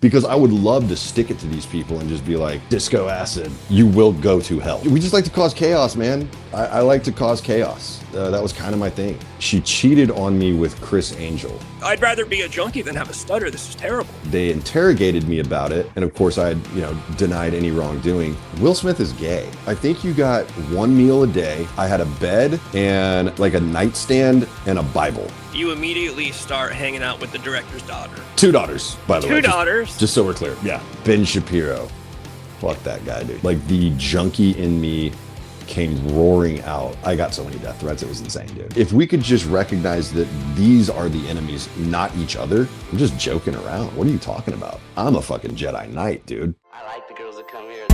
because I would love to stick it to these people and just be like, disco acid, you will go to hell. We just like to cause chaos, man. I like to cause chaos. That was kind of my thing. She cheated on me with Chris Angel. I'd rather be a junkie than have a stutter. This is terrible. They interrogated me about it, and of course I had, denied any wrongdoing. Will Smith is gay. I think you got one meal a day. I had a bed and like a nightstand and a Bible. You immediately start hanging out with the director's daughter. 2 daughters, by the way. 2 daughters? Just so we're clear. Yeah. Ben Shapiro. Fuck that guy, dude. Like, the junkie in me came roaring out. I got so many death threats, it was insane, dude. If we could just recognize that these are the enemies, not each other, I'm just joking around. What are you talking about? I'm a fucking Jedi Knight, dude. I like the girls that come here.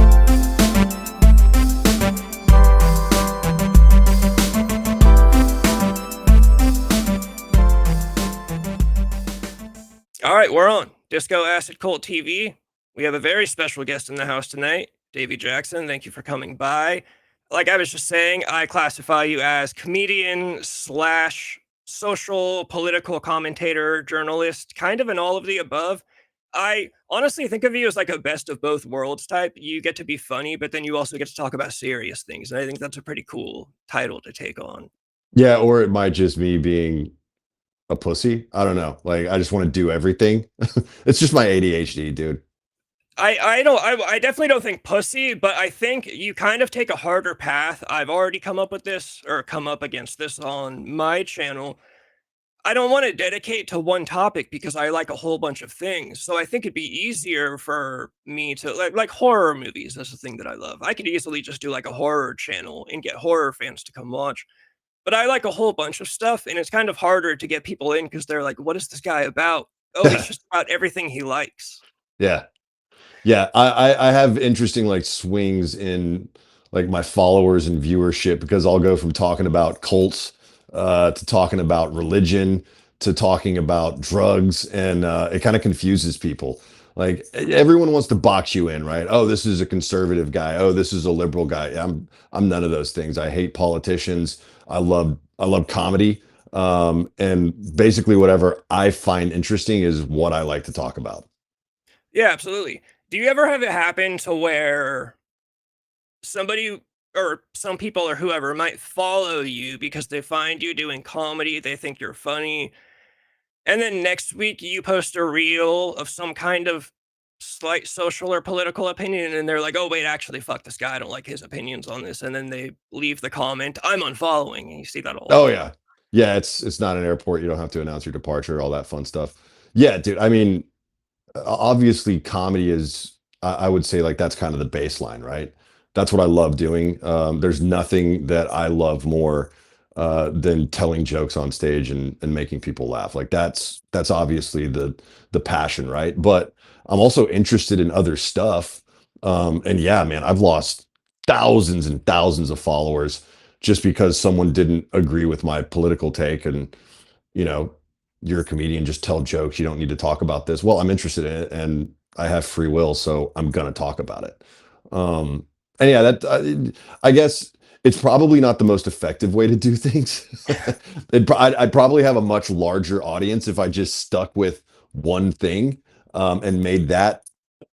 All right, we're on Disco Acid Cult TV. We have a very special guest in the house tonight, Davey Jackson. Thank you for coming by. Like I was just saying, I classify you as comedian slash social political commentator, journalist, kind of an all of the above. I honestly think of you as like a best of both worlds type. You get to be funny, but then you also get to talk about serious things. And I think that's a pretty cool title to take on. Yeah, or it might just me being a pussy. I don't know. Like, I just want to do everything. It's just my ADHD, dude. I definitely don't think pussy, but I think you kind of take a harder path. I've already come up with this or come up against this on my channel. I don't want to dedicate to one topic because I like a whole bunch of things. So I think it'd be easier for me to like horror movies. That's the thing that I love. I could easily just do like a horror channel and get horror fans to come watch. But I like a whole bunch of stuff, and it's kind of harder to get people in because they're like, "What is this guy about?" Oh, he's just about everything he likes. Yeah. Yeah, I have interesting like swings in like my followers and viewership because I'll go from talking about cults to talking about religion to talking about drugs, and it kind of confuses people. Like, everyone wants to box you in, right? Oh, this is a conservative guy. Oh, this is a liberal guy. I'm none of those things. I hate politicians. I love comedy. And basically whatever I find interesting is what I like to talk about. Yeah, absolutely. Do you ever have it happen to where somebody or some people or whoever might follow you because they find you doing comedy, they think you're funny, and then next week you post a reel of some kind of slight social or political opinion, and they're like, "Oh, wait, actually, fuck this guy. I don't like his opinions on this." And then they leave the comment, "I'm unfollowing." And you see that a Oh lot. yeah. Yeah, it's not an airport. You don't have to announce your departure, all that fun stuff. Yeah, dude. I mean, obviously comedy is I would say like that's kind of the baseline, right? That's what I love doing. There's nothing that I love more than telling jokes on stage and making people laugh. Like, that's obviously the passion, right? But I'm also interested in other stuff. And yeah, man, I've lost thousands and thousands of followers just because someone didn't agree with my political take. And you know, you're a comedian, just tell jokes. You don't need to talk about this. Well, I'm interested in it and I have free will, so I'm gonna talk about it. And yeah, I guess it's probably not the most effective way to do things. I'd probably have a much larger audience if I just stuck with one thing and made that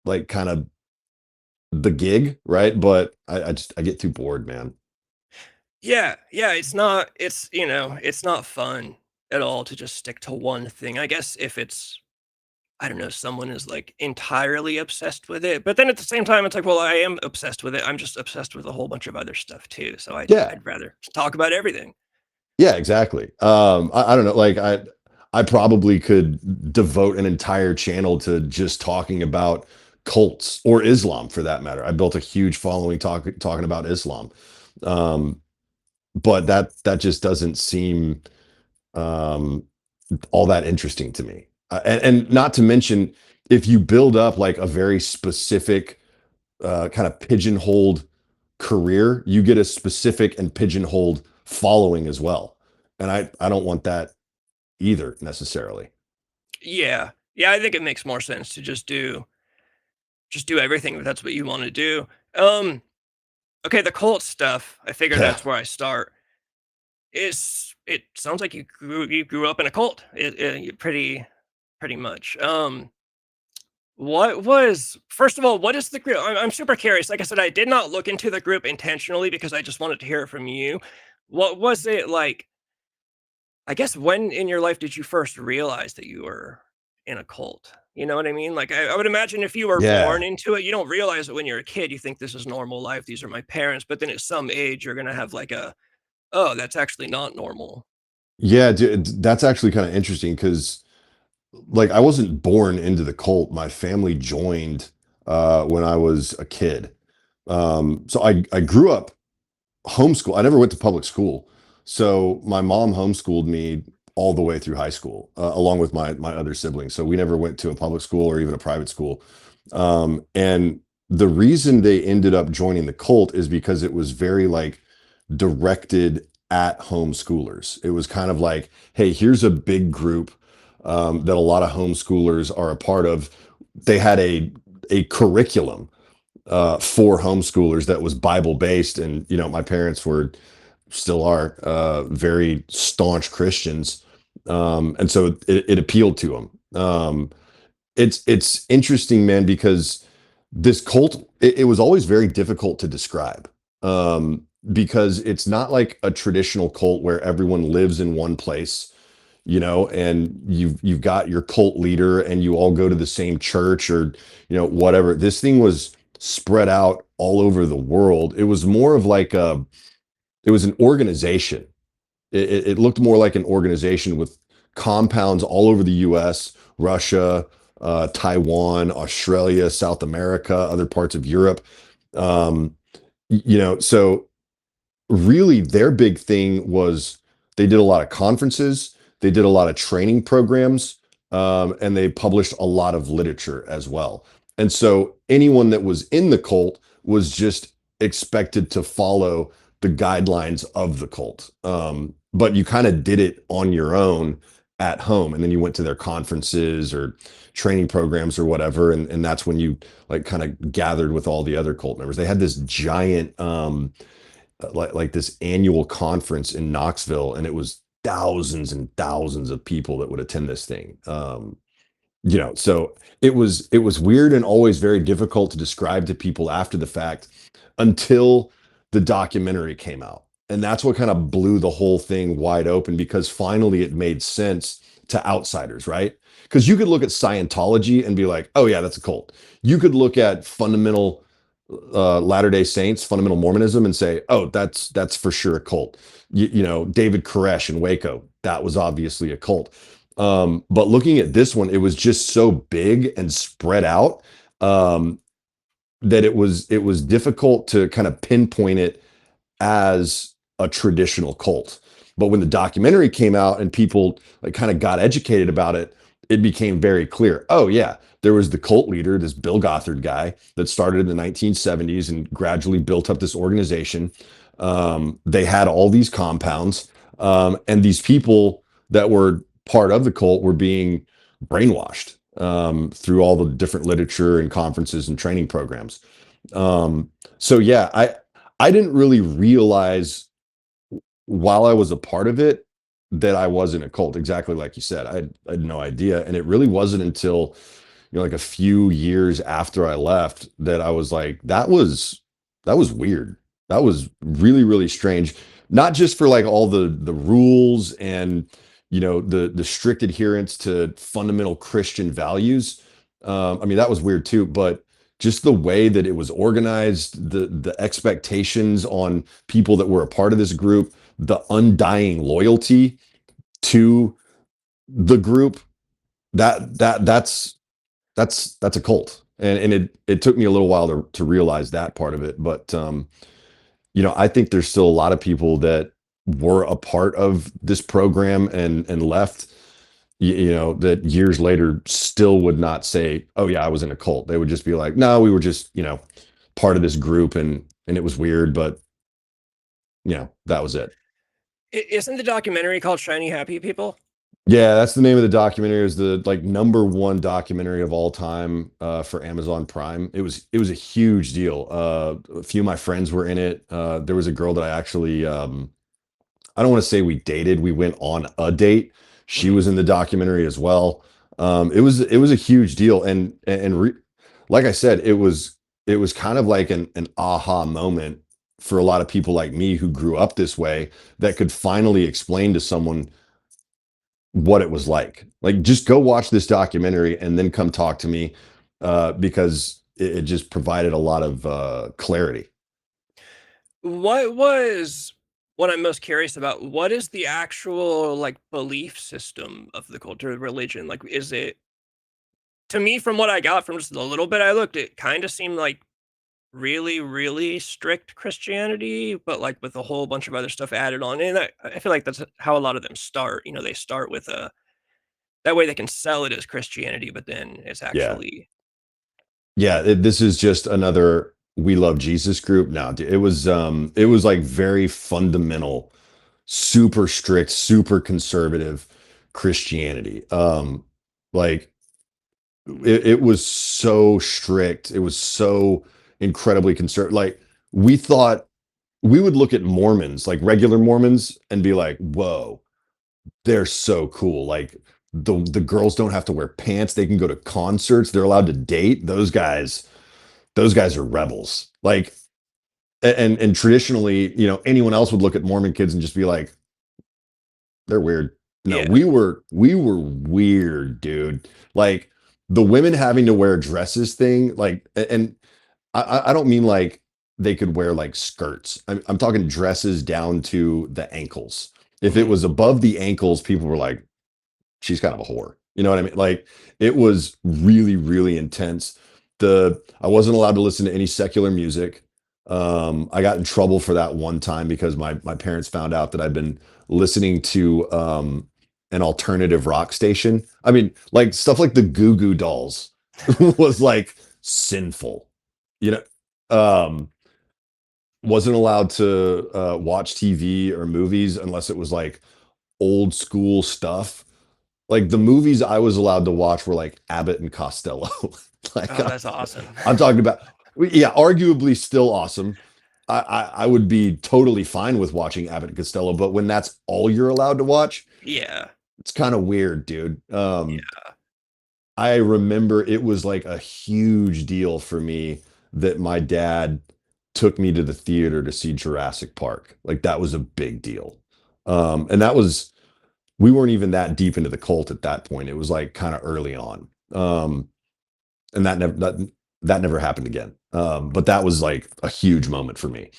like kind of the gig, right? But I get too bored, man. Yeah, yeah, it's not fun at all to just stick to one thing. I guess if it's I don't know, someone is like entirely obsessed with it, but then at the same time, it's like, well, I am obsessed with it. I'm just obsessed with a whole bunch of other stuff too. So Yeah, I'd rather just talk about everything. yeah, exactly. I don't know, like I probably could devote an entire channel to just talking about cults or Islam for that matter. I built a huge following talking about Islam. Um, but that just doesn't seem um all that interesting to me. And not to mention, if you build up like a very specific kind of pigeonholed career, you get a specific and pigeonholed following as well. And I don't want that either necessarily. Yeah. Yeah, I think it makes more sense to just do everything if that's what you want to do. Um, okay, the cult stuff, I figure Yeah. that's where I start. It sounds like you grew up in a cult. Pretty much. What was first of all, what is the group? I'm super curious. Like I said, I did not look into the group intentionally because I just wanted to hear it from you. What was it like? I guess when in your life did you first realize that you were in a cult? You know what I mean? Like I would imagine if you were born Yeah. into it, you don't realize it when you're a kid. You think this is normal life. These are my parents. But then at some age, you're gonna have like a, oh, that's actually not normal. Yeah, dude, that's actually kind of interesting because like I wasn't born into the cult. My family joined when I was a kid. So I grew up homeschool. I never went to public school. So my mom homeschooled me all the way through high school, along with my other siblings. So we never went to a public school or even a private school. And the reason they ended up joining the cult is because it was very like directed at homeschoolers. It was kind of like, hey, here's a big group that a lot of homeschoolers are a part of. They had a curriculum for homeschoolers that was Bible based, and my parents were still are very staunch Christians, and so it appealed to them. It's interesting, man, because this cult it was always very difficult to describe, because it's not like a traditional cult where everyone lives in one place, and you've got your cult leader and you all go to the same church or whatever. This thing was spread out all over the world. It was more of like it was an organization. It looked more like an organization with compounds all over the US, Russia, Taiwan, Australia, South America, other parts of Europe. Um, so really their big thing was they did a lot of conferences, they did a lot of training programs, and they published a lot of literature as well. And so anyone that was in the cult was just expected to follow the guidelines of the cult. But you kind of did it on your own at home. And then you went to their conferences or training programs or whatever. And that's when you like kind of gathered with all the other cult members. They had this giant like this annual conference in Knoxville, and it was thousands and thousands of people that would attend this thing. So it was weird and always very difficult to describe to people after the fact until the documentary came out. And that's what kind of blew the whole thing wide open because finally it made sense to outsiders, right? Because you could look at Scientology and be like, oh yeah, that's a cult. You could look at fundamental Latter-day Saints, fundamental Mormonism, and say, oh, that's for sure a cult. David Koresh in Waco, that was obviously a cult. But looking at this one, it was just so big and spread out, that it was difficult to kind of pinpoint it as a traditional cult. But when the documentary came out and people like kind of got educated about it, it became very clear. Oh yeah, there was the cult leader, this Bill Gothard guy that started in the 1970s and gradually built up this organization. They had all these compounds, and these people that were part of the cult were being brainwashed through all the different literature and conferences and training programs. So yeah, I didn't really realize while I was a part of it that I was in a cult. Exactly like you said, I had no idea, and it really wasn't until like a few years after I left that I was like, that was weird. That was really really strange. Not just for like all the rules and the strict adherence to fundamental Christian values. I mean that was weird too, but just the way that it was organized, the expectations on people that were a part of this group, the undying loyalty to the group, that's a cult. And it took me a little while to realize that part of it. But I think there's still a lot of people that were a part of this program and left, that years later still would not say, oh yeah, I was in a cult. They would just be like, no, we were just, part of this group and it was weird, but that was it. Isn't the documentary called Shiny Happy People? Yeah, that's the name of the documentary. It was the like number one documentary of all time for Amazon Prime. It was a huge deal. A few of my friends were in it. There was a girl that I actually I don't want to say we dated. We went on a date. She Mhm. was in the documentary as well. It was a huge deal, like I said, it was kind of like an aha moment for a lot of people like me who grew up this way that could finally explain to someone what it was like. Like, just go watch this documentary and then come talk to me, because it just provided a lot of clarity. What was what I'm most curious about, what is the actual, like, belief system of the culture, religion? Like, is it to me, from what I got from just the little bit I looked, it kinda seemed like really, really strict Christianity, but, like, with a whole bunch of other stuff added on, and I feel like that's how a lot of them start, they start with a that way they can sell it as Christianity, but then it's Yeah. actually Yeah, this is just another "We Love Jesus" group. No, dude, it was like very fundamental, super strict, super conservative Christianity. Like, it was so strict. It was so incredibly conservative. Like, we thought we would look at Mormons, like regular Mormons, and be like, "Whoa, they're so cool." Like, the girls don't have to wear pants. They can go to concerts. They're allowed to date. Those guys are rebels. Like, and traditionally, anyone else would look at Mormon kids and just be like, they're weird. No, yeah, we were weird, dude. Like, the women having to wear dresses thing, like, and I don't mean like they could wear like skirts. I'm talking dresses down to the ankles. If it mhm. was above the ankles, people were like, she's kind of a whore. You know what I mean? Like, it was really, really intense. I wasn't allowed to listen to any secular music. I got in trouble for that one time because my parents found out that I'd been listening to an alternative rock station. I mean, like stuff like the Goo Goo Dolls was like sinful. You know, wasn't allowed to watch TV or movies unless it was like old school stuff. Like, the movies I was allowed to watch were like Abbott and Costello. Like, Oh, that's awesome. I'm talking about, yeah, arguably still awesome. I would be totally fine with watching Abbott and Costello, but when that's all you're allowed to watch, Yeah, it's kind of weird, dude. yeah. I remember it was like a huge deal for me that my dad took me to the theater to see Jurassic Park. Like, that was a big deal. And that was we weren't even that deep into the cult at that point. It was like kind of early on. And that never happened again. But that was like a huge moment for me.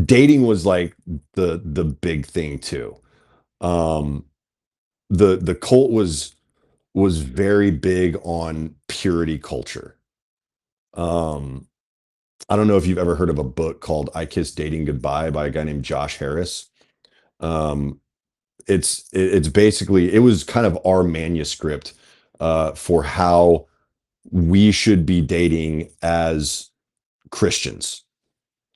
Dating was like the big thing too. Um, the cult was very big on purity culture. Um, I don't know if you've ever heard of a book called "I Kissed Dating Goodbye" by a guy named Josh Harris. Um, it's basically, it was kind of our manuscript for how we should be dating as Christians.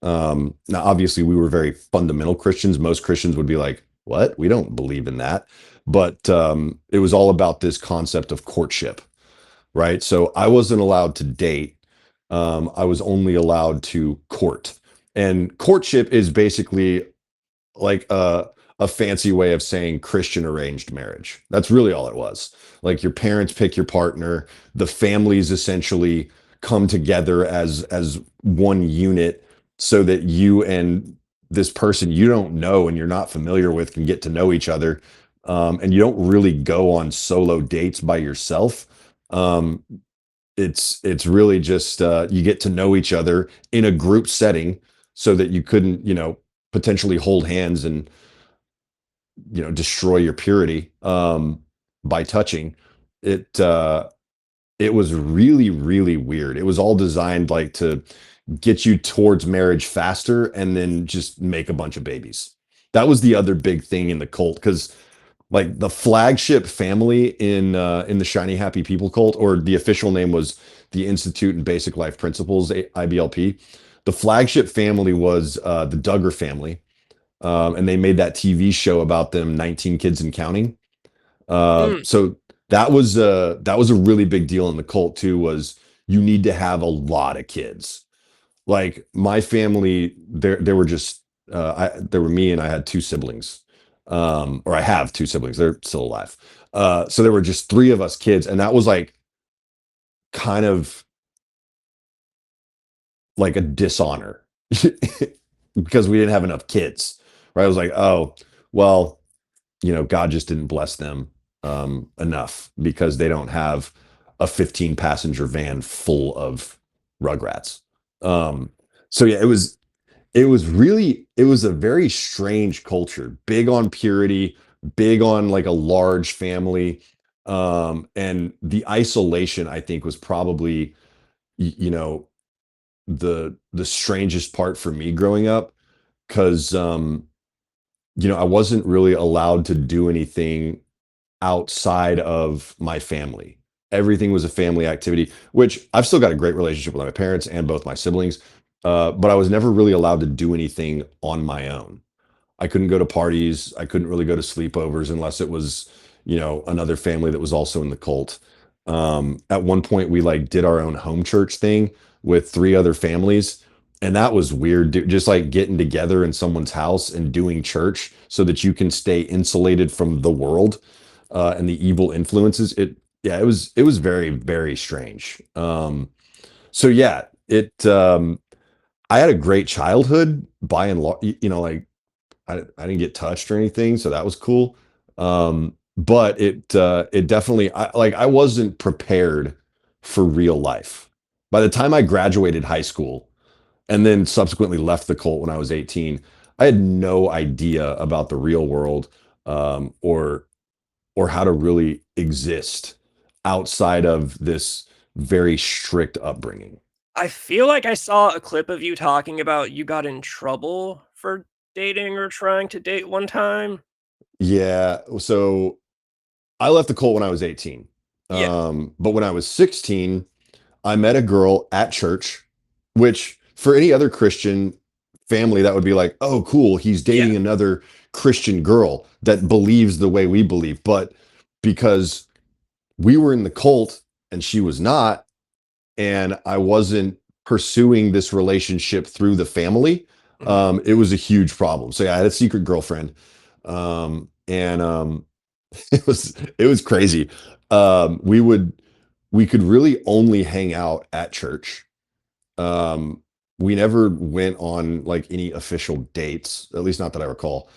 Now, obviously, we were very fundamental Christians. Most Christians would be like, "What? We don't believe in that." But it was all about this concept of courtship, right? So I wasn't allowed to date. I was only allowed to court. And courtship is basically like a fancy way of saying Christian arranged marriage. That's really all it was. Like, your parents pick your partner, the families essentially come together as one unit so that you and this person you don't know and you're not familiar with can get to know each other. And you don't really go on solo dates by yourself. Um, it's really just you get to know each other in a group setting so that you couldn't, potentially hold hands and destroy your purity by touching it. It was really, really weird. It was all designed like to get you towards marriage faster and then just make a bunch of babies. That was the other big thing in the cult, because like the flagship family in the Shiny Happy People cult, or the official name was the Institute and Basic Life Principles, IBLP. The flagship family was the Duggar family, and they made that TV show about them, 19 Kids and Counting. Mm, So that was a really big deal in the cult too. Was you need to have a lot of kids. Like, my family, there were just there were me and I had two siblings. Or I have two siblings. They're still alive. So there were just three of us kids, and that was like kind of like a dishonor because we didn't have enough kids, right? I was like, oh, well, God just didn't bless them enough because they don't have a 15 passenger van full of rugrats. Um, so yeah, it was a very strange culture, big on purity, big on like a large family. And the isolation, I think, was probably, you know, the strangest part for me growing up because I wasn't really allowed to do anything outside of my family. Everything was a family activity, which I've still got a great relationship with my parents and both my siblings. But I was never really allowed to do anything on my own. I couldn't go to parties. I couldn't really go to sleepovers unless it was, another family that was also in the cult. At one point, we like did our own home church thing with three other families, and that was weird. Just like getting together in someone's house and doing church so that you can stay insulated from the world and the evil influences. Yeah, it was very very strange. So yeah, it. I had a great childhood by and large. Like I didn't get touched or anything, so that was cool. But it definitely I wasn't prepared for real life. By the time I graduated high school and then subsequently left the cult when I was 18, I had no idea about the real world or how to really exist outside of this very strict upbringing. I feel like I saw a clip of you talking about you got in trouble for dating or trying to date one time. Yeah, so I left the cult when I was 18. Yeah, But when I was 16, I met a girl at church, which for any other Christian family, that would be like, oh, cool, he's yeah. dating another Christian girl that believes the way we believe. But because we were in the cult and she was not, and I wasn't pursuing this relationship through the family, Mhm. it was a huge problem. So yeah, I had a secret girlfriend. And it was crazy. We could really only hang out at church. Um, we never went on like any official dates, at least not that I recall.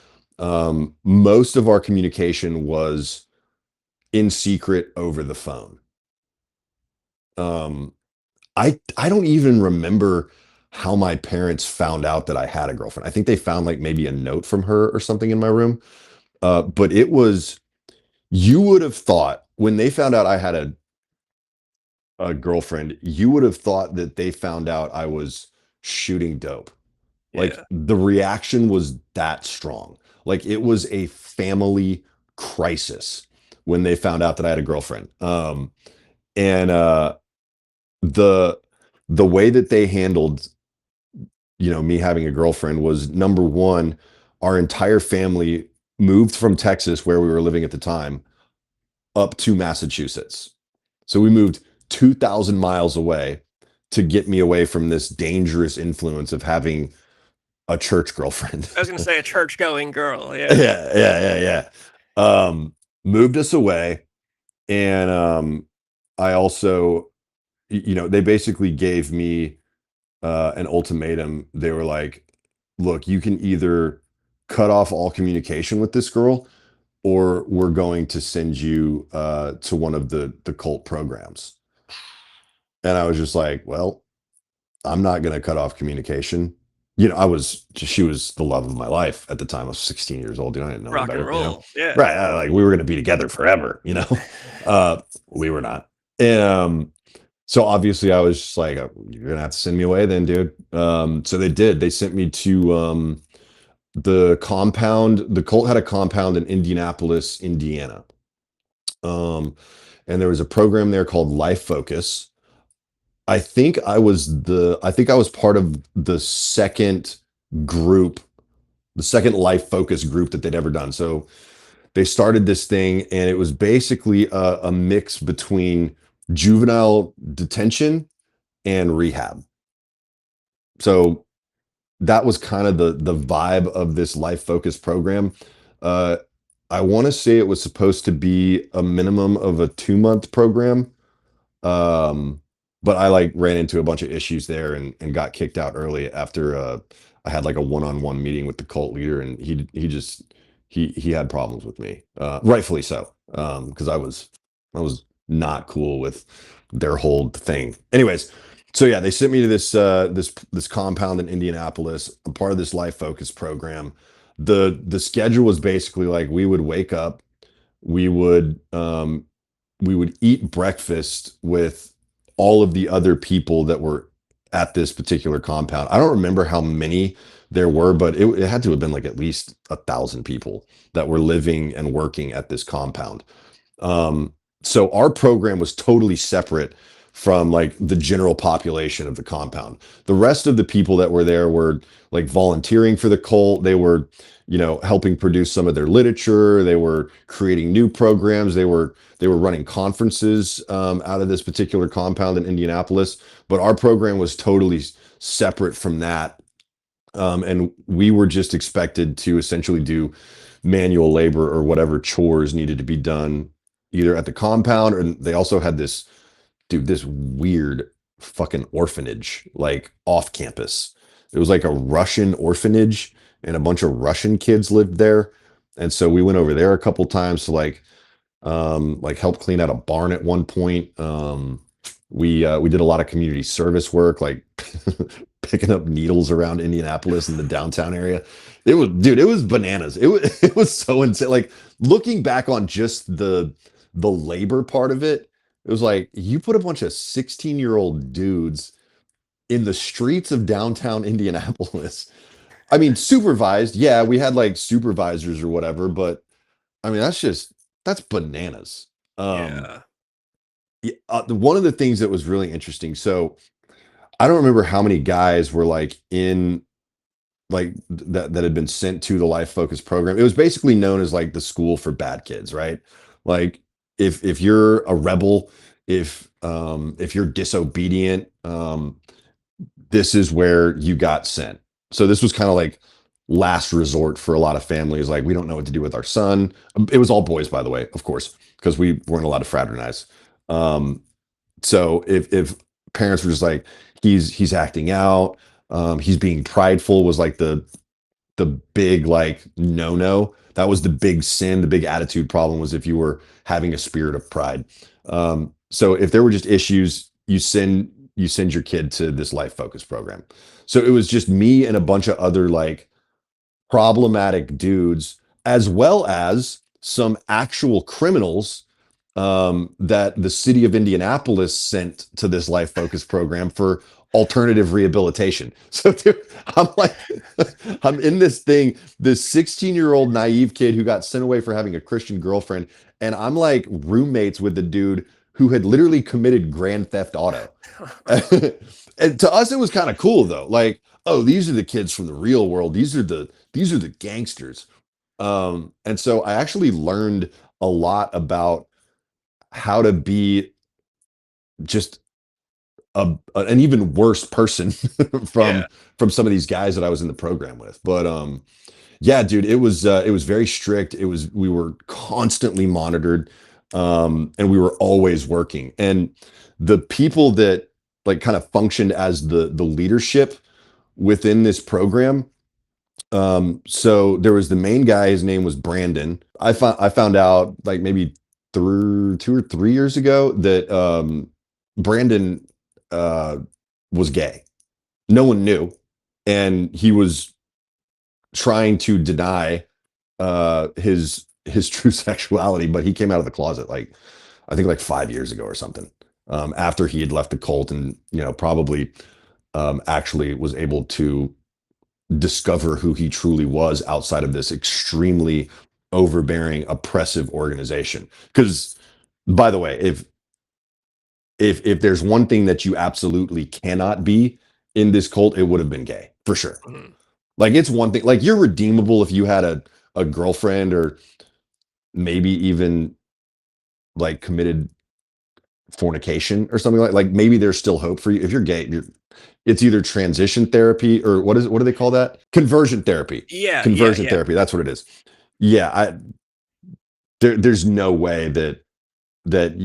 Most of our communication was in secret over the phone. Um, I don't even remember how my parents found out that I had a girlfriend. I think they found like maybe a note from her or something in my room. But it was you would have thought when they found out I had a girlfriend, you would have thought that they found out I was shooting dope. Like Yeah. the reaction was that strong. Like it was a family crisis when they found out that I had a girlfriend. And the the way that they handled, me having a girlfriend was number one, our entire family moved from Texas where we were living at the time up to Massachusetts. So we moved 2,000 miles away to get me away from this dangerous influence of having a church girlfriend. I was gonna say a church-going girl, yeah. Yeah, yeah, yeah, yeah. Moved us away. And I also, they basically gave me an ultimatum. They were like, look, you can either cut off all communication with this girl or we're going to send you to one of the cult programs. And I was just like, well, I'm not going to cut off communication. She was the love of my life at the time. I was 16 years old. I didn't know any Rock and better. roll, yeah. Right. Like we were going to be together forever. We were not. And so obviously I was just like, you're going to have to send me away then, dude. So they did. They sent me to the compound. The cult had a compound in Indianapolis, Indiana. Um, and there was a program there called Life Focus. I think I was part of group, the second Life Focus group that they'd ever done. So they started this thing and it was basically a mix between juvenile detention and rehab. So that was kind of the vibe of this Life Focus program. Uh, I want to say it was supposed to be a minimum of a 2 month program. Um, but I like ran into a bunch of issues there and got kicked out early after I had like a one-on-one meeting with the cult leader, and he just he had problems with me. Rightfully so. Because I was not cool with their whole thing. Anyways, so yeah, they sent me to this compound in Indianapolis. I'm part of this life focus program. The schedule was basically like we would wake up, we would we would eat breakfast with all of the other people that were at this particular compound. I don't remember how many there were, but it had to have been like at least 1,000 people that were living and working at this compound. Um, so our program was totally separate from like the general population of the compound. The rest of the people that were there were like volunteering for the cult. They were, helping produce some of their literature. They were creating new programs. They were running conferences out of this particular compound in Indianapolis. But our program was totally separate from that, and we were just expected to essentially do manual labor or whatever chores needed to be done either at the compound, or they also had this weird fucking orphanage like off campus. It was like a Russian orphanage, and a bunch of Russian kids lived there. And so we went over there a couple times to like help clean out a barn at one point. We did a lot of community service work, like picking up needles around Indianapolis in the downtown area. It was, dude, it was bananas. It was so insane. Like looking back on just the labor part of it, it was like you put a bunch of 16-year-old dudes in the streets of downtown Indianapolis. I mean, supervised. Yeah, we had like supervisors or whatever, but I mean, that's bananas. Um, Yeah. yeah, one of the things that was really interesting. So I don't remember how many guys were like in like that had been sent to the life focus program. It was basically known as like the school for bad kids, right? Like if you're a rebel, if you're disobedient, this is where you got sent. So this was kind of like last resort for a lot of families. Like we don't know what to do with our son. It was all boys, by the way, of course, because we weren't allowed to fraternize. Um, so if parents were just like, he's acting out, he's being prideful, was like the big like no. That was the big sin. The big attitude problem was if you were having a spirit of pride. So if there were just issues, you send your kid to this life focus program. So it was just me and a bunch of other like problematic dudes, as well as some actual criminals that the city of Indianapolis sent to this life focus program for alternative rehabilitation. So dude, I'm like, I'm in this thing, this 16-year-old naive kid who got sent away for having a Christian girlfriend, and I'm like roommates with the dude who had literally committed grand theft auto. And to us, it was kind of cool though. Like, oh, these are the kids from the real world. These are the gangsters. And so I actually learned a lot about how to be just an even worse person Yeah. from some of these guys that I was in the program with. But yeah, dude, it was very strict. We were constantly monitored, and we were always working. And the people that like kind of functioned as the leadership within this program. So there was the main guy. His name was Brandon. I found out like maybe through 2 or 3 years ago that Brandon uh, was gay. No one knew, and he was trying to deny his true sexuality, but he came out of the closet like I think like 5 years ago or something. After he had left the cult, and probably actually was able to discover who he truly was outside of this extremely overbearing, oppressive organization. Because, by the way, if there's one thing that you absolutely cannot be in this cult, it would have been gay for sure. Mhm. Like it's one thing, like you're redeemable if you had a girlfriend, or maybe even like committed fornication or something like maybe there's still hope for you. If you're gay, it's either transition therapy, or what do they call that? Conversion therapy. Yeah, yeah, Conversion yeah. therapy. That's what it is. yeah, there's no way that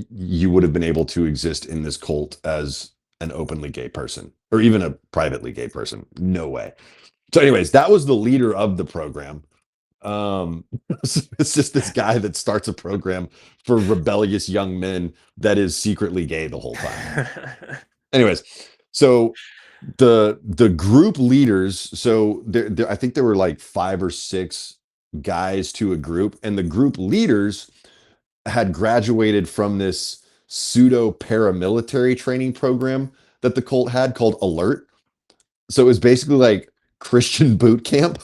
you would have been able to exist in this cult as an openly gay person or even a privately gay person. No way. So, anyways, that was the leader of the program. Um, it's just this guy that starts a program for rebellious young men that is secretly gay the whole time. Anyways, so the group leaders, so I think there were like 5 or 6 guys to a group, and the group leaders had graduated from this pseudo paramilitary training program that the cult had called Alert. So it was basically like Christian boot camp.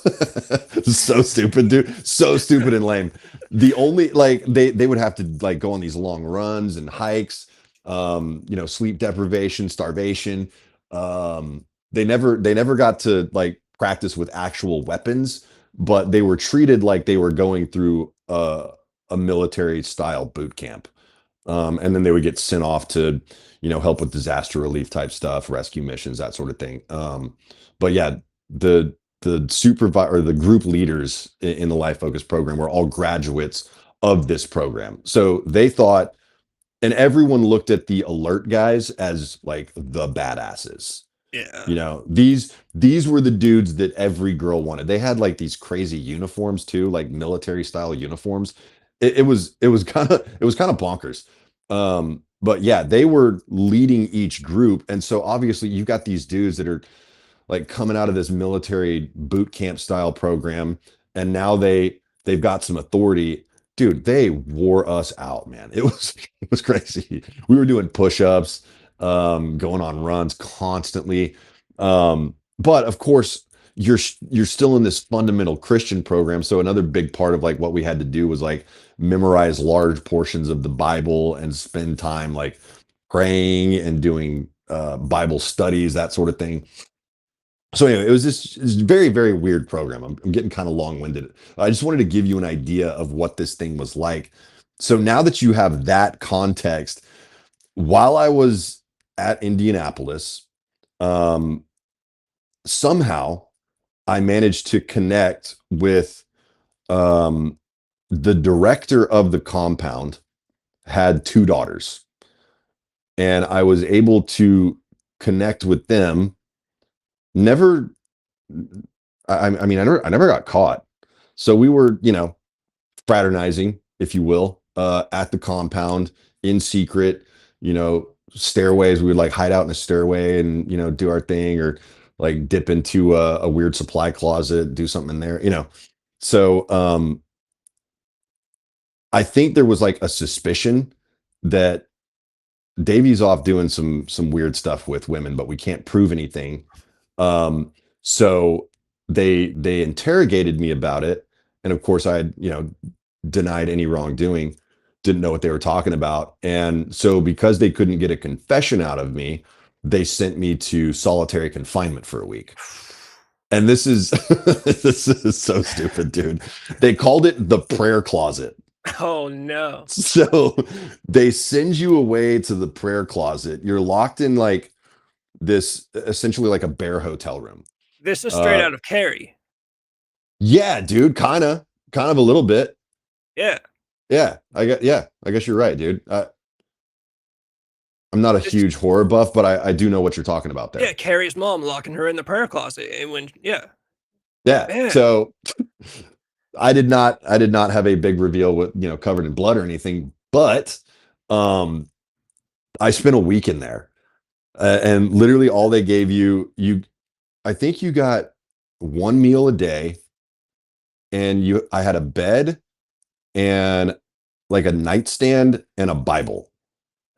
So stupid, dude. So stupid and lame. The only like they would have to like go on these long runs and hikes, sleep deprivation, starvation. They never got to like practice with actual weapons, but they were treated like they were going through a military style boot camp. And then they would get sent off to, help with disaster relief type stuff, rescue missions, that sort of thing. But yeah, the supervisor or the group leaders in the Life Focus program were all graduates of this program. So they thought, and everyone looked at the alert guys as like the badasses. Yeah. These were the dudes that every girl wanted. They had like these crazy uniforms too, like military style uniforms. It was kind of bonkers. But yeah, they were leading each group, and so obviously you've got these dudes that are like coming out of this military boot camp style program, and now they've got some authority. Dude, they wore us out, man. It was crazy. We were doing push-ups, going on runs constantly. But of course, you're still in this fundamental Christian program. So another big part of like what we had to do was like memorize large portions of the Bible and spend time like praying and doing Bible studies, that sort of thing. So anyway, it was this very, very weird program. I'm getting kind of long-winded. I just wanted to give you an idea of what this thing was like. So now that you have that context, while I was at Indianapolis, um, somehow I managed to connect with um, the director of the compound had 2 daughters, and I was able to connect with them. Never, I mean, I never got caught. So we were, fraternizing, if you will, at the compound in secret, stairways. We would like hide out in a stairway and, do our thing, or like dip into a weird supply closet, do something in there. So I think there was like a suspicion that Davey's off doing some weird stuff with women, but we can't prove anything. So they interrogated me about it, and of course I had, denied any wrongdoing, didn't know what they were talking about. And so because they couldn't get a confession out of me, they sent me to solitary confinement for a week. And this is this is so stupid, dude. They called it the prayer closet. Oh no. So they send you away to the prayer closet. You're locked in like this, essentially like a bear hotel room. This is straight Uh out of Carrie. yeah, dude, kind of a little bit. Yeah. Yeah, I guess you're right, dude. I'm not a This huge horror buff, but I do know what you're talking about yeah, there. Carrie's mom locking her in the prayer closet, and when yeah. Yeah. Man, So I did not have a big reveal with, covered in blood or anything, but um I spent a week in there. And literally all they gave you, I think you got one meal a day, and I had a bed and like a nightstand and a Bible.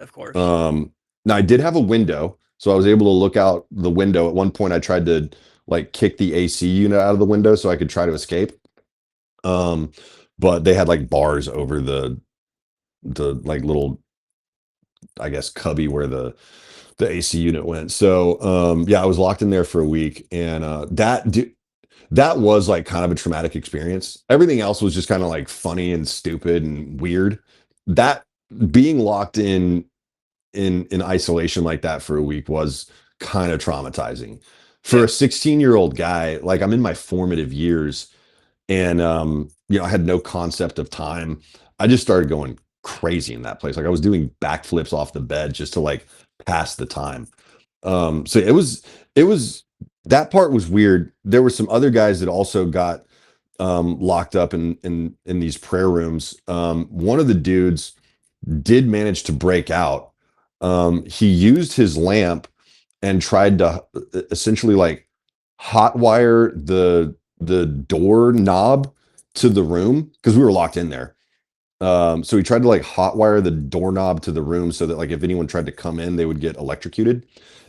of course. Um, Now I did have a window, so I was able to look out the window. At one point, I tried to like kick the AC unit out of the window so I could try to escape. Um, but they had like bars over the like little, I guess, cubby where the AC unit went. So yeah, I was locked in there for a week, and that was like kind of a traumatic experience. Everything else was just kind of like funny and stupid and weird. That being locked in isolation like that for a week was kind of traumatizing for Yeah. a 16-year-old guy. Like, I'm in my formative years, and I had no concept of time. I just started going crazy in that place. Like I was doing backflips off the bed just to like pass the time. So it was that part was weird. There were some other guys that also got locked up in these prayer rooms. One of the dudes did manage to break out. He used his lamp and tried to essentially like hotwire the door knob to the room because we were locked in there. So he tried to like hotwire the doorknob to the room so that like if anyone tried to come in, they would get electrocuted.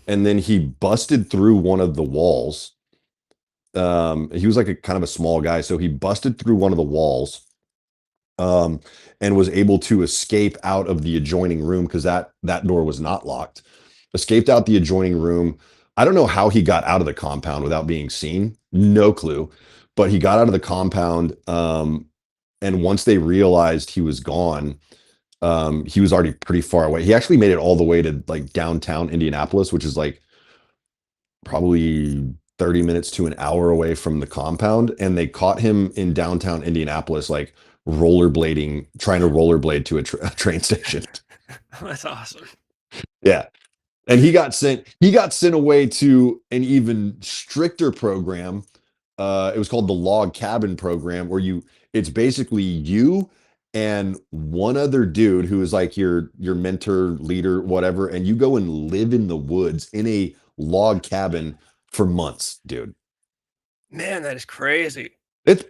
And then he busted through one of the walls. He was like a kind of a small guy, so he busted through one of the walls, um, and was able to escape out of the adjoining room because that door was not locked. Escaped out the adjoining room. I don't know how he got out of the compound without being seen. No clue. But he got out of the compound, and once they realized he was gone, he was already pretty far away. He actually made it all the way to like downtown Indianapolis, which is like probably 30 minutes to an hour away from the compound. And they caught him in downtown Indianapolis, like rollerblading, trying to rollerblade to a train station. That's awesome. Yeah. And he got sent away to an even stricter program. It was called the log cabin program, where it's basically you and one other dude who is like your mentor, leader, whatever, and you go and live in the woods in a log cabin for months, dude. Man, that is crazy. It's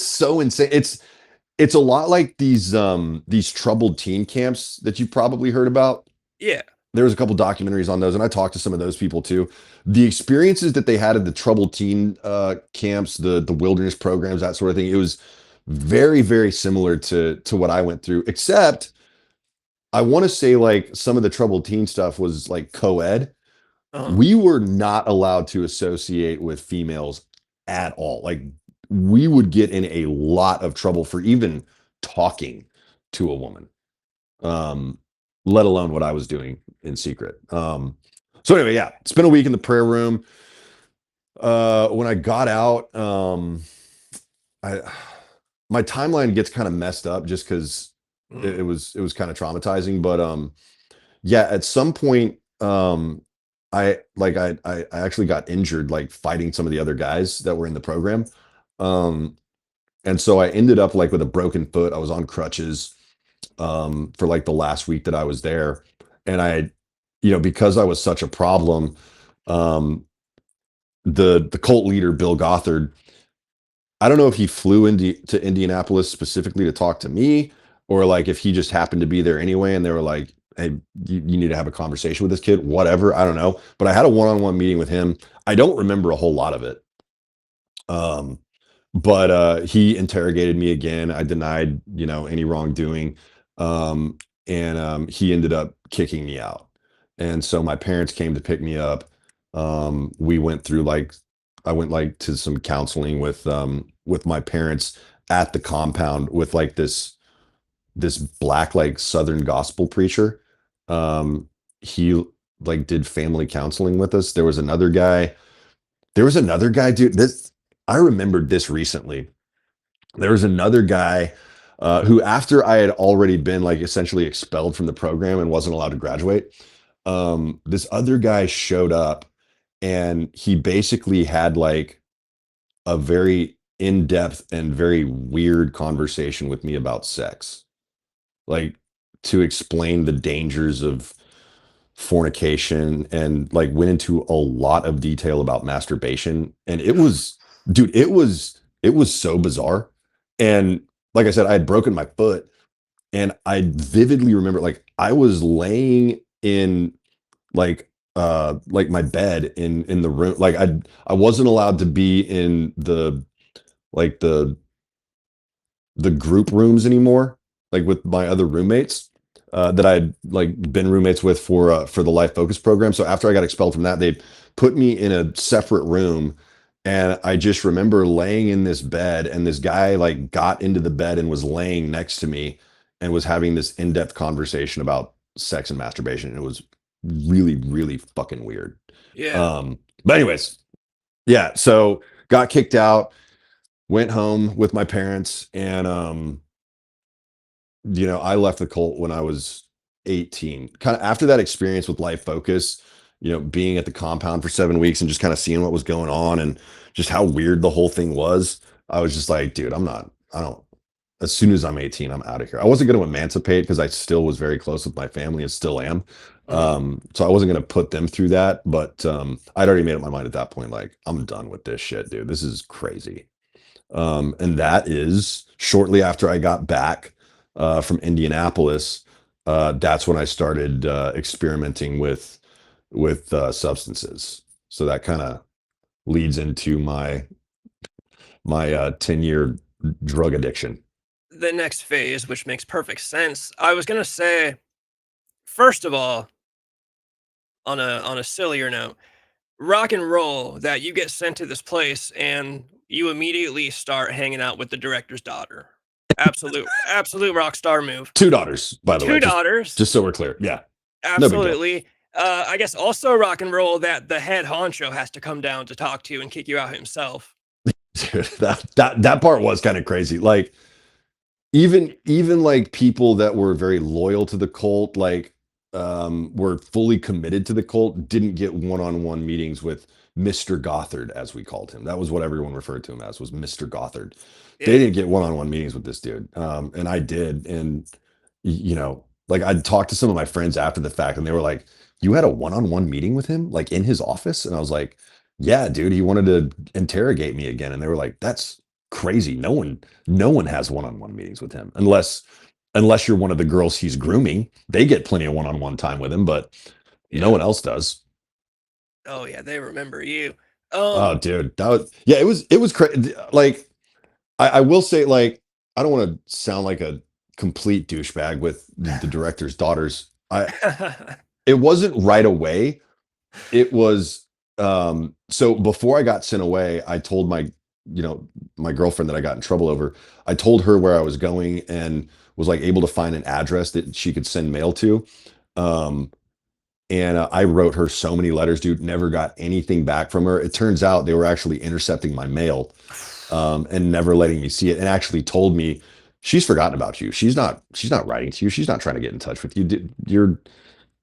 so insane. It's a lot like these troubled teen camps that you've probably heard about. Yeah. There's a couple documentaries on those, and I talked to some of those people too. The experiences that they had at the troubled teen camps, the wilderness programs, that sort of thing, it was very, very similar to what I went through, except I want to say like some of the troubled teen stuff was like co-ed. Uh-huh. We were not allowed to associate with females at all. Like we would get in a lot of trouble for even talking to a woman, um, let alone what I was doing in secret. So anyway, yeah, spent a week in the prayer room. When I got out, I my timeline gets kind of messed up just because it, Mm. it was it was kind of traumatizing. But yeah, at some point, I actually got injured like fighting some of the other guys that were in the program. Um, and so I ended up like with a broken foot. I was on crutches for like the last week that I was there. And because I was such a problem, um, the cult leader, Bill Gothard, I don't know if he flew into to Indianapolis specifically to talk to me, or like if he just happened to be there anyway and they were like, hey, you need to have a conversation with this kid, whatever. I don't know. But I had a one-on-one meeting with him. I don't remember a whole lot of it. Um, but he interrogated me again. I denied, any wrongdoing. Um, and he ended up kicking me out. And so my parents came to pick me up. We went through like I went like to some counseling with my parents at the compound with like this black like Southern gospel preacher. He like did family counseling with us. There was another guy, dude. I remembered this recently. There was another guy who, after I had already been like essentially expelled from the program and wasn't allowed to graduate, this other guy showed up and he basically had like a very in-depth and very weird conversation with me about sex, like to explain the dangers of fornication, and like went into a lot of detail about masturbation. And it Ugh. was, dude, it was so bizarre. And like I said, I had broken my foot, and I vividly remember like I was laying in like my bed in the room. Like I wasn't allowed to be in like the group rooms anymore, like with my other roommates that I'd like been roommates with for the Life Focus program. So after I got expelled from that, they put me in a separate room, and I just remember laying in this bed, and this guy like got into the bed and was laying next to me and was having this in-depth conversation about sex and masturbation. It was really, really fucking weird. Yeah. But anyways, yeah. So got kicked out. went home with my parents, and I left the cult when I was 18. Kind of after that experience with Life Focus, being at the compound for 7 weeks and just kind of seeing what was going on and just how weird the whole thing was. I was just like, dude, I don't, as soon as I'm 18, I'm out of here. I wasn't going to emancipate because I still was very close with my family and still am. Mhm. So I wasn't going to put them through that, but I'd already made up my mind at that point. Like, I'm done with this shit, dude. This is crazy. And that is shortly after I got back from Indianapolis. That's when I started experimenting with substances. So that kind of leads into my 10-year drug addiction. The next phase, which makes perfect sense. I was gonna say, first of all, on a sillier note, rock and roll that you get sent to this place and you immediately start hanging out with the director's daughter. Absolute rock star move. Two daughters, by the way, Two just daughters, just so we're clear. Yeah, no big deal. absolutely. I guess also rock and roll that the head honcho has to come down to talk to you and kick you out himself. Dude, that part was kind of crazy. Like, even like people that were very loyal to the cult, like were fully committed to the cult, didn't get one-on-one meetings with Mr. Gothard, as we called him. That was what everyone referred to him as, was Mr. Gothard. They Yeah. didn't get one-on-one meetings with this dude, and I did. And like, I'd talk to some of my friends after the fact, and they were like, you had a one-on-one meeting with him, like in his office? And I was like, yeah, dude, he wanted to interrogate me again. And they were like, that's crazy. No one has one-on-one meetings with him, unless you're one of the girls he's grooming. They get plenty of one-on-one time with him, but no Yeah. one else does. Oh yeah, they remember you. Oh, Um, dude, that was, yeah, it was crazy. Like, I will say, like, I don't want to sound like a complete douchebag with the director's daughters. It wasn't right away. It was so before I got sent away, I told you know, my girlfriend that I got in trouble over. I told her where I was going and was like able to find an address that she could send mail to. Um and I wrote her so many letters, dude, never got anything back from her. It turns out they were actually intercepting my mail and never letting me see it, and actually told me, she's forgotten about you. She's not writing to you. She's not trying to get in touch with you. You're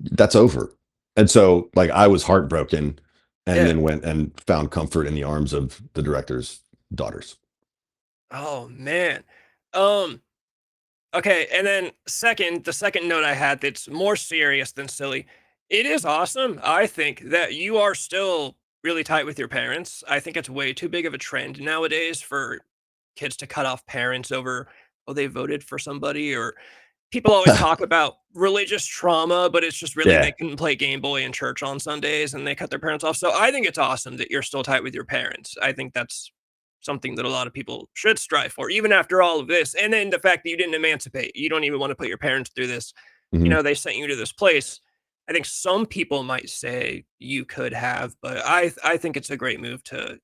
That's over. And so, like, I was heartbroken, and yeah. then went and found comfort in the arms of the director's daughters. Oh man. Um, okay, and then the second note I had that's more serious than silly. It is awesome, I think, that you are still really tight with your parents. I think it's way too big of a trend nowadays for kids to cut off parents over, oh, they voted for somebody, or people always talk about religious trauma, but it's just really they Yeah. couldn't play Game Boy in church on Sundays and they cut their parents off. So I think it's awesome that you're still tight with your parents. I think that's something that a lot of people should strive for, even after all of this. And then the fact that you didn't emancipate, you don't even want to put your parents through this. Mhm. They sent you to this place. I think some people might say you could have, but I think it's a great move to,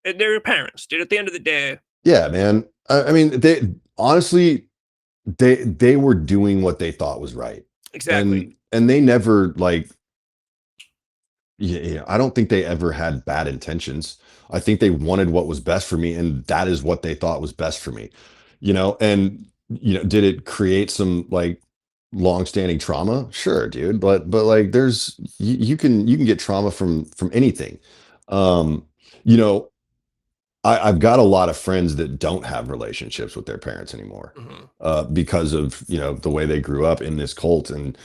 they're your parents, dude. At the end of the day, Yeah, man. I mean, they honestly, they were doing what they thought was right. exactly. And they never, like, yeah, I don't think they ever had bad intentions. I think they wanted what was best for me, and that is what they thought was best for me. And did it create some, like, long-standing trauma? Sure, dude. But like, you can get trauma from anything. Um, you know, I've got a lot of friends that don't have relationships with their parents anymore, Mhm. because of the way they grew up in this cult. And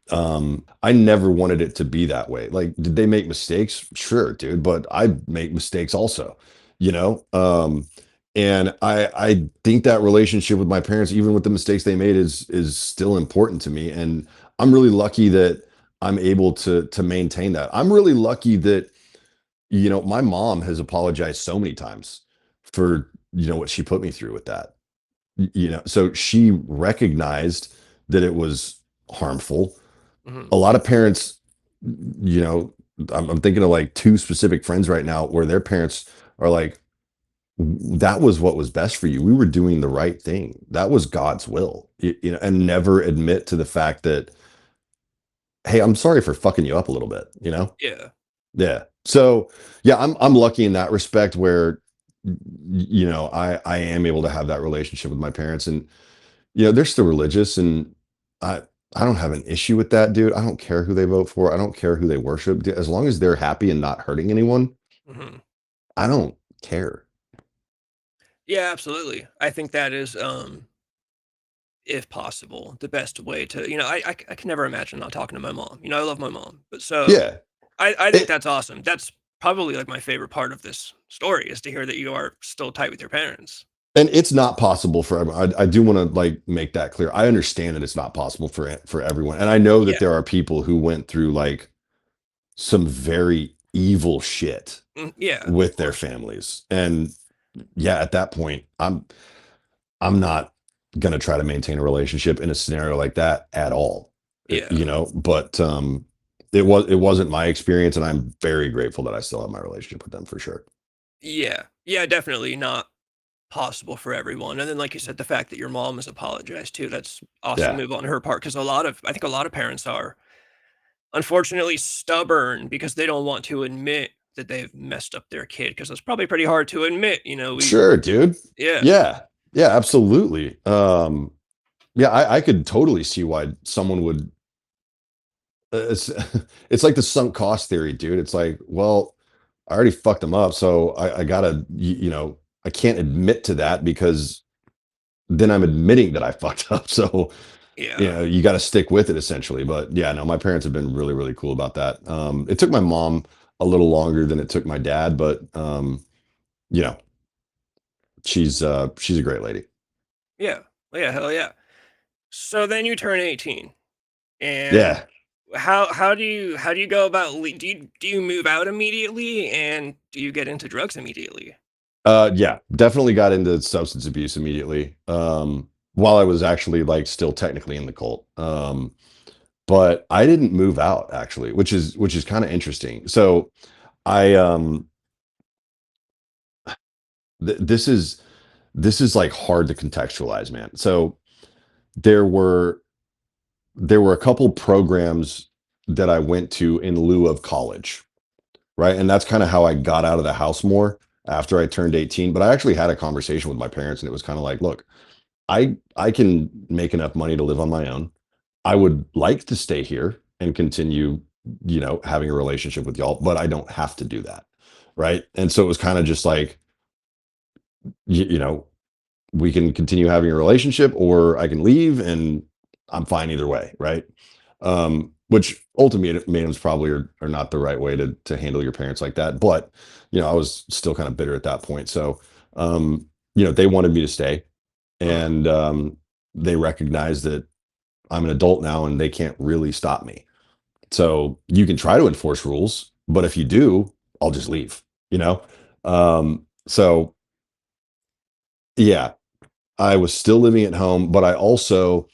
I never wanted it to be that way. Like, did they make mistakes? Sure, dude, but I make mistakes also, you know? And I think that relationship with my parents, even with the mistakes they made, is still important to me. And I'm really lucky that I'm able to maintain that. I'm really lucky that, my mom has apologized so many times for, what she put me through with that. So she recognized that it was harmful. Mhm. A lot of parents, you know, I'm thinking of like two specific friends right now where their parents are like, that was what was best for you. We were doing the right thing. That was God's will, and never admit to the fact that, hey, I'm sorry for fucking you up a little bit. Yeah. Yeah. So yeah, I'm lucky in that respect where, I am able to have that relationship with my parents, and they're still religious, and I I don't have an issue with that, dude. I don't care who they vote for. I don't care who they worship. As long as they're happy and not hurting anyone, Mhm. I don't care. Yeah, absolutely. I think that is, if possible, the best way to I can never imagine not talking to my mom. I love my mom, but so Yeah. I think It, that's awesome. That's probably, like, my favorite part of this story is to hear that you are still tight with your parents. and it's not possible for everyone. I do want to like make that clear. I understand that it's not possible for everyone. And I know that Yeah. there are people who went through like some very evil shit Yeah, of with their course. families. And yeah, at that point, I'm not gonna try to maintain a relationship in a scenario like that at all. Yeah. But it wasn't my experience, and I'm very grateful that I still have my relationship with them for sure. Yeah. Yeah, definitely not possible for everyone, and then, like you said, the fact that your mom has apologized too, that's awesome Yeah. move on her part. Because I think a lot of parents are unfortunately stubborn because they don't want to admit that they've messed up their kid. Because it's probably pretty hard to admit, we Sure, dude. yeah. Yeah. Yeah, absolutely. Yeah, I could totally see why someone would it's it's like the sunk cost theory, dude. It's like, well, I already fucked them up, so I gotta, I can't admit to that because then I'm admitting that I fucked up. So, Yeah. you got to stick with it essentially. But yeah, no, my parents have been really, really cool about that. It took my mom a little longer than it took my dad, but you know, she's a great lady. Yeah. Yeah, hell yeah. So then you turn 18, and Yeah. how do you go about do you move out immediately, and do you get into drugs immediately? Yeah, definitely got into substance abuse immediately. While I was actually like still technically in the cult. But I didn't move out actually, which is kind of interesting. So I this is like hard to contextualize, man. So there were there were a couple programs that I went to in lieu of college, right? And that's kind of how I got out of the house more after I turned 18. But I actually had a conversation with my parents, and it was kind of like, look, I can make enough money to live on my own. I would like to stay here and continue, having a relationship with y'all, but I don't have to do that. Right. And so it was kind of just like, you, you know, we can continue having a relationship or I can leave and I'm fine either way. Right. Which ultimatums probably are not the right way to handle your parents like that. But, I was still kind of bitter at that point. So, they wanted me to stay, Mhm. and they recognize that I'm an adult now and they can't really stop me. So you can try to enforce rules, but if you do, I'll just leave, you know? So yeah, I was still living at home, but I also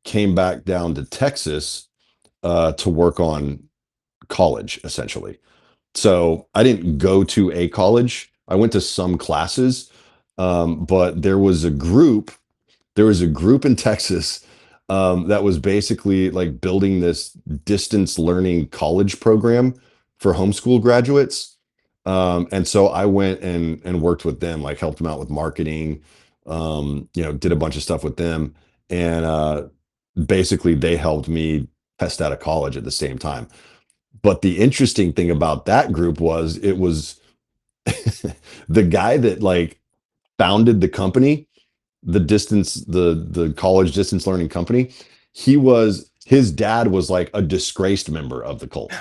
came back down to Texas to work on college essentially. So I didn't go to a college. I went to some classes, but there was a group in Texas that was basically like building this distance learning college program for homeschool graduates. And so I went and worked with them, like helped them out with marketing, did a bunch of stuff with them. And basically they helped me test out of college at the same time. But the interesting thing about that group was it was the guy that like founded the company, the college distance learning company. His dad was like a disgraced member of the cult.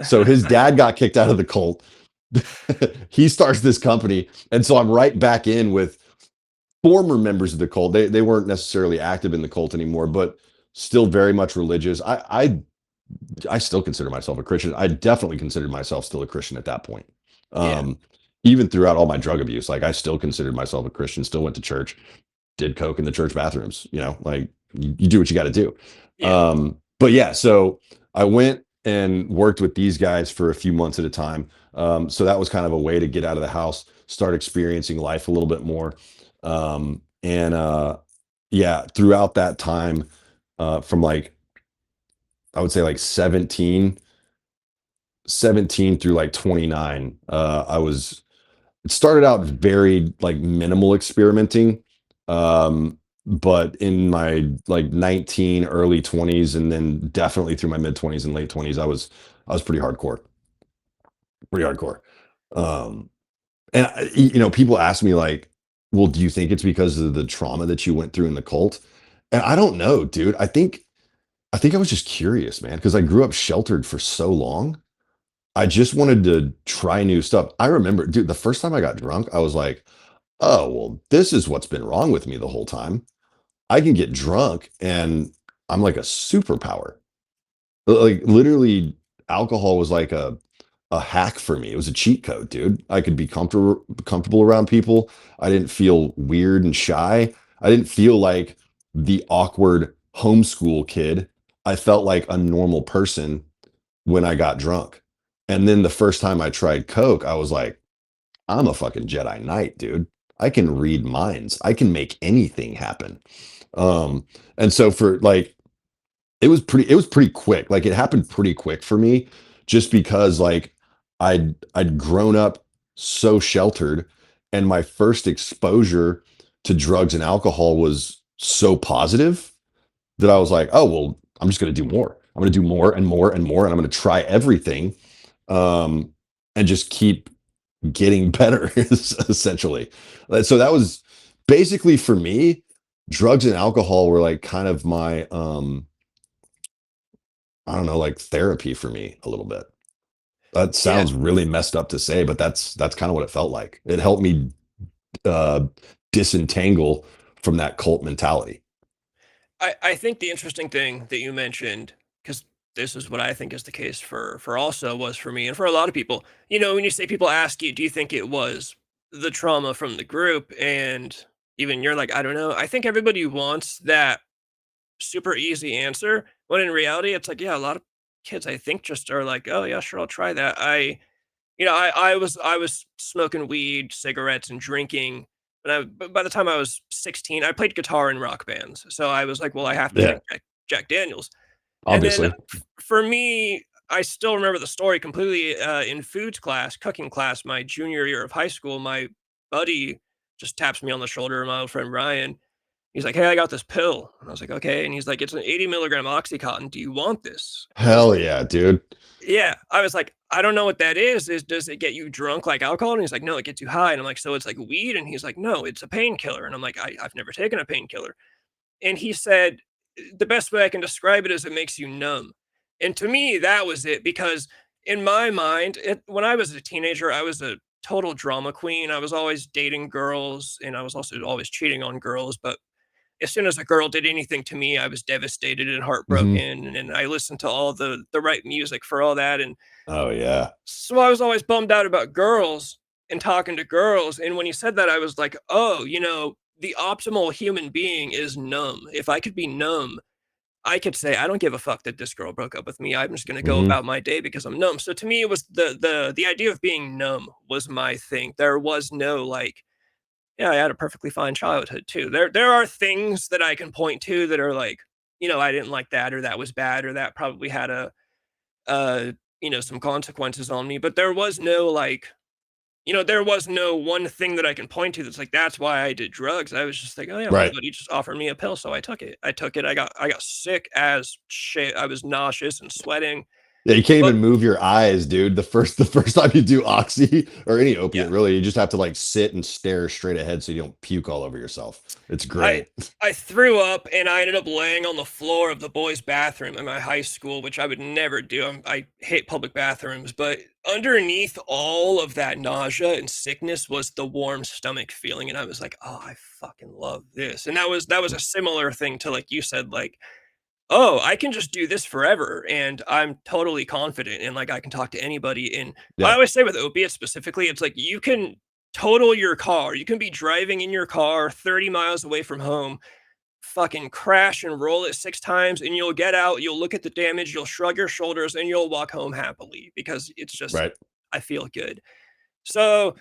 So his dad got kicked out of the cult. He starts this company, and so I'm right back in with former members of the cult. They weren't necessarily active in the cult anymore, but still very much religious. I still consider myself a Christian. I definitely considered myself still a Christian at that point. Yeah. Um, Even throughout all my drug abuse, like I still considered myself a Christian, still went to church, did coke in the church bathrooms, like you do what you got to do. Yeah. But yeah, so I went and worked with these guys for a few months at a time. So that was kind of a way to get out of the house, start experiencing life a little bit more. And yeah, throughout that time, from like I would say like 17 through like 29, I was it started out very like minimal experimenting. But in my like 19 early 20s and then definitely through my mid 20s and late 20s, I was pretty hardcore, pretty hardcore. Um, and people ask me like, well, do you think it's because of the trauma that you went through in the cult? And I don't know, dude. I think I was just curious, man, because I grew up sheltered for so long. I just wanted to try new stuff. I remember, dude, the first time I got drunk, I was like, oh, well, this is what's been wrong with me the whole time. I can get drunk and I'm like a superpower. Like literally, alcohol was like a hack for me. It was a cheat code, dude. I could be comfortable around people. I didn't feel weird and shy. I didn't feel like the awkward homeschool kid. I felt like a normal person when I got drunk. And then the first time I tried Coke, I was like, I'm a fucking Jedi Knight, dude. I can read minds. I can make anything happen. Um, and so for like it was pretty quick. Like it happened pretty quick for me just because like I'd grown up so sheltered and my first exposure to drugs and alcohol was so positive that I was like, oh well, I'm just gonna do more. I'm gonna do more and more and more, and I'm gonna try everything. Um, and just keep getting better, essentially. So that was basically for me, drugs and alcohol were like kind of my I don't know, like therapy for me a little bit. That Yeah. sounds really messed up to say, but that's kind of what it felt like. It helped me uh disentangle from that cult mentality. I think the interesting thing that you mentioned, because this is what I think is the case for also was for me and for a lot of people. When you say people ask you, do you think it was the trauma from the group? And even you're like, I don't know. I think everybody wants that super easy answer, when in reality, it's like, yeah, a lot of kids I think just are like, oh yeah, sure, I'll try that. I was smoking weed, cigarettes, and drinking. But by the time I was 16, I played guitar in rock bands. So I was like, well, I have to Yeah, drink Jack Daniels. And then obviously. for me, I still remember the story completely. In foods class, cooking class, my junior year of high school, my buddy just taps me on the shoulder. My old friend Ryan. He's like, "Hey, I got this pill." And I was like, "Okay." And he's like, "It's an 80 milligram oxycontin. Do you want this?" And I was Hell like, yeah, dude. yeah, I was like, "I don't know what that is. Does it get you drunk like alcohol?" And he's like, "No, it gets you high." And I'm like, "So it's like weed?" And he's like, "No, it's a painkiller." And I'm like, I've never taken a painkiller." And he said, "The best way I can describe it is it makes you numb." And to me, that was it because in my mind, when I was a teenager, I was a total drama queen. I was always dating girls and I was also always cheating on girls. But as soon as a girl did anything to me, I was devastated and Hmm. heartbroken. And I listened to all the right music for all that. And Oh yeah. so I was always bummed out about girls and talking to girls, and when you said that, I was like, "Oh, the optimal human being is numb. If I could be numb, I could say, I don't give a fuck that this girl broke up with me. I'm just gonna go Hmm. about my day because I'm numb." So to me, it was the idea of being numb was my thing. There was no like, yeah, I had a perfectly fine childhood too. There are things that I can point to that are like, I didn't like that or that was bad or that probably had uh, some consequences on me, but there was no like, there was no one thing that I can point to that's like, that's why I did drugs. I was just like, oh yeah, my Right. buddy just offered me a pill, so I took it. I took it. I got sick as shit. I was nauseous and sweating. Yeah, you can't But even move your eyes, dude. The first time you do oxy or any yeah, opiate, really, you just have to like sit and stare straight ahead so you don't puke all over yourself. It's I great. I threw up and I ended up laying on the floor of the boys' bathroom in my high school, which I would never do. I hate public bathrooms, but underneath all of that nausea and sickness was the warm stomach feeling, and I was like, "Oh, I fucking love this." And that was a similar thing to like you said, like, "Oh, I can just do this forever," and I'm totally confident, and like I can talk to anybody. And I Yeah. always say with opiates specifically, it's like you can total your car. You can be driving in your car 30 miles away from home, fucking crash and roll it 6 times, and you'll get out, you'll look at the damage, you'll shrug your shoulders, and you'll walk home happily because it's just, Right. I feel good. So,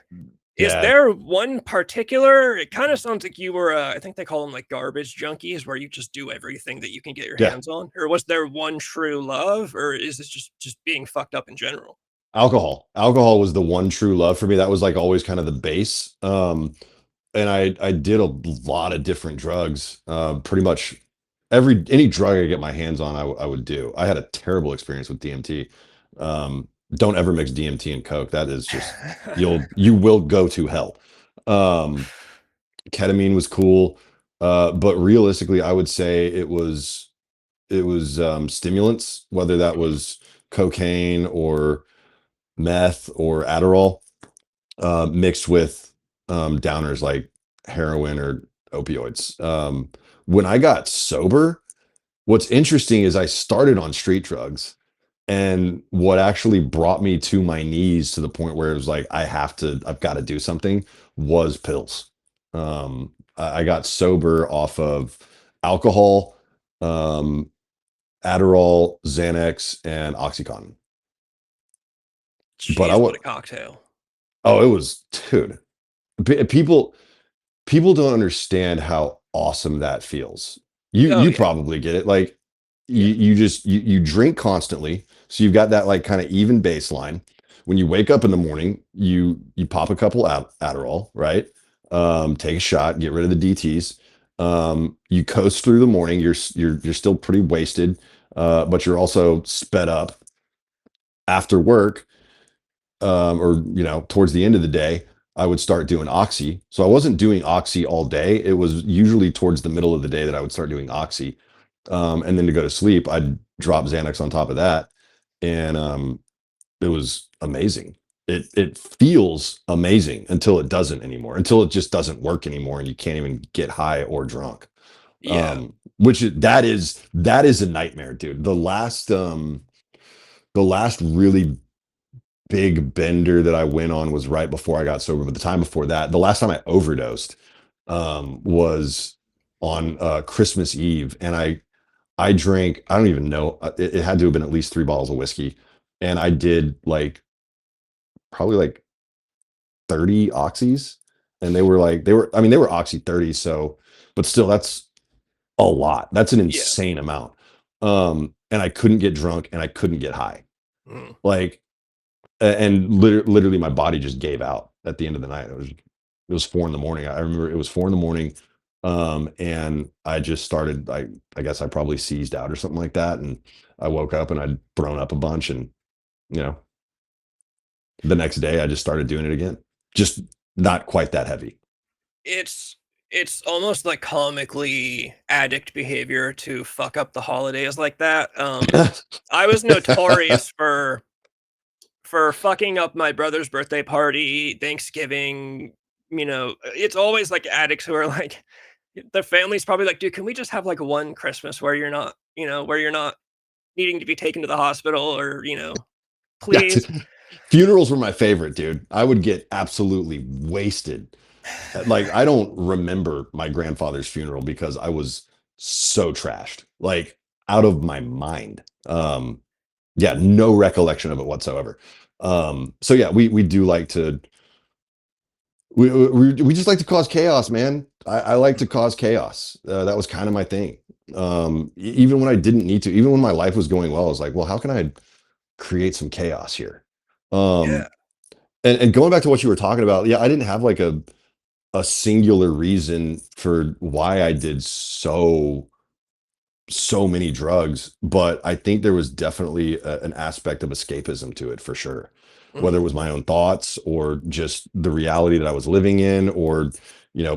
is Yeah. there one particular, it kinda sounds like you were, I think they call them, like, garbage junkies, where you just do everything that you can get your Yeah. hands on? Or was there one true love, or is this just being fucked up in general? Alcohol was the one true love for me. That was like always kind of the base. And I did a lot of different drugs. Pretty much any drug I get my hands on, I would do. I had a terrible experience with DMT. Don't ever mix DMT and Coke. That is just you will go to hell. Um, Ketamine was cool, but realistically, I would say it was stimulants, whether that Mhm. was cocaine or meth or Adderall, mixed with downers like heroin or opioids. When I got sober, what's interesting is I started on street drugs. And what actually brought me to my knees to the point where it was like, I've got to do something was pills. I got sober off of alcohol, um, Adderall, Xanax, and Oxycontin. But Jeez, what a cocktail. oh, it was, dude, people don't understand how awesome that feels. Oh You yeah, probably get it. Like yeah, you drink constantly, so you've got that like kind of even baseline. When you wake up in the morning, you pop a couple Adderall, right? Take a shot, get rid of the DTs. You coast through the morning. You're still pretty wasted, but you're also sped up after work, or towards the end of the day. I would start doing oxy. So I wasn't doing oxy all day. It was usually towards the middle of the day that I would start doing oxy. And then to go to sleep, I'd drop Xanax on top of that. And it was amazing. It feels amazing until it doesn't anymore, until it just doesn't work anymore and you can't even get high or drunk. yeah. That is a nightmare, dude. The last really big bender that I went on was right before I got sober. But the time before that, the last time I overdosed, was on Christmas Eve, and I drank. I don't even know. It had to have been at least 3 bottles of whiskey, and I did like probably like 30 oxys, and they were. I mean, they were oxy 30. So, but still, that's a lot. That's an Yeah. insane amount. And I couldn't get drunk, and I couldn't get high. Mm. Like and literally my body just gave out at the end of the night. It was 4 in the morning. I remember it was 4 in the morning. And I just started, I guess I probably seized out or something like that. And I woke up and I'd thrown up a bunch. And, you know, the next day I just started doing it again. Just not quite that heavy. It's it's almost like comically addict behavior to fuck up the holidays like that. I was notorious for fucking up my brother's birthday party, Thanksgiving. It's always like addicts who are like, their family's probably like, dude, can we just have like one Christmas where you're not needing to be taken to the hospital or, That's please. Funerals were my favorite, dude. I would get absolutely wasted. Like I don't remember my grandfather's funeral because I was so trashed, like out of my mind. Yeah, no recollection of it whatsoever. So yeah, we do like to we just like to cause chaos, man. I like to cause chaos. That was kind of my thing. Even when I didn't need to, even when my life was going well, I was like, well, how can I create some chaos here? Yeah. Um, and going back to what you were talking about, yeah, I didn't have like a singular reason for why I did so many drugs, but I think there was definitely an aspect of escapism to it for sure. Whether Mhm. it was my own thoughts or just the reality that I was living in, or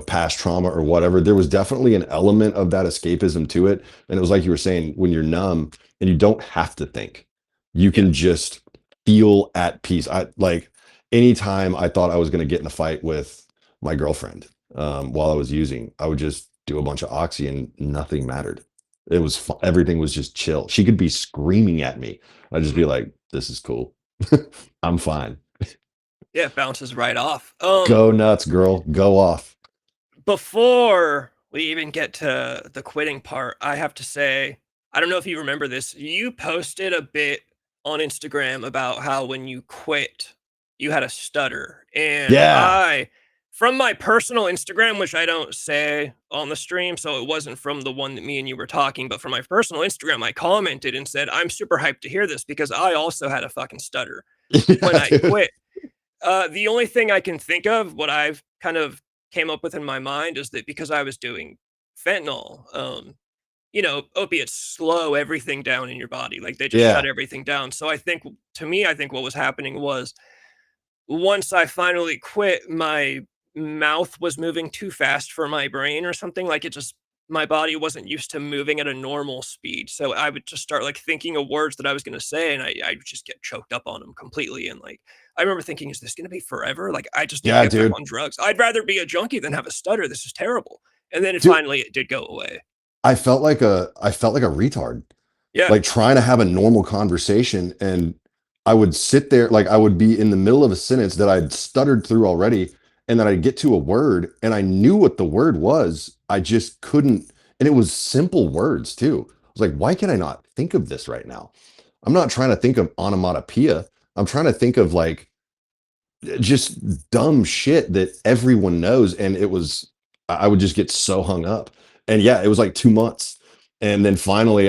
past trauma or whatever, there was definitely an element of that escapism to it. And it was like you were saying, when you're numb and you don't have to think, you Yeah. can just feel at peace. I like anytime I thought I was going to get in a fight with my girlfriend, while I was using, I would just do a bunch of oxy and nothing mattered. Everything was just chill. She could be screaming at me. I'd just be Mhm. like, this is cool. I'm fine. Yeah, it bounces right off. Go nuts, girl. Go off. Before we even get to the quitting part, I have to say, I don't know if you remember this. You posted a bit on Instagram about how when you quit, you had a stutter. And Yeah. from my personal Instagram, which I don't say on the stream, so it wasn't from the one that me and you were talking, but from my personal Instagram, I commented and said, I'm super hyped to hear this because I also had a fucking stutter. when Yeah, I dude. quit. The only thing I can think of, what I've kind of came up with in my mind is that because I was doing fentanyl, opiates slow everything down in your body. Like they just shut Yeah. everything down. So I think to me, I think what was happening was once I finally quit, my mouth was moving too fast for my brain or something. Like it just my body wasn't used to moving at a normal speed. So I would just start like thinking of words that I was gonna say and I would just get choked up on them completely. And like I remember thinking, is this gonna be forever? Like I just need to Yeah, get back dude. on drugs. I'd rather be a junkie than have a stutter. This is terrible. And then Dude, it did go away. I felt like a retard. Yeah. Like trying to have a normal conversation, and I would sit there, like I would be in the middle of a sentence that I'd stuttered through already, and then I'd get to a word and I knew what the word was. I just couldn't, and it was simple words too. I was like, why can I not think of this right now? I'm not trying to think of onomatopoeia. I'm trying to think of like just dumb shit that everyone knows. And it was, I would just get so hung up. And yeah, it was like 2 months. And then finally,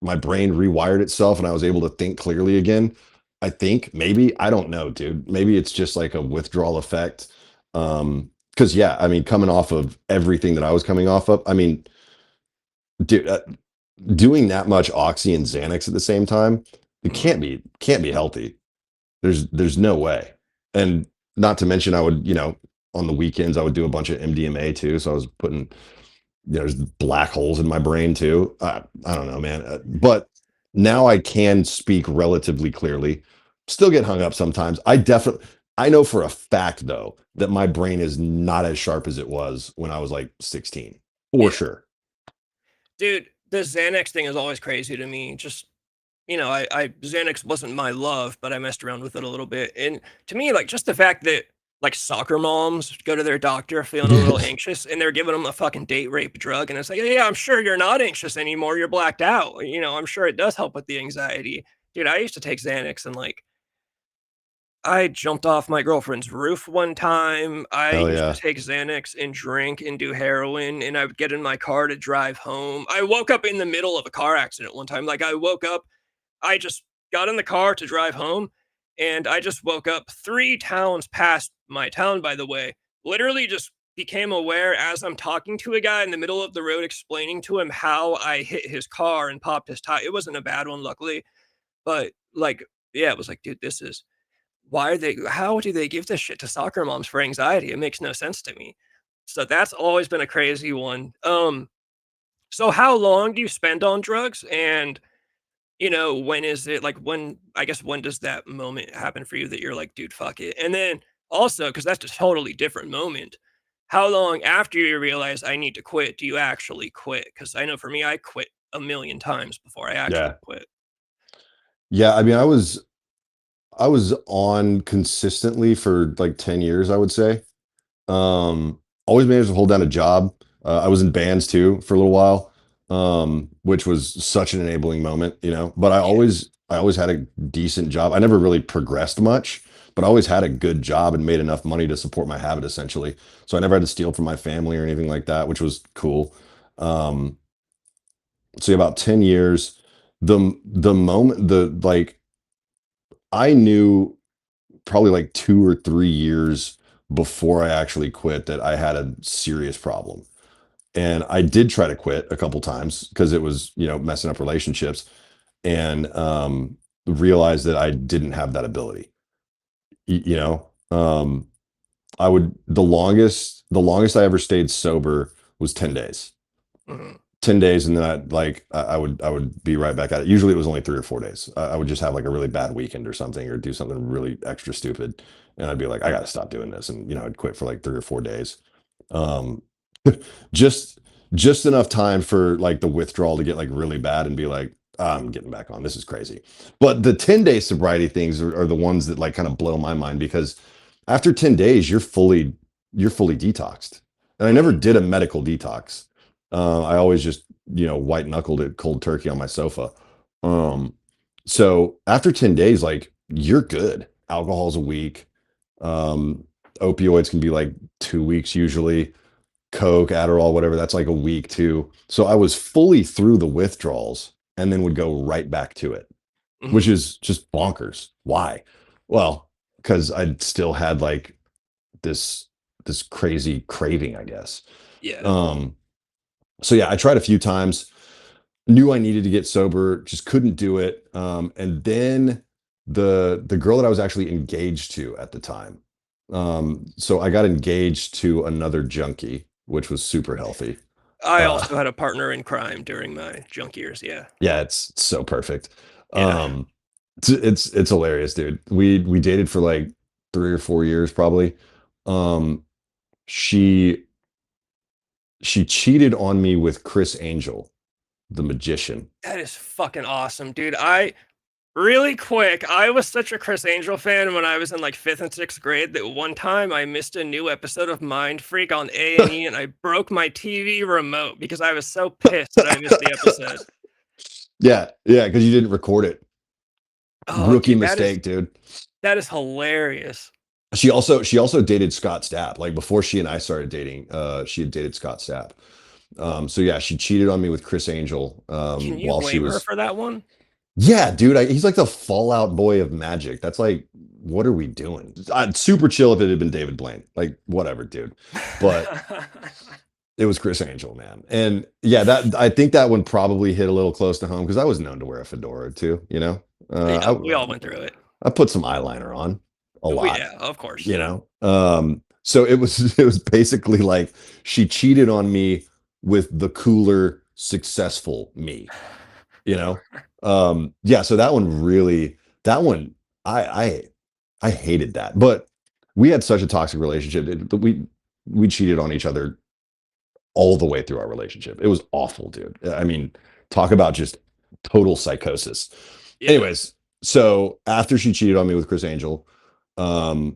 my brain rewired itself and I was able to think clearly again. I think maybe, I don't know, dude. Maybe it's just like a withdrawal effect. Cause yeah, I mean, coming off of everything that I was coming off of, I mean, dude, doing that much Oxy and Xanax at the same time, it Mhm. can't be healthy. There's no way. And not to mention I would, on the weekends I would do a bunch of MDMA too. So I was putting, there's black holes in my brain too. I don't know, man. But now I can speak relatively clearly. Still get hung up sometimes. I know for a fact though that my brain is not as sharp as it was when I was like 16. For Yeah. sure. Dude, the Xanax thing is always crazy to me. Just I Xanax wasn't my love, but I messed around with it a little bit. And to me, like just the fact that like soccer moms go to their doctor feeling a little anxious and they're giving them a fucking date rape drug. And it's like, yeah, I'm sure you're not anxious anymore. You're blacked out. I'm sure it does help with the anxiety. Dude, I used to take Xanax and like I jumped off my girlfriend's roof one time. I Hell used to yeah. take Xanax and drink and do heroin, and I would get in my car to drive home. I woke up in the middle of a car accident one time. Like I woke up I just got in the car to drive home, and I just woke up 3 towns past my town, by the way. Literally just became aware as I'm talking to a guy in the middle of the road explaining to him how I hit his car and popped his tire. It wasn't a bad one, luckily, but, like, yeah, it was like, "Dude, this is how do they give this shit to soccer moms for anxiety? It makes no sense to me." So that's always been a crazy one. So how long do you spend on drugs? And when is it like I guess when does that moment happen for you that you're like, dude, fuck it? And then also, because that's a totally different moment, how long after you realize I need to quit do you actually quit? Because I know for me, I quit a million times before I actually Yeah. quit. Yeah. I mean, I was on consistently for like 10 years, I would say. Always managed to hold down a job. I was in bands too for a little while, which was such an enabling moment, But Yeah. I always had a decent job. I never really progressed much, but I always had a good job and made enough money to support my habit essentially. So I never had to steal from my family or anything like that, which was cool. Um, so yeah, about 10 years, the moment the like I knew probably like 2 or 3 years before I actually quit that I had a serious problem. And I did try to quit a couple times because it was, messing up relationships and realized that I didn't have that ability. Y- you know, um, I would the longest I ever stayed sober was 10 days. Mhm. 10 days and then I would be right back at it. Usually it was only 3 or 4 days. I would just have like a really bad weekend or something or do something really extra stupid. And I'd be like, I gotta stop doing this. And I'd quit for like 3 or 4 days. Um just just enough time for like the withdrawal to get like really bad and be like, I'm getting back on. This is crazy. But the 10-day sobriety things are the ones that like kind of blow my mind because after 10 days, you're fully detoxed. And I never Mhm. did a medical detox. I always just, white knuckled it cold turkey on my sofa. Um, so after 10 days, like you're good. Alcohol's a week. Um, Opioids can be like 2 weeks usually. Coke, Adderall, whatever, that's like a week too. So I was fully through the withdrawals and then would go right back to it. which Mhm. is just bonkers. Why? Well, because I still had like this this crazy craving, I guess. Yeah. Um, so yeah, I tried a few times, knew I needed to get sober, just couldn't do it. And then the girl that I was actually engaged to at the time. So I got engaged to another junkie, which was super healthy. I Uh, also had a partner in crime during my junk years, yeah. yeah, it's so perfect. Yeah. Um, it's hilarious, dude. We dated for like 3 or 4 years, probably. Um, she she cheated on me with Chris Angel, the magician. That is fucking awesome, dude. I really quick, I was such a Chris Angel fan when I was in, like, 5th and 6th grade that one time I missed a new episode of Mind Freak on A&E, and I broke my TV remote because I was so pissed that I missed the episode. Yeah, yeah, because you didn't record it. Oh, Rookie dude, mistake, dude. that is hilarious. She also dated Scott Stapp. Like before she and I started dating, she had dated Scott Stapp. So yeah, she cheated on me with Chris Angel Can you while she blame her was. for that one? Yeah, dude, he's like the Fallout Boy of magic. That's like, what are we doing? Super chill if it had been David Blaine. Like, whatever, dude. But it was Chris Angel, man. And yeah, that I think that one probably hit a little close to home because I was known to wear a fedora too. Yeah, we all went through it. I put some eyeliner on a We lot. yeah, of course. So it was it was basically like she cheated on me with the cooler, successful me. You know, yeah. So that one, I I I hated that, but we had such a toxic relationship. We cheated on each other all the way through our relationship. It was awful, dude. I mean, talk about just total psychosis. Yeah. Anyways, so after she cheated on me with Chris Angel, um,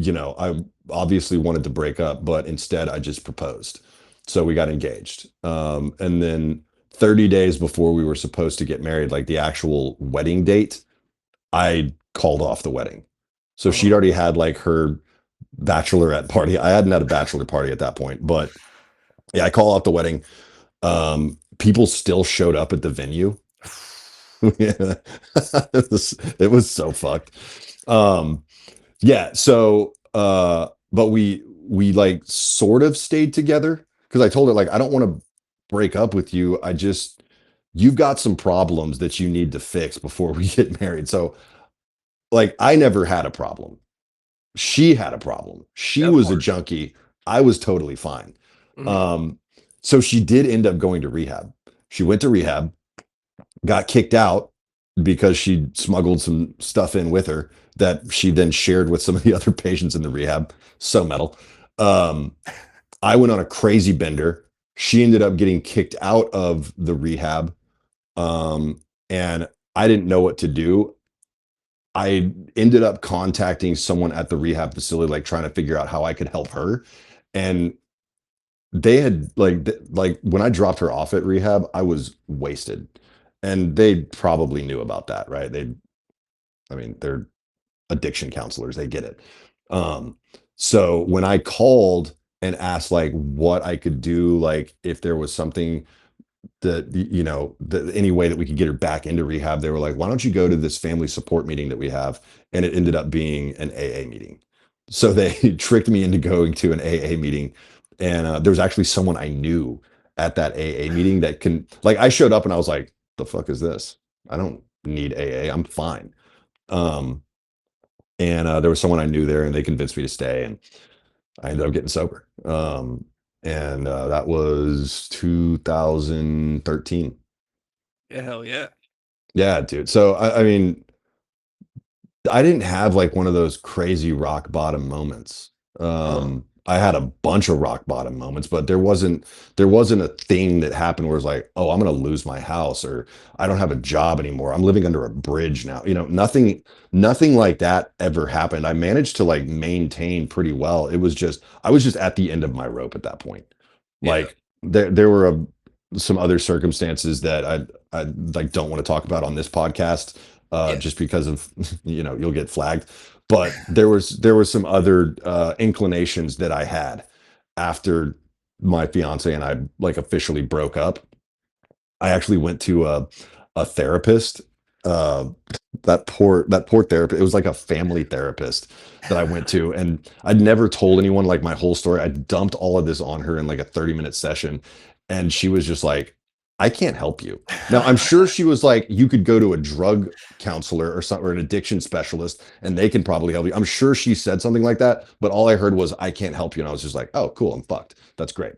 I obviously wanted to break up, but instead I just proposed. So we got engaged. And then 30 days before we were supposed to get married, like the actual wedding date, I called off the wedding. So she'd Oh. already had like her bachelorette party. I hadn't had a bachelor party at that point, but yeah, I call off the wedding. People still showed up at the venue. Yeah. It was so fucked. Um, yeah, so but we like sort of stayed together because I told her like I don't want to break up with you. You've got some problems that you need to fix before we get married. So like I never had a problem. She had a problem. She Of was a course. junkie. I was totally fine. Mhm. Um, so she did end up going to rehab. She went to rehab, got kicked out because she smuggled some stuff in with her that she then shared with some of the other patients in the rehab. So metal. Um, I went on a crazy bender. She ended up getting kicked out of the rehab. And I didn't know what to do. I ended up contacting someone at the rehab facility, like trying to figure out how I could help her. And they had like when I dropped her off at rehab, I was wasted. And they probably knew about that, right? I mean, they're addiction counselors, they get it. Um, so when I called and asked like what I could do, like if there was something that any way that we could get her back into rehab, they were like, why don't you go to this family support meeting that we have? And it ended up being an AA meeting. So they tricked me into going to an AA meeting. And there was actually someone I knew at that AA meeting that can, like, I showed up and I was like, the fuck is this? I don't need AA. I'm fine. Um, and there was someone I knew there and they convinced me to stay. And I ended up getting sober. And that was 2013. Yeah, hell yeah. Yeah, dude. So I mean, I didn't have like one of those crazy rock bottom moments. Uh-huh. I had a bunch of rock bottom moments, but there wasn't a thing that happened where it's like, oh, I'm gonna lose my house or I don't have a job anymore. I'm living under a bridge now. Nothing like that ever happened. I managed to like maintain pretty well. I was just at the end of my rope at that point. Yeah. Like there were some other circumstances that I like don't want to talk about on this podcast Yeah. just because of you'll get flagged. But there was some other inclinations that I had after my fiance and I like officially broke up. I actually went to a therapist uh that poor therapist. It was like a family therapist that I went to, and I'd never told anyone like my whole story. I dumped all of this on her in like a 30-minute session, and she was just like, I can't help you. Now I'm sure she was like, you could go to a drug counselor or something, or an addiction specialist, and they can probably help you. I'm sure she said something like that, but all I heard was, I can't help you. And I was just like, oh, cool, I'm fucked. That's great.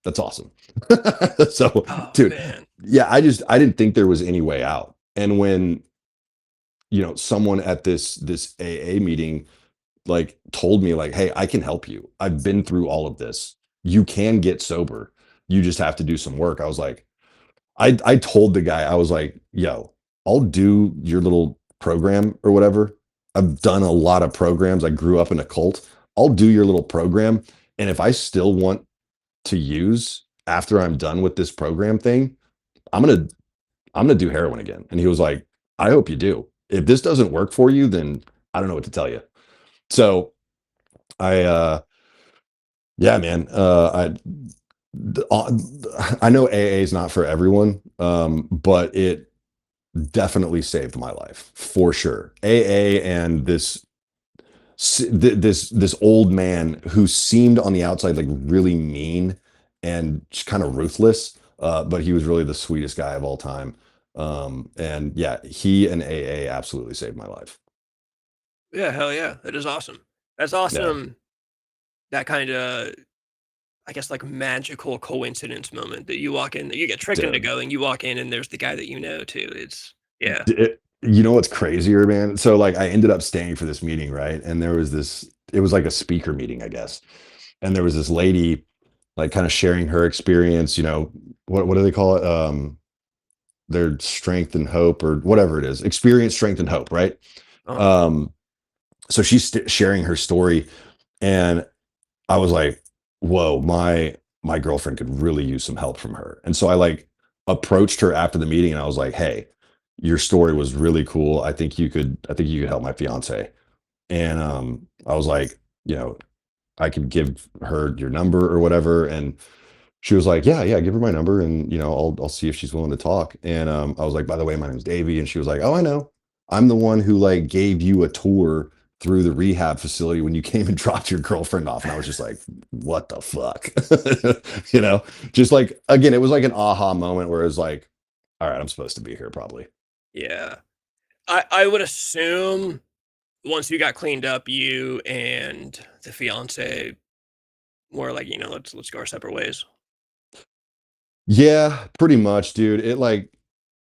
That's awesome. So, Oh dude, man. yeah, I didn't think there was any way out. And when, someone at this AA meeting like told me like, "Hey, I can help you. I've been through all of this. You can get sober. You just have to do some work." I was like, I told the guy, I was like, "Yo, I'll do your little program or whatever. I've done a lot of programs. I grew up in a cult. I'll do your little program, and if I still want to use after I'm done with this program thing, I'm gonna I'm gonna do heroin again." And he was like, "I hope you do. If this doesn't work for you, then I don't know what to tell you." So I yeah, man. I know AA is not for everyone, but it definitely saved my life for sure. AA and this old man who seemed on the outside like really mean and just kind of ruthless, but he was really the sweetest guy of all time. And yeah, he and AA absolutely saved my life. Yeah, hell yeah. That is awesome. That's Yeah, awesome. That kind of, I guess, like magical coincidence moment that you walk in, you get tricked into dude. going, you walk in, and there's the guy that you know too. It's yeah. You know what's crazier, man? So like I ended up staying for this meeting, right? And there was this, it was like a speaker meeting, I guess. And there was this lady like kind of sharing her experience, what do they call it? Their strength and hope, or whatever it is. Experience, strength, and hope, right? Uh-huh. Um, so she's sharing her story, and I was like, whoa, my girlfriend could really use some help from her. And so I like approached her after the meeting, and I was like, hey, your story was really cool. I think you could help my fiance. And I was like, you know, I could give her your number or whatever. And she was like, yeah, yeah, give her my number, and I'll see if she's willing to talk. And I was like, by the way, my name's Davey. And she was like, oh, I know. I'm the one who like gave you a tour through the rehab facility when you came and dropped your girlfriend off. And I was just like, what the fuck? you know, just like again, it was like an aha moment where it was like, all right, I'm supposed to be here probably. Yeah. I would assume once you got cleaned up, you and the fiance were like, let's go our separate ways. Yeah, pretty much, dude. It like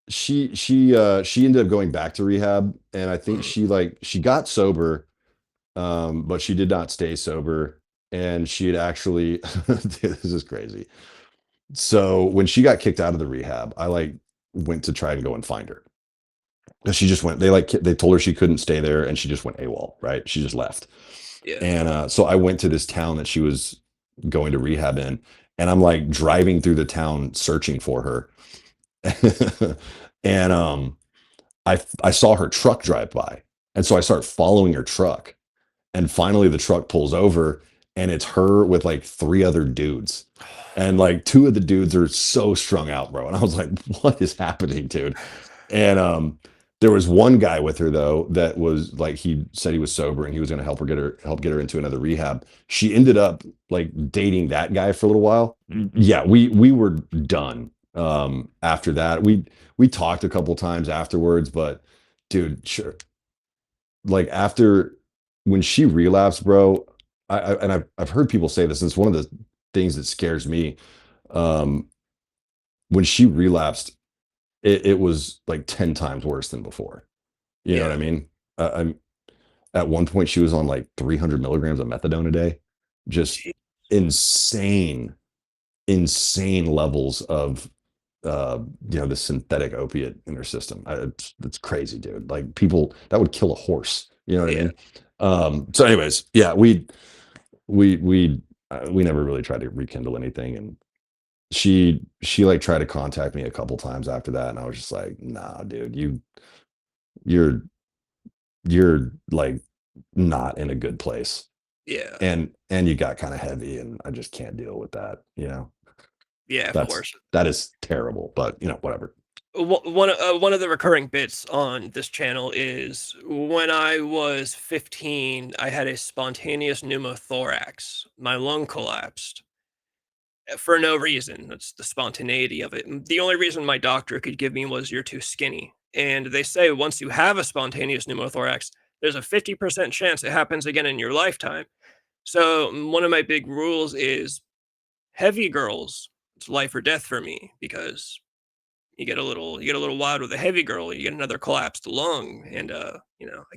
she ended up going back to rehab, and I think Mm, she got sober, but she did not stay sober. And she had actually dude, this is crazy. So when she got kicked out of the rehab, I like went to try and go and find her. 'Cause she just went, they told her she couldn't stay there, and she just went AWOL, right? She just left. yeah. And so I went to this town that she was going to rehab in, and I'm like driving through the town searching for her. And I saw her truck drive by. And so I start following her truck. And finally the truck pulls over, and it's her with like three other dudes. And like two of the dudes are so strung out, bro. And I was like, what is happening, dude? And there was one guy with her though that was like, he said he was sober and he was going to help get her into another rehab. She ended up like dating that guy for a little while. Yeah, we were done. After that, we talked a couple times afterwards, but dude, sure, like after when she relapsed, bro, and I've heard people say this, and it's one of the things that scares me. Um, when she relapsed, it was like 10 times worse than before. You know what I Yeah. mean? I'm At one point she was on like 300 milligrams of methadone a day, just Gee, insane, insane levels of the synthetic opiate in her system. It's crazy, dude. Like people that would kill a horse. You know what I yeah. mean? So, anyways, yeah, we never really tried to rekindle anything, and she like tried to contact me a couple times after that, and I was just like, nah, dude, you're you're like not in a good place, Yeah. and you got kind of heavy, and I just can't deal with that. Yeah, of That's course. that is terrible, but whatever. one of the recurring bits on this channel is when I was 15, I had a spontaneous pneumothorax. My lung collapsed for no reason. That's the spontaneity of it. The only reason my doctor could give me was you're too skinny. And they say once you have a spontaneous pneumothorax, there's a 50% chance it happens again in your lifetime. So one of my big rules is heavy girls. It's life or death for me because you get a little wild with a heavy girl, you get another collapsed lung, and I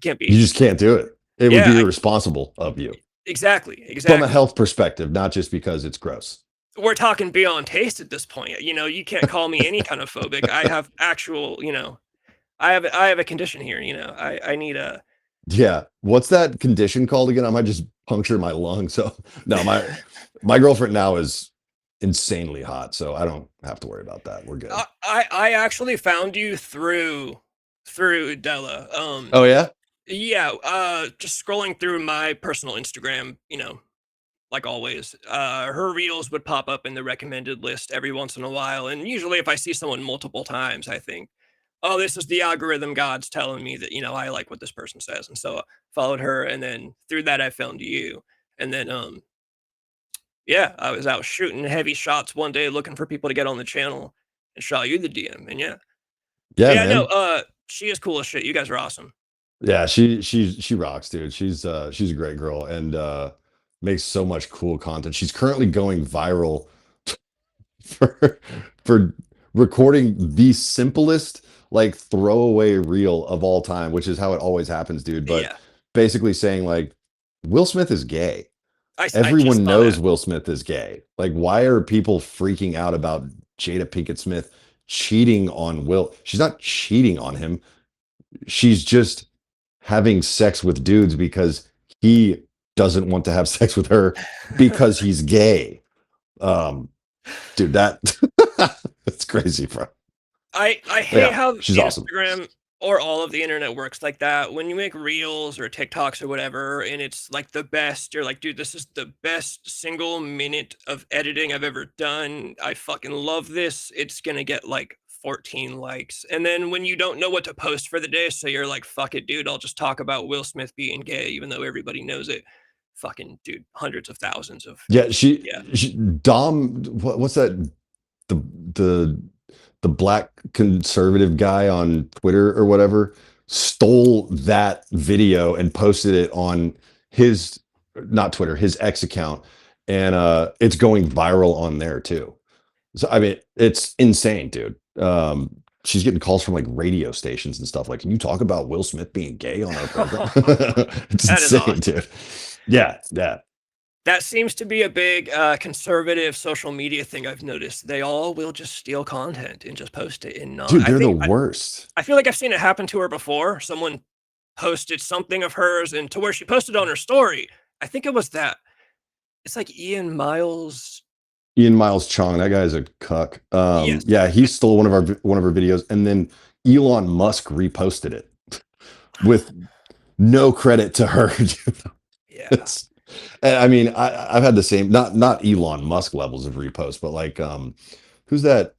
can't You be. just can't do it. It would Yeah, be irresponsible of you exactly, from a exactly. health perspective, not just because it's gross. We're talking beyond taste at this point. You can't call me any kind of phobic. I have actual, I have a condition here. I need a. Yeah. What's that condition called again? I might just puncture my lung. So no, my girlfriend now is insanely hot, so I don't have to worry about that. We're good. I actually found you through Della. Oh yeah? Yeah. Just scrolling through my personal Instagram. Like always, her reels would pop up in the recommended list every once in a while. And usually, if I see someone multiple times, I think, oh, this is the algorithm gods telling me that, I like what this person says. And so I followed her. And then through that, I found you. And then, yeah, I was out shooting heavy shots one day looking for people to get on the channel and shot you the DM. And yeah, Yeah, yeah, no, man. she is cool as shit. You guys are awesome. Yeah, she rocks, dude. She's a great girl and makes so much cool content. She's currently going viral for for recording the simplest like throwaway reel of all time, which is how it always happens, dude. But Yeah, basically saying like Will Smith is gay. I just Everyone saw knows that. Will Smith is gay. Like, why are people freaking out about Jada Pinkett Smith cheating on Will? She's not cheating on him. She's just having sex with dudes because he doesn't want to have sex with her because he's gay. Um, dude, that that's crazy, bro. I But hate yeah, how she's awesome. Instagram or all of the internet works like that. When you make reels or TikToks or whatever, and it's like the best, you're like, dude, this is the best single minute of editing I've ever done. I fucking love this. It's gonna get like 14 likes. And then when you don't know what to post for the day, so you're like, fuck it, dude, I'll just talk about Will Smith being gay, even though everybody knows it. Fucking dude, hundreds of thousands of Yeah, views. Yeah. Dom. What's that? The the the black conservative guy on Twitter or whatever stole that video and posted it on his not Twitter, his X account, and it's going viral on there too. So I mean, it's insane, dude. She's getting calls from like radio stations and stuff like, "Can you talk about Will Smith being gay on our program?" It's That is insane, awesome. dude. Yeah, yeah, That seems to be a big, conservative social media thing I've noticed. They all will just steal content and just post it and not dude, I they're the think worst. I feel like I've seen it happen to her before. Someone posted something of hers and to where she posted on her story. I think it was that it's like Ian Miles. Ian Miles Chong, that guy's a cuck. Yes. Yeah, he stole one of our videos, and then Elon Musk reposted it with no credit to her. Yeah. It's, and I mean, I've had the same, not Elon Musk levels of repost, but like, who's that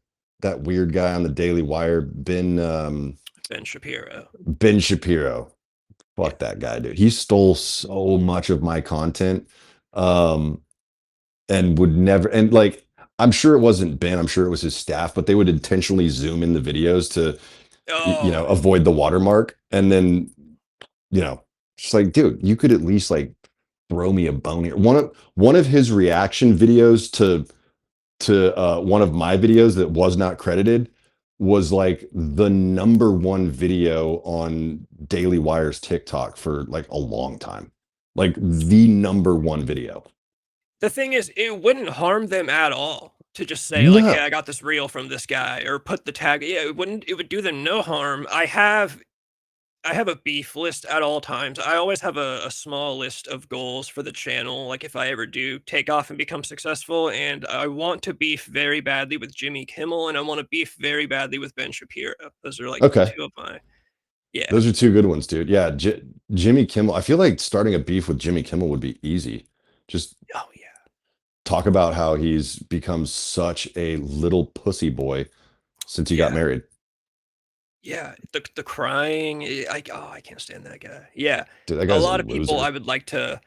weird guy on the Daily Wire, Ben Shapiro. Ben Shapiro? Yeah. Fuck that guy, dude. He stole so much of my content. Um, and would never and like I'm sure it wasn't Ben, I'm sure it was his staff, but they would intentionally zoom in the videos to Oh, avoid the watermark. And then, you know, just like, dude, you could at least like throw me a bone here. One of his reaction videos to one of my videos that was not credited was like the number one video on Daily Wire's TikTok for like a long time. Like the number one video. the thing is, it wouldn't harm them at all to just say like, "Hey, No. I got this reel from this guy," or put the tag. Yeah, it would do them no harm. I have a beef list at all times. I always have a small list of goals for the channel, like if I ever do take off and become successful. And I want to beef very badly with Jimmy Kimmel, and I want to beef very badly with Ben Shapiro. Those are like Okay. two of my yeah. Those are two good ones, dude. Yeah, Jimmy Kimmel. I feel like starting a beef with Jimmy Kimmel would be easy. Just Oh yeah. talk about how he's become such a little pussy boy since he got Yeah. married. Yeah, the crying, I can't stand that guy. Yeah, Dude, that a guy's a lot of people loser. I would like to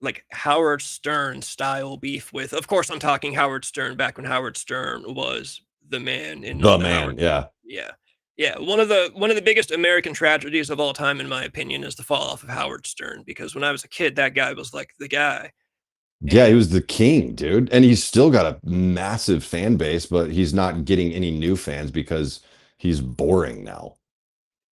like Howard Stern style beef with. Of course, I'm talking Howard Stern back when Howard Stern was the man and The not the Howard man, yeah. yeah. Yeah, one of the biggest American tragedies of all time, in my opinion, is the fall off of Howard Stern, because when I was a kid, that guy was, like, the guy, Yeah, he and was the king, dude. And he's still got a massive fan base, but he's not getting any new fans because he's boring now.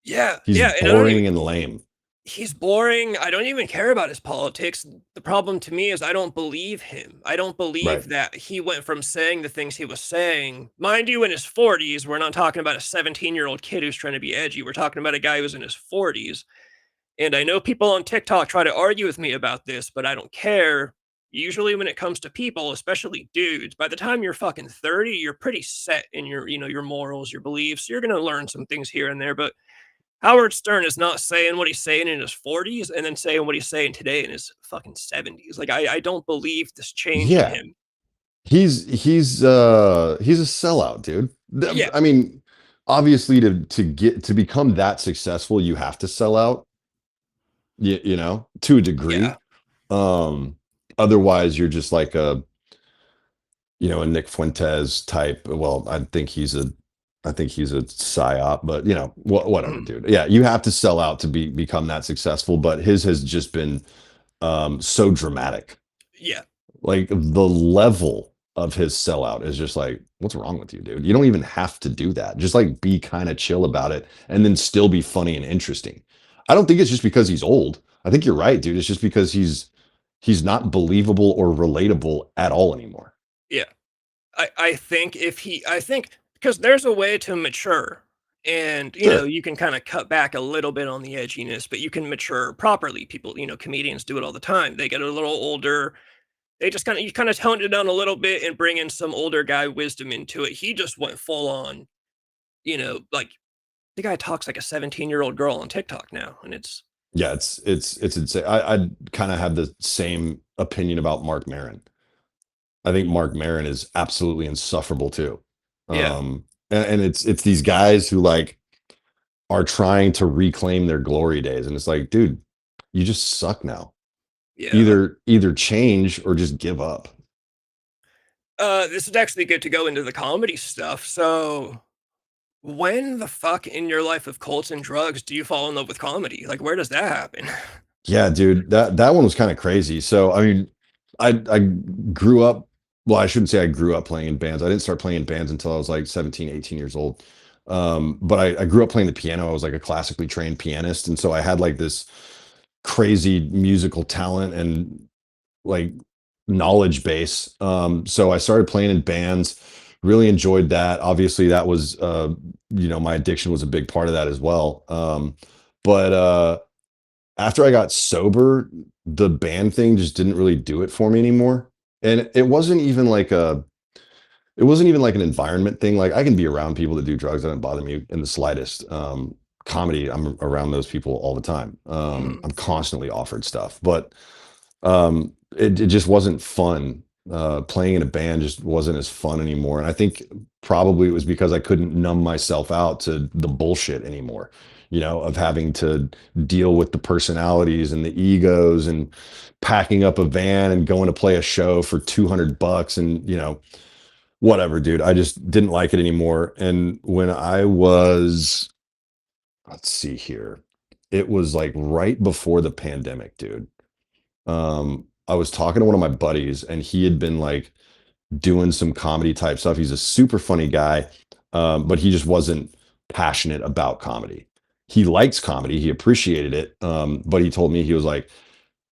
yeah, He's yeah, and I don't even boring and lame. he's boring. I don't even care about his politics. The problem to me is I don't believe him. I don't Right. believe that he went from saying the things he was saying, mind you, in his 40s. We're not talking about a 17-year-old kid who's trying to be edgy. We're talking about a guy who's in his 40s. And I know people on TikTok try to argue with me about this, but I don't care. Usually when it comes to people, especially dudes, by the time you're fucking 30, you're pretty set in your morals, your beliefs. You're going to learn some things here and there, but Howard Stern is not saying what he's saying in his 40s and then saying what he's saying today in his fucking 70s. Like, I don't believe this change in Yeah. him. He's a sellout, dude. Yeah, I mean, obviously to become that successful, you have to sell out, you know, to a yeah, degree. Um, Otherwise you're just like a Nick Fuentes type. Well, I think he's a psyop, but whatever, mhm, dude. Yeah, you have to sell out to become that successful, but his has just been so dramatic. yeah, Like the level of his sellout is just like, what's wrong with you, dude? You don't even have to do that. Just like be kind of chill about it and then still be funny and interesting. I don't think it's just because he's old. I think you're right, dude. It's just because he's not believable or relatable at all anymore. yeah. I think because there's a way to mature, and Sure. you can kind of cut back a little bit on the edginess, but you can mature properly. People, comedians do it all the time. They get a little older. They just kind of you kind of tone it down a little bit and bring in some older guy wisdom into it. He just went full on, like the guy talks like a 17-year-old girl on TikTok now, and it's Yeah, it's insane. I kind of have the same opinion about Mark Maron. I think Mark Maron is absolutely insufferable too. yeah, And it's these guys who like are trying to reclaim their glory days, and it's like, dude, you just suck now. yeah. Either change or just give up. This is actually good to go into the comedy stuff. So, when the fuck in your life of cults and drugs do you fall in love with comedy? Like, where does that happen? Yeah, dude, that one was kind of crazy. So, I mean, I grew up. Well, I shouldn't say I grew up playing in bands. I didn't start playing in bands until I was like 17, 18 years old. But I grew up playing the piano. I was like a classically trained pianist, and so I had like this crazy musical talent and like knowledge base. So I started playing in bands, really enjoyed that. Obviously, that was my addiction was a big part of that as well. But after I got sober, the band thing just didn't really do it for me anymore. And it wasn't even like an environment thing. Like I can be around people that do drugs that don't bother me in the slightest. Comedy, I'm around those people all the time. Mhm. I'm constantly offered stuff, but it just wasn't fun. Playing in a band just wasn't as fun anymore. And I think probably it was because I couldn't numb myself out to the bullshit anymore, of having to deal with the personalities and the egos and packing up a van and going to play a show for $200 and, whatever, dude. I just didn't like it anymore. And when I was, let's see here, it was like right before the pandemic, dude. I was talking to one of my buddies and he had been like doing some comedy type stuff. He's a super funny guy, but he just wasn't passionate about comedy. He likes comedy, he appreciated it, but he told me he was like,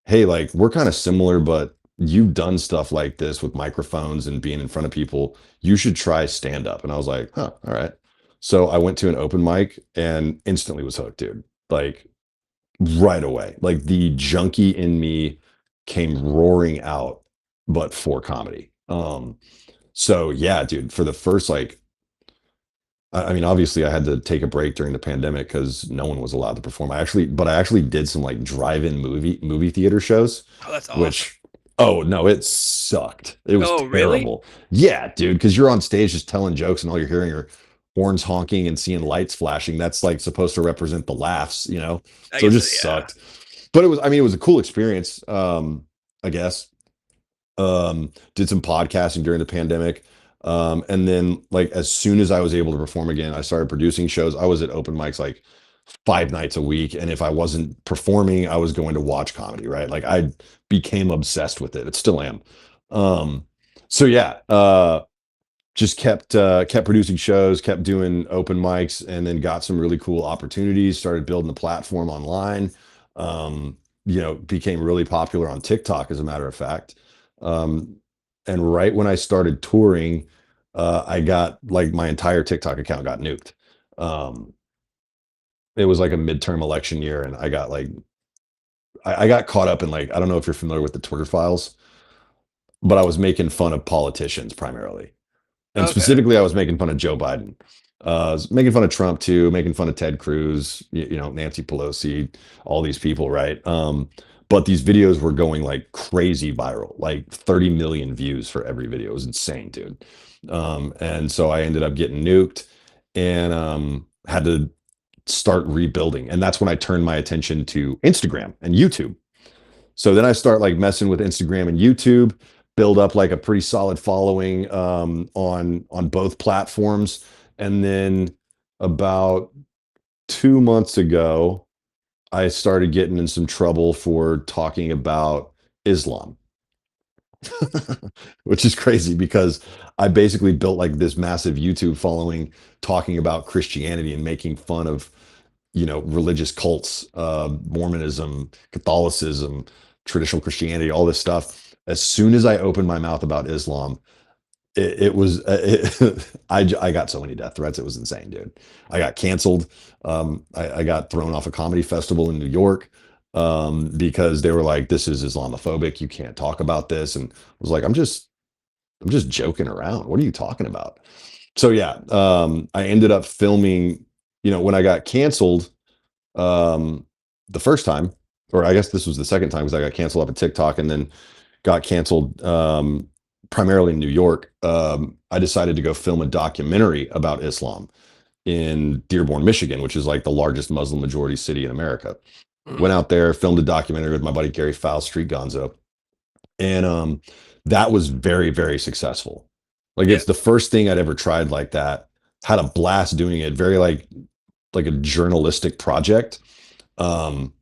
"Hey, like we're kind of similar, but you've done stuff like this with microphones and being in front of people. You should try stand up." And I was like, "Huh, all right." So I went to an open mic and instantly was hooked, dude. Like right away. Like the junkie in me came roaring out, but for comedy. So yeah, dude, for the first like I mean, obviously I had to take a break during the pandemic because no one was allowed to perform. But I actually did some like drive-in movie theater shows, Oh, that's awesome. which oh no, it sucked. It was Oh, really? terrible. Yeah, dude, because you're on stage just telling jokes and all you're hearing are horns honking and seeing lights flashing. That's like supposed to represent the laughs, you know? I So it guess so, just yeah. sucked. But it was, I mean, it was a cool experience. I guess. Did some podcasting during the pandemic. And then like as soon as I was able to perform again, I started producing shows. I was at open mics like 5 nights a week. And if I wasn't performing, I was going to watch comedy, right? Like I became obsessed with it. It still am. Um, so yeah, just kept producing shows, kept doing open mics, and then got some really cool opportunities. Started building a platform online. Um, became really popular on TikTok, as a matter of fact. Um, and right when I started touring, I got like my entire TikTok account got nuked. Um, it was like a midterm election year, and I got like I got caught up in like I don't know if you're familiar with the Twitter files, but I was making fun of politicians primarily. And Okay. specifically, I was making fun of Joe Biden. I was making fun of Trump too, making fun of Ted Cruz, Nancy Pelosi, all these people, right? But these videos were going like crazy viral, like 30 million views for every video. It was insane, dude. And so I ended up getting nuked and had to start rebuilding. And that's when I turned my attention to Instagram and YouTube. So then I start like messing with Instagram and YouTube, build up like a pretty solid following on both platforms, and then about 2 months ago, I started getting in some trouble for talking about Islam, which is crazy because I basically built like this massive YouTube following talking about Christianity and making fun of religious cults, Mormonism, Catholicism, traditional Christianity, all this stuff. As soon as I opened my mouth about Islam, it was I got so many death threats. It was insane, dude. I got canceled. I got thrown off a comedy festival in New York because they were like, "This is Islamophobic. You can't talk about this." And I was like, I'm just joking around. What are you talking about?" So yeah, I ended up filming. When I got canceled, um, the first time, or I guess this was the second time because I got canceled off of TikTok and then got canceled primarily in New York. I decided to go film a documentary about Islam in Dearborn, Michigan, which is like the largest Muslim majority city in America. Went Mm, out there, filmed a documentary with my buddy Gary Fowl, Street Gonzo, and that was very, very successful. Like yeah. it's the first thing I'd ever tried like that. Had a blast doing it. Very like a journalistic project. Um,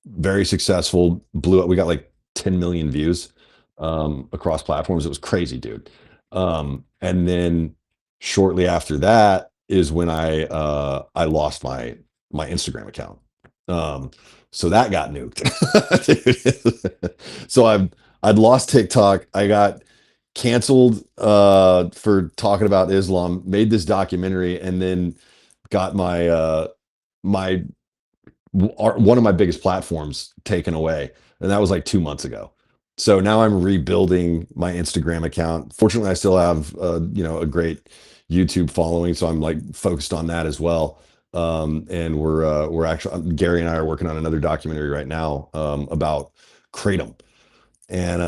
Very successful, blew up. We got like 10 million views across platforms. It was crazy, dude. And then shortly after that is when I lost my Instagram account. Um, so that got nuked. Dude. So I'd lost TikTok. I got canceled for talking about Islam, made this documentary, and then got my one of my biggest platforms taken away, and that was like 2 months ago. So now I'm rebuilding my Instagram account. Fortunately, I still have a great YouTube following, so I'm like focused on that as well. And we're actually Gary and I are working on another documentary right now about kratom, and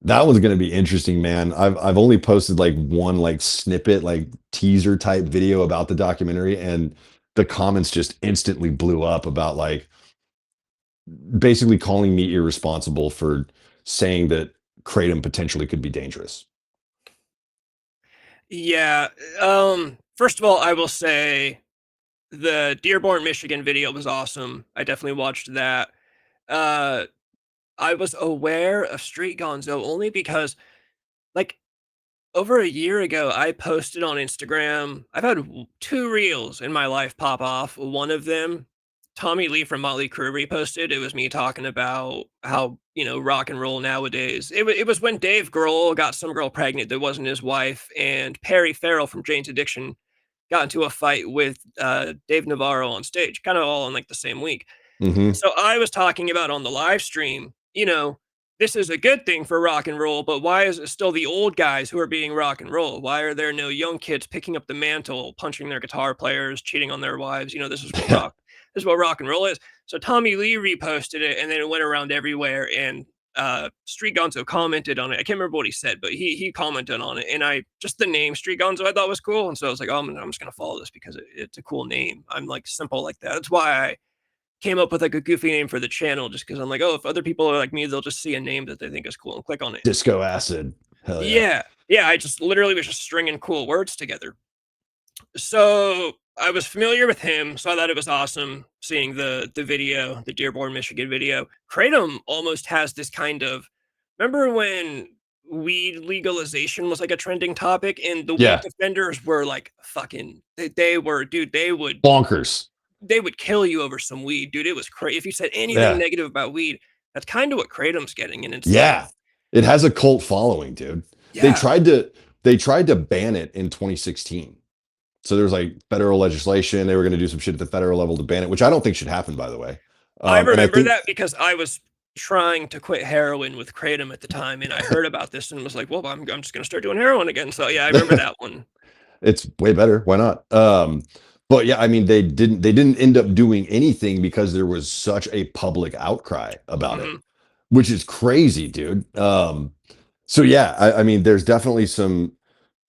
that one's going to be interesting, man. I've only posted like one like snippet, like teaser type video about the documentary, and the comments just instantly blew up about like basically calling me irresponsible for saying that kratom potentially could be dangerous. Yeah. First of all, I will say the Dearborn, Michigan video was awesome. I definitely watched that. Uh, I was aware of Street Gonzo only because, like, over a year ago, I posted on Instagram. I've had two reels in my life pop off. One of them, Tommy Lee from Motley Crue reposted. It was me talking about how, rock and roll nowadays. It was when Dave Grohl got some girl pregnant that wasn't his wife, and Perry Farrell from Jane's Addiction got into a fight with Dave Navarro on stage, kind of all in like the same week. Hmm. So I was talking about on the live stream, this is a good thing for rock and roll, but why is it still the old guys who are being rock and roll? Why are there no young kids picking up the mantle, punching their guitar players, cheating on their wives? This is what Yeah. rock and roll is. So Tommy Lee reposted it and then it went around everywhere and Street Gonzo commented on it. I can't remember what he said, but he commented on it, and I just the name Street Gonzo I thought was cool, and so I was like, oh, I'm just gonna follow this because it's a cool name. I'm like simple like that. That's why I came up with like a goofy name for the channel, just because I'm like, oh, if other people are like me, they'll just see a name that they think is cool and click on it. Disco acid. Hell yeah. Yeah, yeah. I just literally was just stringing cool words together. So I was familiar with him, so I thought it was awesome seeing the video, the Dearborn, Michigan video. Kratom almost has this kind of remember when weed legalization was like a trending topic and the weed Yeah. defenders were like fucking they were dude, Bonkers. they would kill you over some weed, dude. It was crazy. If you said anything Yeah. negative about weed, that's kind of what Kratom's getting. And it's like, Yeah. It has a cult following, dude. They yeah, tried to they tried to ban it in 2016. So there's like federal legislation. They were going to do some shit at the federal level to ban it, which I don't think should happen, by the way. I And I remember think that because I was trying to quit heroin with kratom at the time, and I heard about this and was like, "Well, I'm just gonna start doing heroin again." So yeah, I remember that one. it's way better. Why not? But yeah, I mean, they didn't end up doing anything because there was such a public outcry about it, Mhm. which is crazy, dude. So yeah, I mean, there's definitely some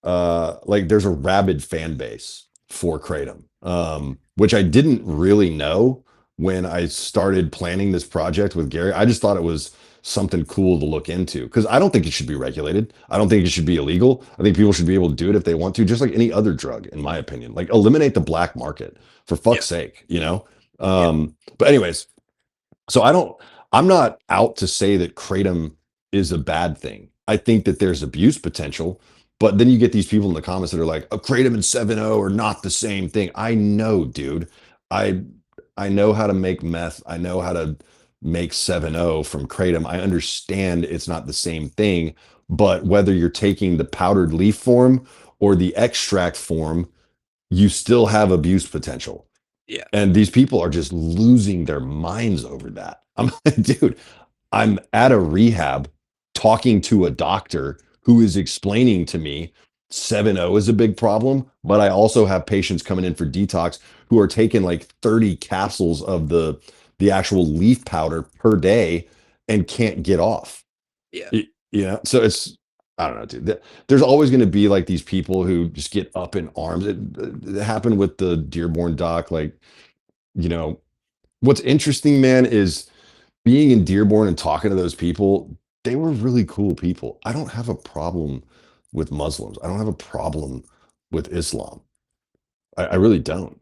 like there's a rabid fan base for kratom, which I didn't really know when I started planning this project with Gary. I just thought it was something cool to look into because I don't think it should be regulated. I don't think it should be illegal. I think people should be able to do it if they want to, just like any other drug, in my opinion. Like eliminate the black market for Yeah, fuck's sake, you know. yeah, But anyways, so I'm not out to say that kratom is a bad thing. I think that there's abuse potential, but then you get these people in the comments that are like, kratom and 7-O are not the same thing. I know, dude. I I know how to make meth. I know how to make 7-O from kratom. I understand it's not the same thing, but whether you're taking the powdered leaf form or the extract form, you still have abuse potential. yeah, And these people are just losing their minds over that. I'm like, dude, I'm at a rehab talking to a doctor who is explaining to me 7-O is a big problem, but I also have patients coming in for detox who are taking like 30 capsules of the actual leaf powder per day and can't get off. yeah, So it's I don't know, dude. There's always going to be like these people who just get up in arms. It happened with the Dearborn doc. Like, you know, what's interesting, man, is being in Dearborn and talking to those people. They were really cool people. I don't have a problem with Muslims. I don't have a problem with Islam. I really don't.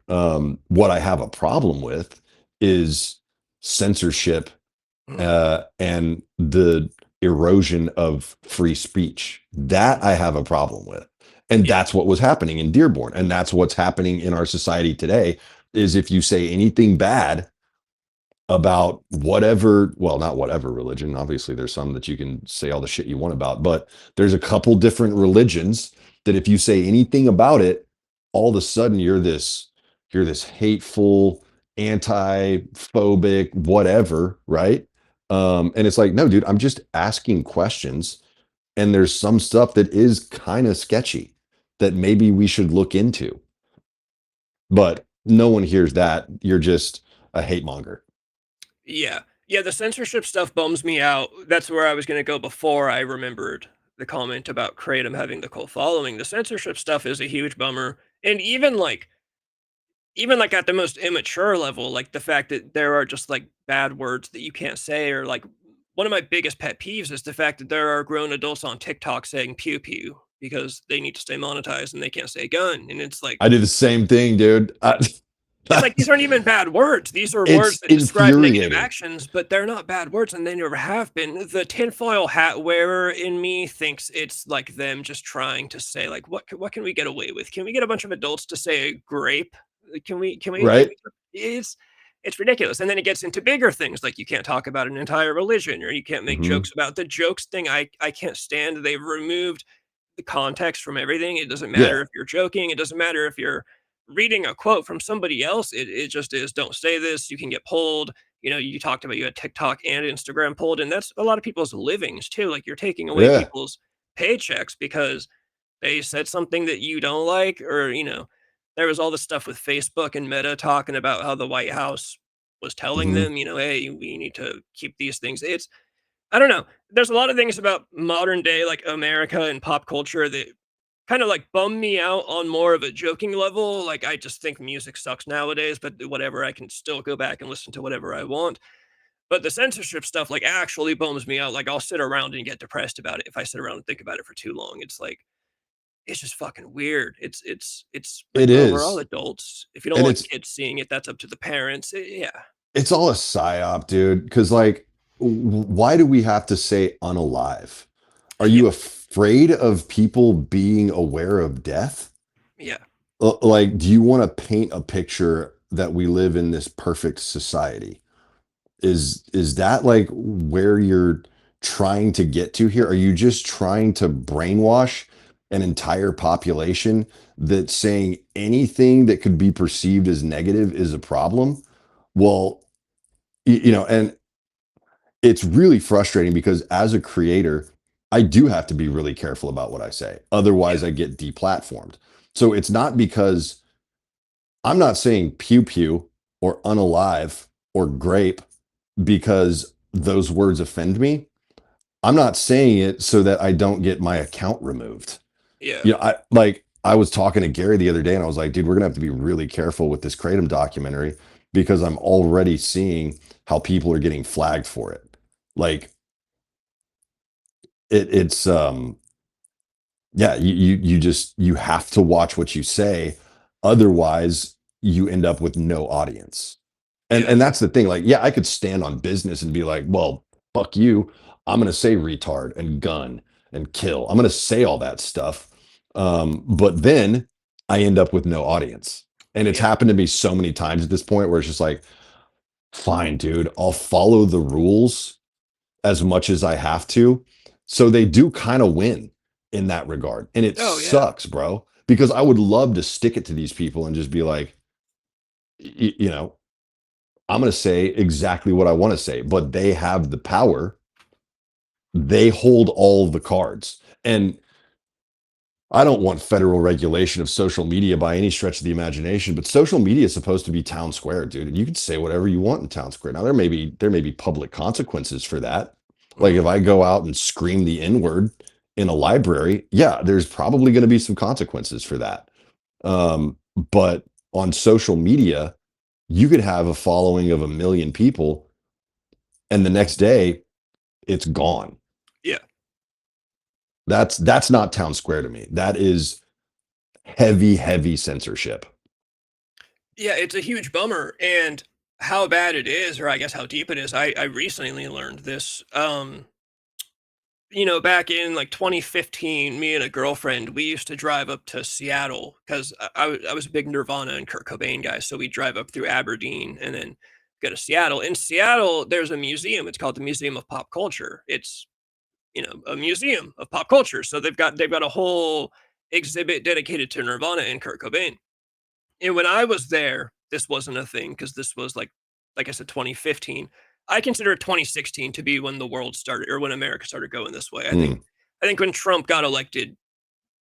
What I have a problem with is censorship mhm, and the erosion of free speech. That I have a problem with. And yeah, that's what was happening in Dearborn. And that's what's happening in our society today is if you say anything bad about whatever, well, not whatever religion, obviously there's some that you can say all the shit you want about, but there's a couple different religions that if you say anything about it, all of a sudden you're this hateful, anti-phobic, whatever, right? And it's like, no, dude, I'm just asking questions. And there's some stuff that is kind of sketchy that maybe we should look into. But no one hears that. You're just a hate monger. yeah, yeah. The censorship stuff bums me out. That's where I was gonna go before I remembered the comment about kratom having the cult following. The censorship stuff is a huge bummer, and even like at the most immature level, like the fact that there are just like bad words that you can't say, or like one of my biggest pet peeves is the fact that there are grown adults on TikTok saying pew pew because they need to stay monetized and they can't say gun. And I do the same thing, dude. it's like these aren't even bad words. These are words It's that describe negative infuriating, actions, but they're not bad words and they never have been. The tinfoil hat wearer in me thinks it's like them just trying to say, like, what can we get away with? Can we get a bunch of adults to say grape? Can right? we it's ridiculous. And then it gets into bigger things like you can't talk about an entire religion or you can't make Mhm. jokes about the jokes thing. I can't stand they've removed the context from everything. It doesn't matter Yeah. if you're joking. It doesn't matter if you're reading a quote from somebody else. It just is, don't say this. You can get pulled. You know, you talked about you had TikTok and Instagram pulled, and that's a lot of people's livings too. Like you're taking away Yeah. people's paychecks because they said something that you don't like, or, there was all this stuff with Facebook and Meta talking about how the White House was telling Mhm. them, hey, we need to keep these things. I don't know. There's a lot of things about modern day, like America and pop culture that kind of like bum me out on more of a joking level. Like I just think music sucks nowadays, but whatever, I can still go back and listen to whatever I want. But the censorship stuff like actually bums me out. Like I'll sit around and get depressed about it if I sit around and think about it for too long. It's like it's just fucking weird. It's like, It bro, we're all is. adults. If you don't And want kids seeing it, that's up to the parents. Yeah, it's all a psyop, dude. Because like, why do we have to say unalive? Are yeah, you afraid of people being aware of death? yeah, Like, do you want to paint a picture that we live in this perfect society? Is that like where you're trying to get to here? Are you just trying to brainwash an entire population that saying anything that could be perceived as negative is a problem? Well, and it's really frustrating because as a creator, I do have to be really careful about what I say. Otherwise, yeah, I get deplatformed. So it's not because I'm not saying pew pew or unalive or grape because those words offend me. I'm not saying it so that I don't get my account removed. yeah, I was talking to Gary the other day and I was like, dude, we're gonna have to be really careful with this Kratom documentary because I'm already seeing how people are getting flagged for it. Like it's yeah, you just you have to watch what you say, otherwise you end up with no audience. And yeah, and that's the thing. Like, yeah, I could stand on business and be like, well, fuck you. I'm gonna say retard and gun and kill. I'm gonna say all that stuff. But then I end up with no audience. And it's yeah. happened to me so many times at this point where it's just like, fine, dude, I'll follow the rules as much as I have to. So they do kind of win in that regard. And it Oh yeah, sucks, bro, because I would love to stick it to these people and just be like, you know, I'm going to say exactly what I want to say, but they have the power. They hold all the cards. And I don't want federal regulation of social media by any stretch of the imagination, but social media is supposed to be town square, dude. And you can say whatever you want in town square. Now there may be public consequences for that. Like mhm, if I go out and scream the N word in a library, yeah, there's probably going to be some consequences for that. But on social media, you could have a following of 1 million people, and the next day it's gone. yeah, That's not town square to me. That is heavy, heavy censorship. yeah. It's a huge bummer, and how bad it is, or I guess how deep it is. I recently learned this. Back in like 2015, me and a girlfriend, we used to drive up to Seattle because I was a big Nirvana and Kurt Cobain guy. So we drive up through Aberdeen and then go to Seattle. In Seattle, there's a museum. It's called the Museum of Pop Culture. It's a museum of pop culture. So they've got a whole exhibit dedicated to Nirvana and Kurt Cobain. And when I was there, this wasn't a thing because this was like I said, 2015. I consider 2016 to be when the world started or when America started going this way. I think Mm. I think when Trump got elected,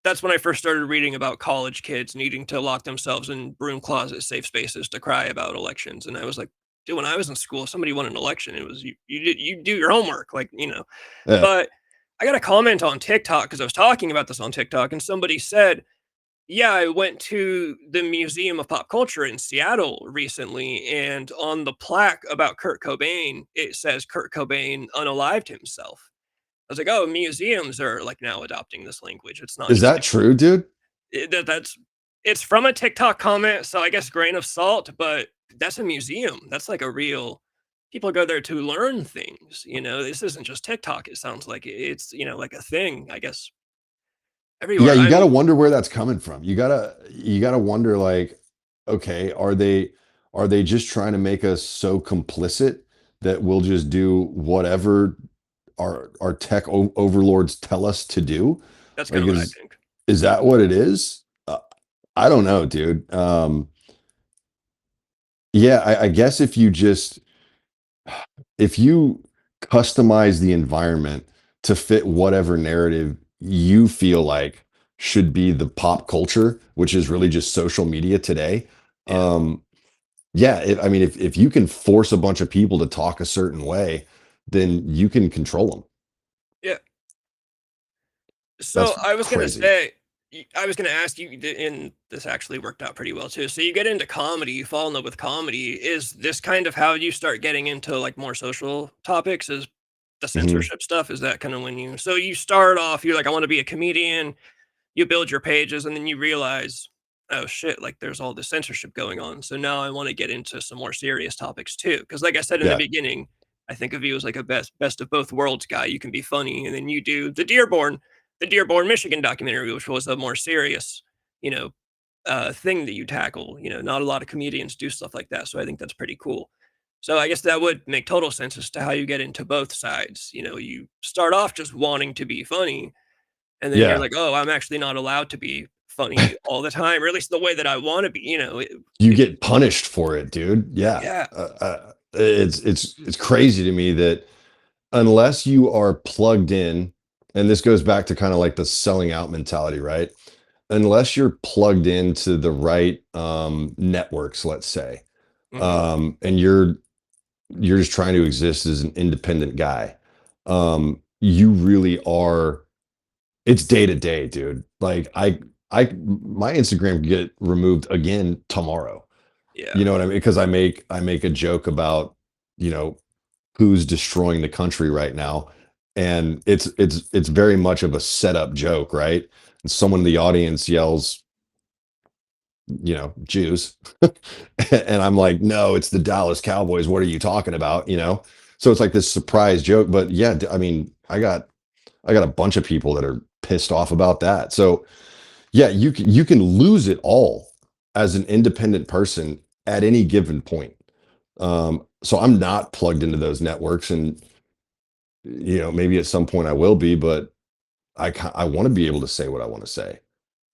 that's when I first started reading about college kids needing to lock themselves in broom closet safe spaces to cry about elections. And I was like, dude, when I was in school, somebody won an election. It was you do your homework, Yeah. But I got a comment on TikTok because I was talking about this on TikTok, and somebody said, yeah, I went to the Museum of Pop Culture in Seattle recently, and on the plaque about Kurt Cobain, it says Kurt Cobain unalived himself. I was like, "Oh, museums are like now adopting this language. It's not Is just that like true, dude? that's it's from a TikTok comment, so I guess grain of salt, but that's a museum. That's like a real people go there to learn things. This isn't just TikTok. It sounds like it's like a thing. I guess Yeah, everywhere. you gotta I'm wonder where that's coming from. You gotta wonder, like, okay, are they just trying to make us so complicit that we'll just do whatever our tech overlords tell us to do? That's kind Like, of what I is think. is that what it is? I don't know, dude. Yeah, I guess if you customize the environment to fit whatever narrative you feel like should be the pop culture, which is really just social media today. Yeah, um yeah, I mean, if you can force a bunch of people to talk a certain way, then you can control them. Yeah. So That's I was gonna crazy. say, I was gonna ask you, and this actually worked out pretty well too. So you get into comedy, you fall in love with comedy. Is this kind of how you start getting into like more social topics? Is the Mhm. censorship stuff? Is that kind of when you? So you start off, you're like, I want to be a comedian. You build your pages, and then you realize, oh shit, like there's all this censorship going on. So now I want to get into some more serious topics too. Because like I said in the Yeah. beginning, I think of you as like a best of both worlds guy. You can be funny, and then you do the Dearborn, Michigan documentary, which was a more serious, you know, thing that you tackle. Not a lot of comedians do stuff like that, so I think that's pretty cool. So I guess that would make total sense as to how you get into both sides. You start off just wanting to be funny, and then you're Yeah. like, "Oh, I'm actually not allowed to be funny all the time, or at least the way that I wanna be," You it get punished for it, dude. Yeah. yeah, It's crazy to me that unless you are plugged in, and this goes back to kind of like the selling out mentality, right? Unless you're plugged into the right networks, let's say, mhm, and you're just trying to exist as an independent guy, you really are. It's day to day, dude. Like my Instagram could get removed again tomorrow. You yeah, know what I mean? Because I make a joke about, you know, who's destroying the country right now. And it's very much of a setup joke, right? And someone in the audience yells, Jews. And I'm like, no, it's the Dallas Cowboys. What are you talking about? So it's like this surprise joke. But yeah, I mean, I got a bunch of people that are pissed off about that. So yeah, you can lose it all as an independent person at any given point. So I'm not plugged into those networks, and maybe at some point I will be, but I want to be able to say what I want to say.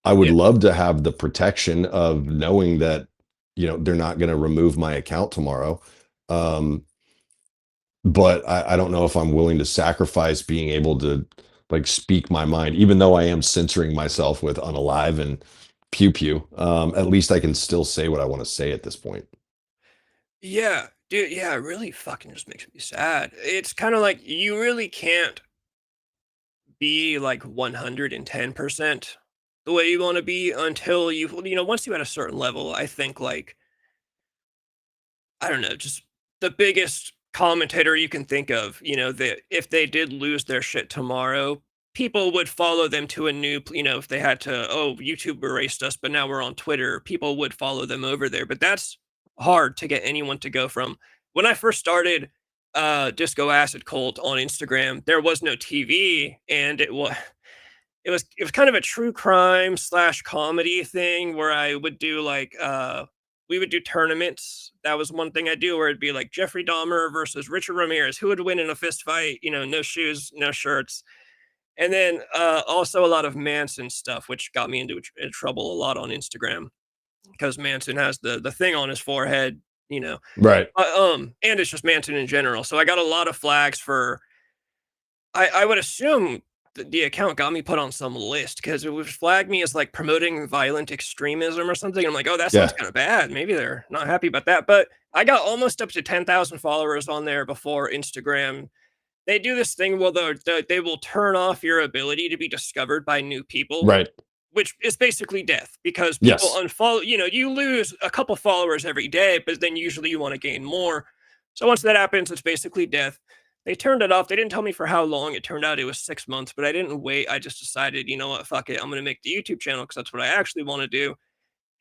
I would yeah. love to have the protection of knowing that they're not going to remove my account tomorrow. Um, but I don't know if I'm willing to sacrifice being able to like speak my mind, even though I am censoring myself with unalive and pew pew. At least I can still say what I want to say at this point. Yeah, dude, yeah, it really fucking just makes me sad. It's kinda like you really can't be, like, 110% the way you wanna be until once you at a certain level, I think, like, I don't know, just the biggest commentator you can think of, that if they did lose their shit tomorrow, people would follow them to a new, if they had to, oh, YouTube erased us, but now we're on Twitter, people would follow them over there. But that's hard to get anyone to go from. When I first started Disco Acid Cult on Instagram, there was no TV, and it was kind of a true crime slash comedy thing where I would do like we would do tournaments. That was one thing I do where it'd be like Jeffrey Dahmer versus Richard Ramirez. Who would win in a fist fight? No shoes, no shirts. And then also a lot of Manson stuff, which got me into trouble a lot on Instagram because Manson has the thing on his forehead, you know. Right. And it's just Manson in general. So I got a lot of flags for I would assume that the account got me put on some list because it would flag me as, like, promoting violent extremism or something. I'm like, "Oh, that sounds Yeah. kinda bad. Maybe they're not happy about that," but I got almost up to 10,000 followers on there before Instagram. They do this thing where they will turn off your ability to be discovered by new people, Right. which is basically death because people Yes. unfollow you lose a couple followers every day, but then usually you wanna gain more. So once that happens, it's basically death. They turned it off. They didn't tell me for how long. It turned out it was 6 months, but I didn't wait. I just decided, "You know what? Fuck it. I'm gonna make the YouTube channel because that's what I actually wanna do."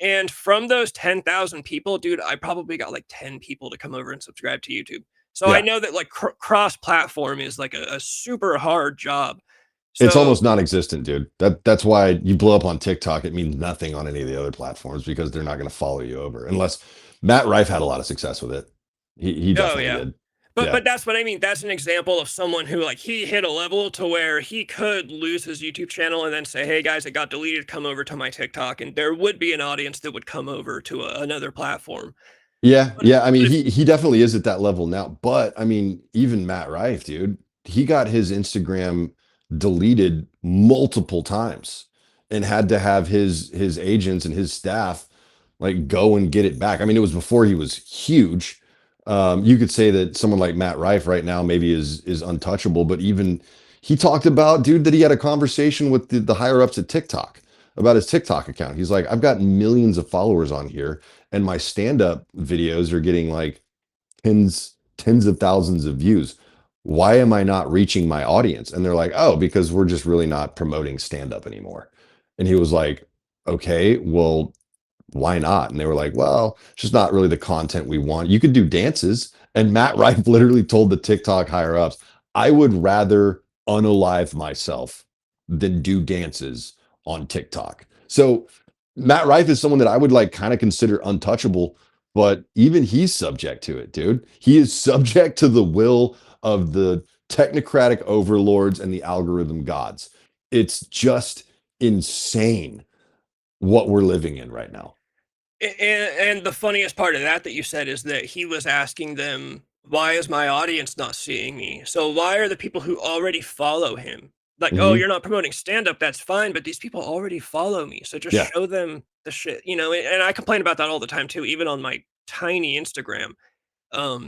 And from those 10,000 people, dude, I probably got, like, 10 people to come over and subscribe to YouTube. So I Yeah. know that, like, cross-platform is, like, a super hard job. It's So almost non-existent, dude. That's why you blow up on TikTok. It means nothing on any of the other platforms because they're not going to follow you over unless Matt Rife had a lot of success with it. He oh, definitely yeah. did. But Yeah. but that's what I mean. That's an example of someone who, like, he hit a level to where he could lose his YouTube channel and then say, "Hey, guys, it got deleted. Come over to my TikTok," and there would be an audience that would come over to another platform. Yeah, But yeah. I mean, but if he definitely is at that level now. But I mean, even Matt Rife, dude, he got his Instagram deleted multiple times and had to have his agents and his staff like go and get it back. I mean, it was before he was huge. You could say that someone like Matt Rife right now maybe is untouchable, but even he talked about, dude, that he had a conversation with the higher ups at TikTok about his TikTok account. He's like, I've got millions of followers on here, and my stand-up videos are getting like tens of thousands of views. Why am I not reaching my audience? And they're like, oh, because we're just really not promoting stand-up anymore. And he was like, okay, well, why not? And they were like, well, it's just not really the content we want. You could do dances. And Matt Rife literally told the TikTok higher ups, I would rather unalive myself than do dances on TikTok. So Matt Rife is someone that I would like kind of consider untouchable, but even he's subject to it, dude. He is subject to the will of the technocratic overlords and the algorithm gods. It's just insane what we're living in right now. And the funniest part of that you said is that he was asking them, "Why is my audience not seeing me?" So why are the people who already follow him like, "Oh, Mhm. you're not promoting stand up, that's fine, but these people already follow me, so just Yeah. show them the shit," you know? And I complain about that all the time too, even on my tiny Instagram. I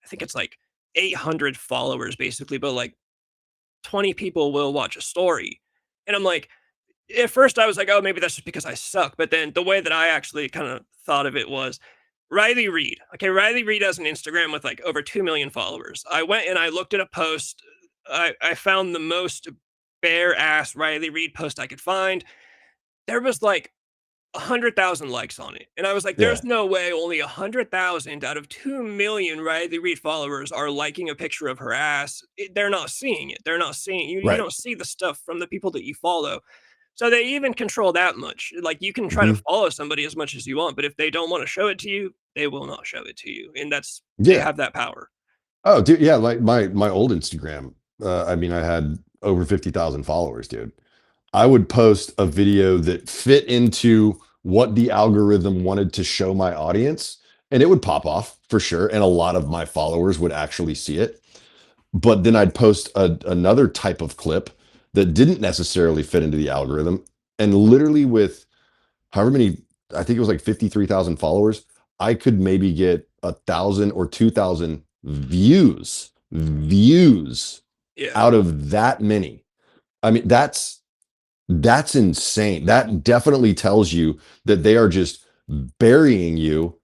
think it's like 800 followers basically, but like 20 people will watch a story, and I'm like, at first I was like, oh, maybe that's just because I suck. But then the way that I actually kind of thought of it was Riley Reed. Okay, Riley Reed has an Instagram with like over 2 million followers. I went and I looked at a post. I found the most bare ass Riley Reed post I could find. There was like 100,000 likes on it. And I was like, Yeah. there's no way only 100,000 out of 2 million Riley Reed followers are liking a picture of her ass. They're not seeing it. They're not seeing you. You Right. don't see the stuff from the people that you follow. So they even control that much. Like you can try to Mhm. follow somebody as much as you want, but if they don't want to show it to you, they will not show it to you. And they Yeah. have that power. Oh, dude, yeah, like my old Instagram, I mean, I had over 50,000 followers, dude. I would post a video that fit into what the algorithm wanted to show my audience, and it would pop off for sure, and a lot of my followers would actually see it. But then I'd post another type of clip that didn't necessarily fit into the algorithm, and literally with however many, I think it was like 53,000 followers, I could maybe get 1,000 or 2,000 views Yeah. out of that many. I mean, that's insane. That definitely tells you that they are just burying you,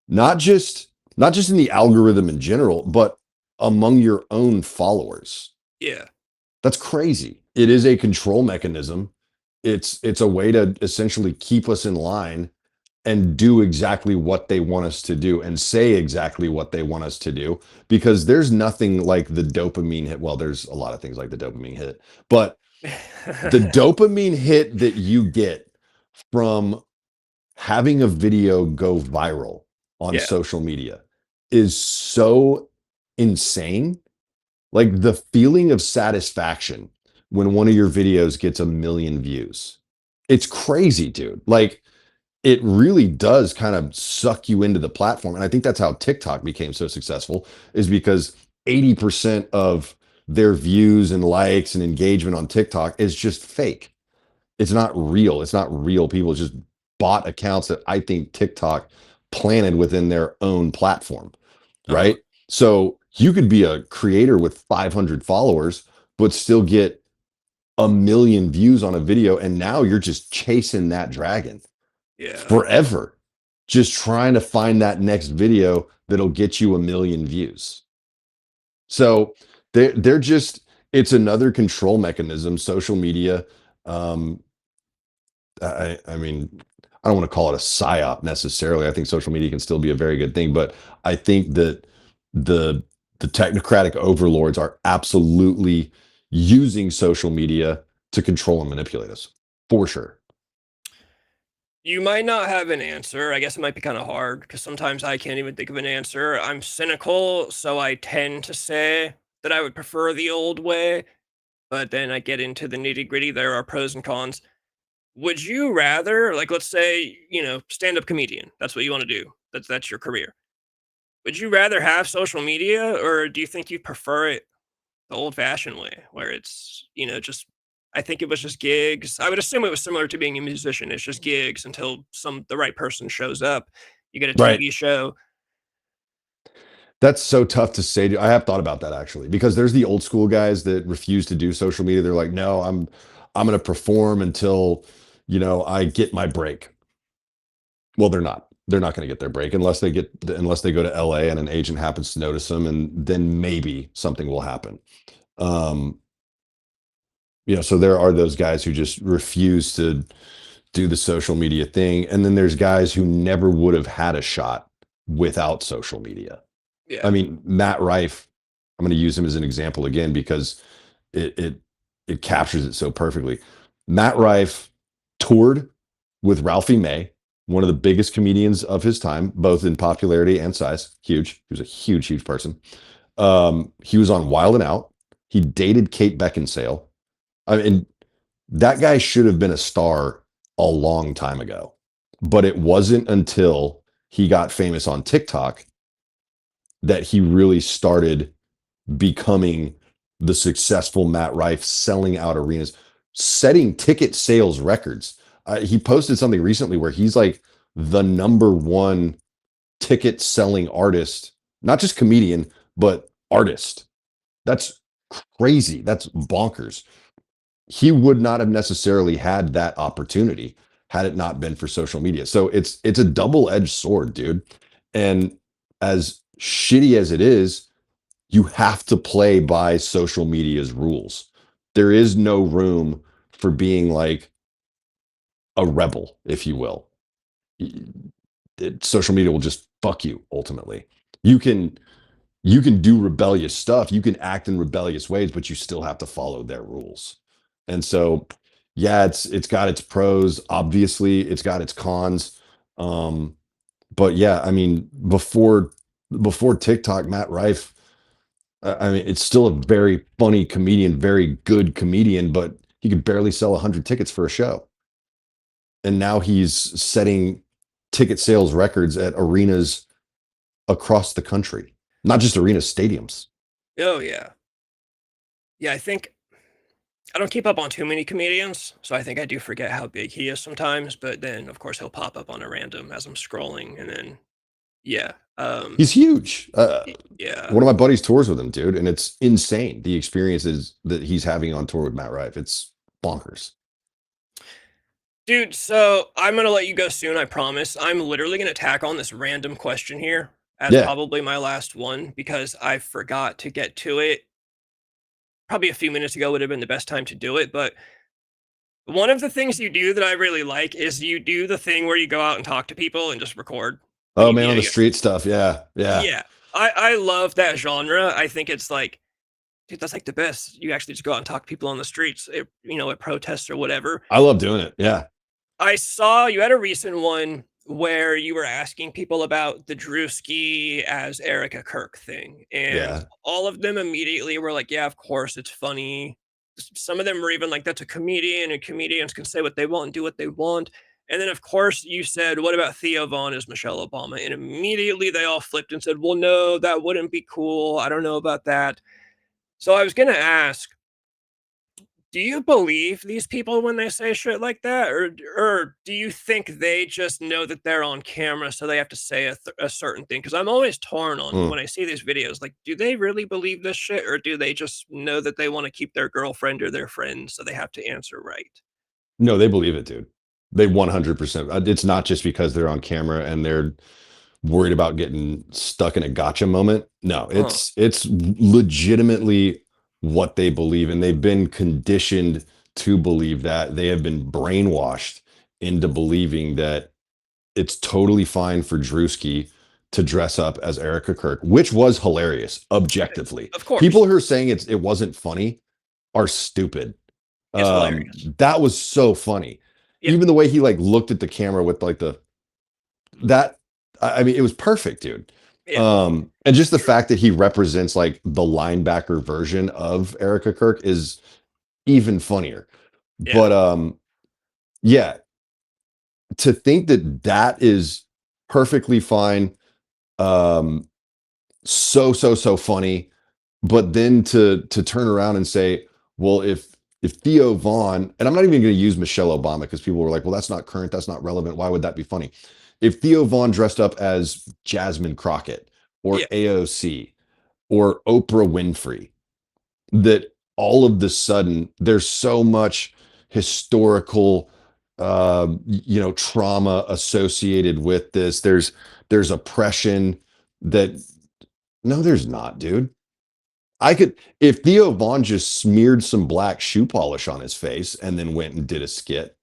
not just not just in the algorithm in general, but among your own followers. Yeah. That's crazy. It is a control mechanism. It's a way to essentially keep us in line and do exactly what they want us to do and say exactly what they want us to do, because there's nothing like the dopamine hit. Well, there's a lot of things like the dopamine hit, but the dopamine hit that you get from having a video go viral on Yeah. social media is so insane. Like the feeling of satisfaction when one of your videos gets 1 million views. It's crazy, dude. Like it really does kind of suck you into the platform. And I think that's how TikTok became so successful, is because 80% of their views and likes and engagement on TikTok is just fake. It's not real. It's not real people. It's just bot accounts that I think TikTok planted within their own platform, Uh-huh. right? So you could be a creator with 500 followers, but still get 1 million views on a video. And now you're just chasing that dragon Yeah. forever, just trying to find that next video that'll get you 1 million views. So they're just, it's another control mechanism. Social media, um, I mean, I don't want to call it a psyop necessarily. I think social media can still be a very good thing, but I think that the the technocratic overlords are absolutely using social media to control and manipulate us, for sure. You might not have an answer. I guess it might be kind of hard because sometimes I can't even think of an answer. I'm cynical, so I tend to say that I would prefer the old way, but then I get into the nitty gritty. There are pros and cons. Would you rather, like, let's say, stand up comedian, that's what you want to do, that's your career. Would you rather have social media, or do you think you prefer it the old fashioned way where it's, just, I think it was just gigs. I would assume it was similar to being a musician. It's just gigs until the right person shows up. You get a Right. TV show. That's so tough to say. I have thought about that actually, because there's the old school guys that refuse to do social media. They're like, no, I'm going to perform until, I get my break. Well, they're not. They're not going to get their break unless they go to LA and an agent happens to notice them, and then maybe something will happen. Um, so there are those guys who just refuse to do the social media thing, and then there's guys who never would have had a shot without social media. I Yeah. mean, Matt Rife, I'm going to use him as an example again because it it it captures it so perfectly. Matt Rife toured with Ralphie May, one of the biggest comedians of his time, both in popularity and size. Huge. He was a huge, huge person. He was on Wild and Out. He dated Kate Beckinsale. I mean, that guy should have been a star a long time ago, but it wasn't until he got famous on TikTok that he really started becoming the successful Matt Rife, selling out arenas, setting ticket sales records. He posted something recently where he's like the number one ticket selling artist, not just comedian, but artist. That's crazy. That's bonkers. He would not have necessarily had that opportunity had it not been for social media. So it's a double-edged sword, dude. And as shitty as it is, you have to play by social media's rules. There is no room for being like a rebel, if you will. Social media will just fuck you ultimately. You can you can do rebellious stuff, you can act in rebellious ways, but you still have to follow their rules. And so, yeah, it's got its pros. Obviously, it's got its cons. Um, but yeah, I mean, before TikTok, Matt Rife, I mean, it's still a very funny comedian, very good comedian, but he could barely sell 100 tickets for a show. And now he's setting ticket sales records at arenas across the country, not just arenas, stadiums. Oh yeah. Yeah, I don't keep up on too many comedians, so I think I do forget how big he is sometimes, but then of course he'll pop up on a random as I'm scrolling and then yeah. He's huge. Yeah. One of my buddies tours with him, dude, and it's insane the experiences that he's having on tour with Matt Rife. It's bonkers. Dude, so I'm gonna let you go soon, I promise. I'm literally gonna tack on this random question here as Yeah. probably my last one because I forgot to get to it. Probably a few minutes ago would have been the best time to do it, but one of the things you do that I really like is you do the thing where you go out and talk to people and just record. And Oh man, on the you street stuff. Yeah. Yeah. yeah. I love that genre. I think it's like, dude, that's like the best. You actually just go out and talk to people on the streets, at protests or whatever. I love doing it. Yeah. I saw you had a recent one where you were asking people about the Drewski as Erica Kirk thing, and Yeah. all of them immediately were like, "Yeah, of course, it's funny." Some of them were even like, "That's a comedian, and comedians can say what they want and do what they want." And then, of course, you said, "What about Theo Vaughn as Michelle Obama?" And immediately they all flipped and said, "Well, no, that wouldn't be cool. I don't know about that." So I was gonna ask, do you believe these people when they say shit like that, or do you think they just know that they're on camera, so they have to say a certain thing? Because I'm always torn on Mm. when I see these videos. Like, do they really believe this shit, or do they just know that they want to keep their girlfriend or their friend, so they have to answer right? No, they believe it, dude. They 100%. It's not just because they're on camera and they're worried about getting stuck in a gotcha moment. No, Huh? it's legitimately what they believe, and they've been conditioned to believe that. They have been brainwashed into believing that it's totally fine for Drewski to dress up as Erica Kirk, which was hilarious, objectively. Of course, People who are saying it wasn't funny are stupid. it's hilarious. That was so funny. Yeah, Even the way he like looked at the camera with like that I mean, it was perfect, dude. yeah, And just the true. fact that he represents like the linebacker version of Erica Kirk is even funnier. Yeah, But yeah, to think that that is perfectly fine, um, so funny, but then to turn around and say, well, if Theo Vaughn, and I'm not even going to use Michelle Obama because people were like, well, that's not current, that's not relevant. Why would that be funny? If Theo Vaughn dressed up as Jasmine Crockett or Yeah. AOC or Oprah Winfrey that all of the sudden there's so much historical trauma associated with this. There's oppression that no, there's not, dude. I could if Theo Vaughn just smeared some black shoe polish on his face and then went and did a skit.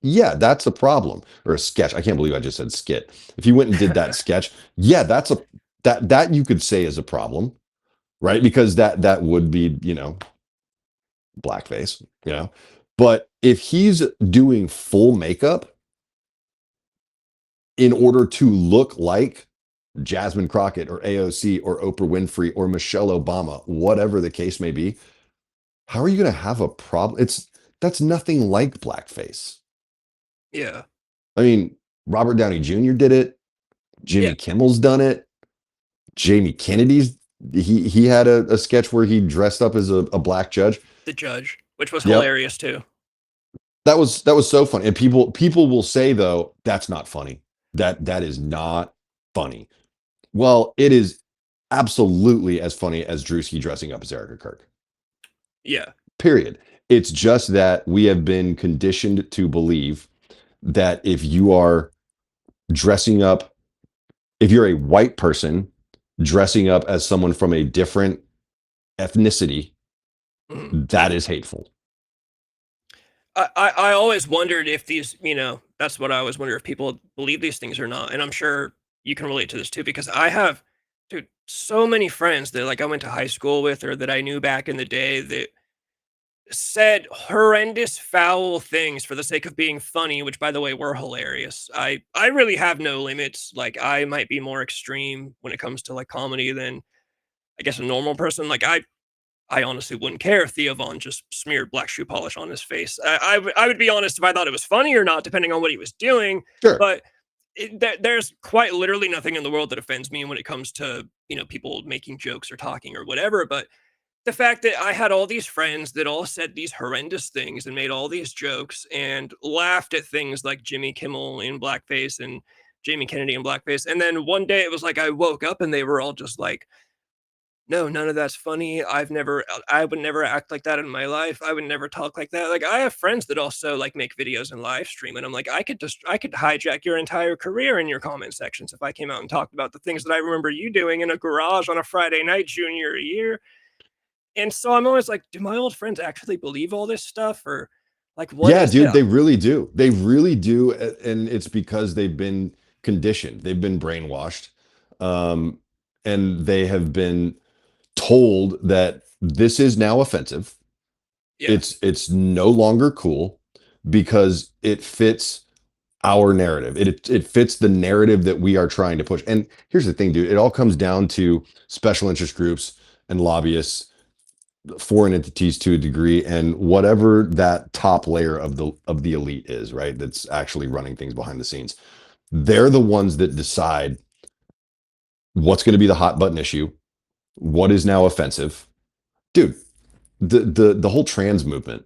Yeah, that's a problem. Or a sketch. I can't believe I just said skit. If he went and did that sketch, yeah, that you could say is a problem, right? Because that would be, blackface. But if he's doing full makeup in order to look like Jasmine Crockett or AOC or Oprah Winfrey or Michelle Obama, whatever the case may be, how are you going to have a problem? That's nothing like blackface. Yeah. I mean, Robert Downey Jr. did it. Yeah. Jimmy Kimmel's done it. Jamie Kennedy's he had a sketch where he dressed up as a black judge. The judge, which was Yep. hilarious too. That was so funny. And people will say though, that's not funny. That is not funny. Well, it is absolutely as funny as Drewski dressing up as Erica Kirk. Yeah. Period. It's just that we have been conditioned to believe that if you are dressing up, if you're a white person dressing up as someone from a different ethnicity, Mhm. that is hateful. I always wondered if these, that's what I always wonder if people believe these things or not. And I'm sure you can relate to this too, because I have, dude, so many friends that like I went to high school with or that I knew back in the day that said horrendous, foul things for the sake of being funny, which by the way were hilarious. I really have no limits. Like I might be more extreme when it comes to like comedy than I guess a normal person. Like I honestly wouldn't care if Theo Vaughn just smeared black shoe polish on his face. I would be honest if I thought it was funny or not, depending on what he was doing. Sure. But there's quite literally nothing in the world that offends me when it comes to people making jokes or talking or whatever. But the fact that I had all these friends that all said these horrendous things and made all these jokes and laughed at things like Jimmy Kimmel in blackface and Jamie Kennedy in blackface, and then one day it was like I woke up and they were all just like, no, none of that's funny. I would never act like that in my life. I would never talk like that. Like I have friends that also like make videos and live stream, and I'm like, I could hijack your entire career in your comment sections if I came out and talked about the things that I remember you doing in a garage on a Friday night junior year. And so I'm always like, do my old friends actually believe all this stuff, or like what Yeah, is it? dude, they really do. They really do. And it's because they've been conditioned, they've been brainwashed, um, and they have been told that this is now offensive. Yeah. It's no longer cool because it fits our narrative. It fits the narrative that we are trying to push. And here's the thing, dude, it all comes down to special interest groups and lobbyists, foreign entities to a degree, and whatever that top layer of the elite is, right? That's actually running things behind the scenes. They're the ones that decide what's going to be the hot button issue, what is now offensive. Dude, the whole trans movement,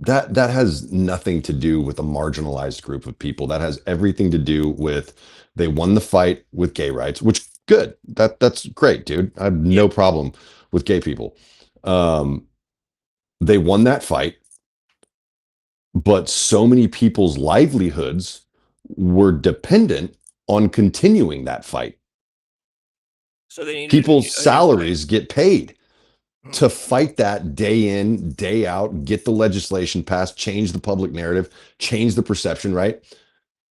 that has nothing to do with a marginalized group of people. That has everything to do with they won the fight with gay rights, which good. That's great, dude. I have Yeah. no problem with gay people. Um, they won that fight, but so many people's livelihoods were dependent on continuing that fight. So they needed People's a new fight. salaries get paid to Mhm. fight that day in, day out, get the legislation passed, change the public narrative, change the perception, right?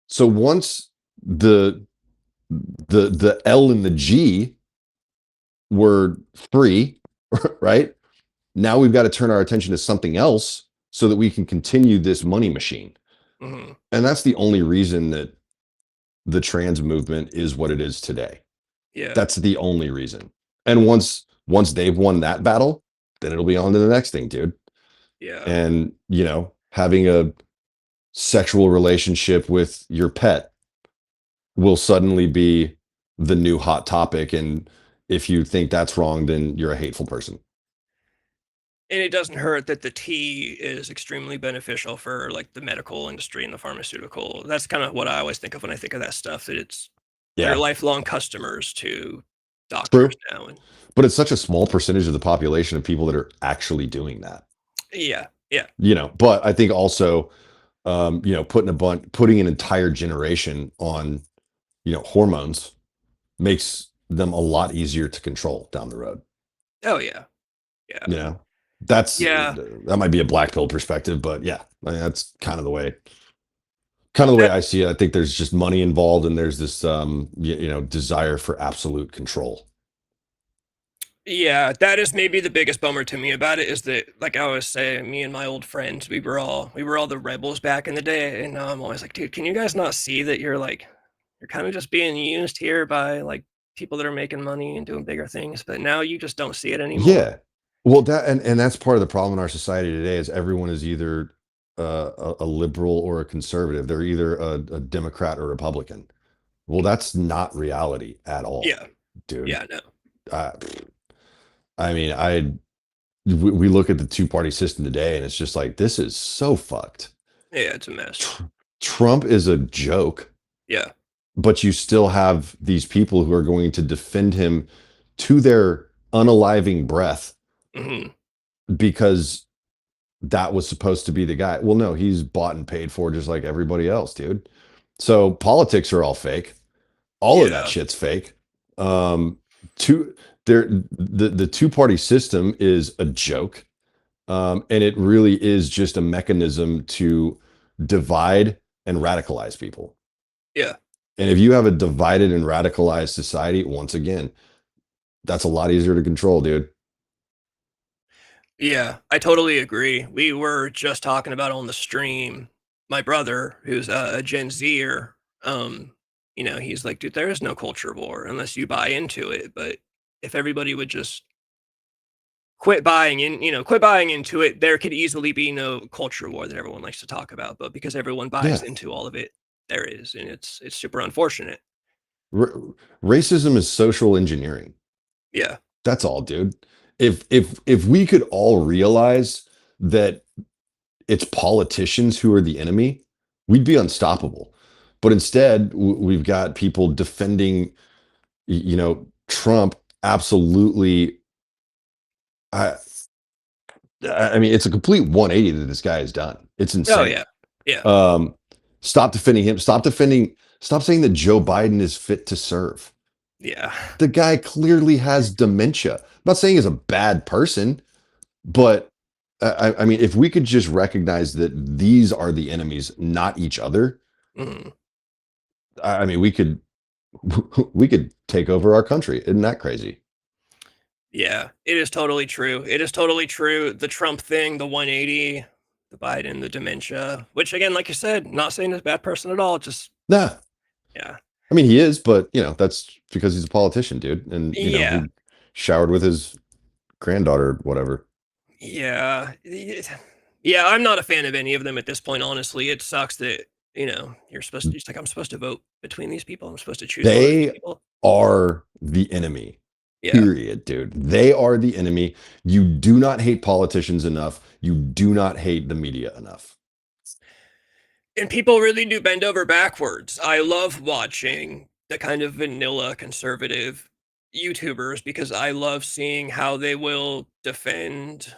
So once the the L and the G were free, right? Now we've got to turn our attention to something else so that we can continue this money machine. Mhm. And that's the only reason that the trans movement is what it is today. Yeah. That's the only reason. And once they've won that battle, then it'll be on to the next thing, dude. Yeah. And, having a sexual relationship with your pet will suddenly be the new hot topic. And if you think that's wrong, then you're a hateful person. And it doesn't hurt that the tea is extremely beneficial for like the medical industry and the pharmaceutical. That's kind of what I always think of when I think of that stuff. That it's they're Yeah, lifelong customers to doctors true. now, and But it's such a small percentage of the population of people that are actually doing that. yeah, yeah, But I think also, putting an entire generation on, hormones makes them a lot easier to control down the road. oh yeah, yeah, You know, that's yeah, that might be a black pill perspective, but yeah, I mean, that's kind of the way that I see it. I think there's just money involved, and there's this desire for absolute control. yeah, that is maybe the biggest bummer to me about it is that, like I was saying, me and my old friends, we were all the rebels back in the day, and now I'm always like, dude, can you guys not see that you're kind of just being used here by like people that are making money and doing bigger things, but now you just don't see it anymore. Yeah. Well, and that's part of the problem in our society today is everyone is either a liberal or a conservative. They're either a Democrat or Republican. Well, that's not reality at all, Yeah, dude. yeah, no, Uh, I mean, we look at the two-party system today, and it's just like this is so fucked. yeah, it's a mess. Tr- Trump is a joke, Yeah, but you still have these people who are going to defend him to their unaliving breath hmm, because that was supposed to be the guy. Well, no, he's bought and paid for just like everybody else, dude. So politics are all fake. All of that yeah, shit's fake. Um, two there the two-party system is a joke. And it really is just a mechanism to divide and radicalize people. yeah. And if you have a divided and radicalized society, once again, that's a lot easier to control, dude. Yeah, I totally agree. We were just talking about on the stream. My brother, who's a Gen Zer, he's like, dude, there is no culture war unless you buy into it. But if everybody would just quit buying into it, there could easily be no culture war that everyone likes to talk about. But because everyone buys Yeah. into all of it, there is, and it's super unfortunate. R- Racism is social engineering. Yeah, That's all, dude. If we could all realize that it's politicians who are the enemy, we'd be unstoppable. But instead, we've got people defending, Trump absolutely. I, I mean, it's a complete 180 that this guy has done. It's oh insane. yeah, yeah, Um, Stop defending him. Stop saying that Joe Biden is fit to serve. yeah, The guy clearly has dementia. I'm not saying he's a bad person, but I mean, if we could just recognize that these are the enemies, not each other, mhm. I mean, we could take over our country. Isn't that crazy? Yeah, it is totally true. It is totally true. The Trump thing, the 180, the Biden, the dementia, which again, like you said, not saying he's a bad person at all. Just, Nah, yeah. I mean, he is, but that's because he's a politician, dude, and Yeah. he showered with his granddaughter, whatever. Yeah. Yeah. I'm not a fan of any of them at this point, honestly. It sucks that, it's like, I'm supposed to vote between these people. I'm supposed to choose one of these They people. are the enemy. Yeah. Period, dude. They are the enemy. You do not hate politicians enough. You do not hate the media enough. And people really do bend over backwards. I love watching the kind of vanilla conservative YouTubers because I love seeing how they will defend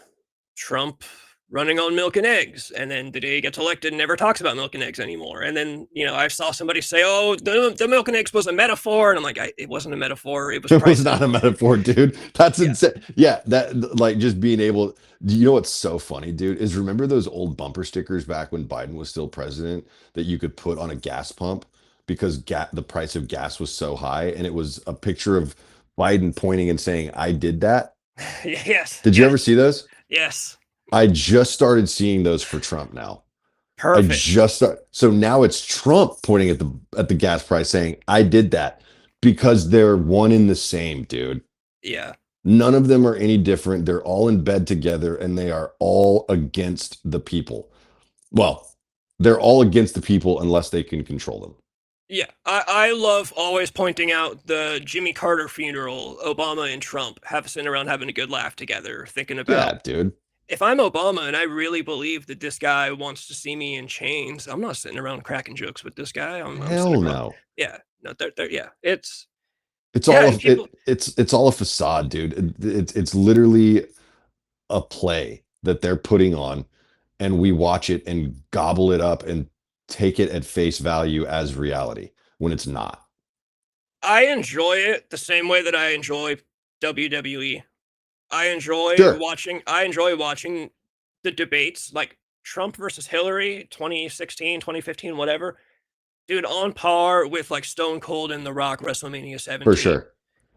Trump running on milk and eggs, and then the day he gets elected, never talks about milk and eggs anymore. And then I saw somebody say, "Oh, the milk and eggs was a metaphor," and I'm like, "It wasn't a metaphor. It was It was prices." not a metaphor, dude. That's Yeah, insane. Yeah, that like just being able. You know what's so funny, dude? Is remember those old bumper stickers back when Biden was still president that you could put on a gas pump because the price of gas was so high, and it was a picture of Biden pointing and saying, "I did that." yes, Did you yes, ever see those? yes. I just started seeing those for Trump now. Perfect. So now it's Trump pointing at the gas price saying, "I did that," because they're one in the same, dude. Yeah, None of them are any different. They're all in bed together and they are all against the people. Well, they're all against the people unless they can control them. yeah. I love always pointing out the Jimmy Carter funeral, Obama and Trump have sitting around having a good laugh together, thinking about, Yeah, dude. if I'm Obama and I really believe that this guy wants to see me in chains, I'm not sitting around cracking jokes with this guy. I'm sitting Hell around, no. yeah. No, they're yeah, it's It's yeah, all and of people it's all a facade, dude. It's literally a play that they're putting on, and we watch it and gobble it up and take it at face value as reality when it's not. I enjoy it the same way that I enjoy WWE. Sure, I enjoy watching the debates, like Trump versus Hillary, 2016, 2015, whatever. Dude, on par with, like, Stone Cold and The Rock WrestleMania for 17. sure.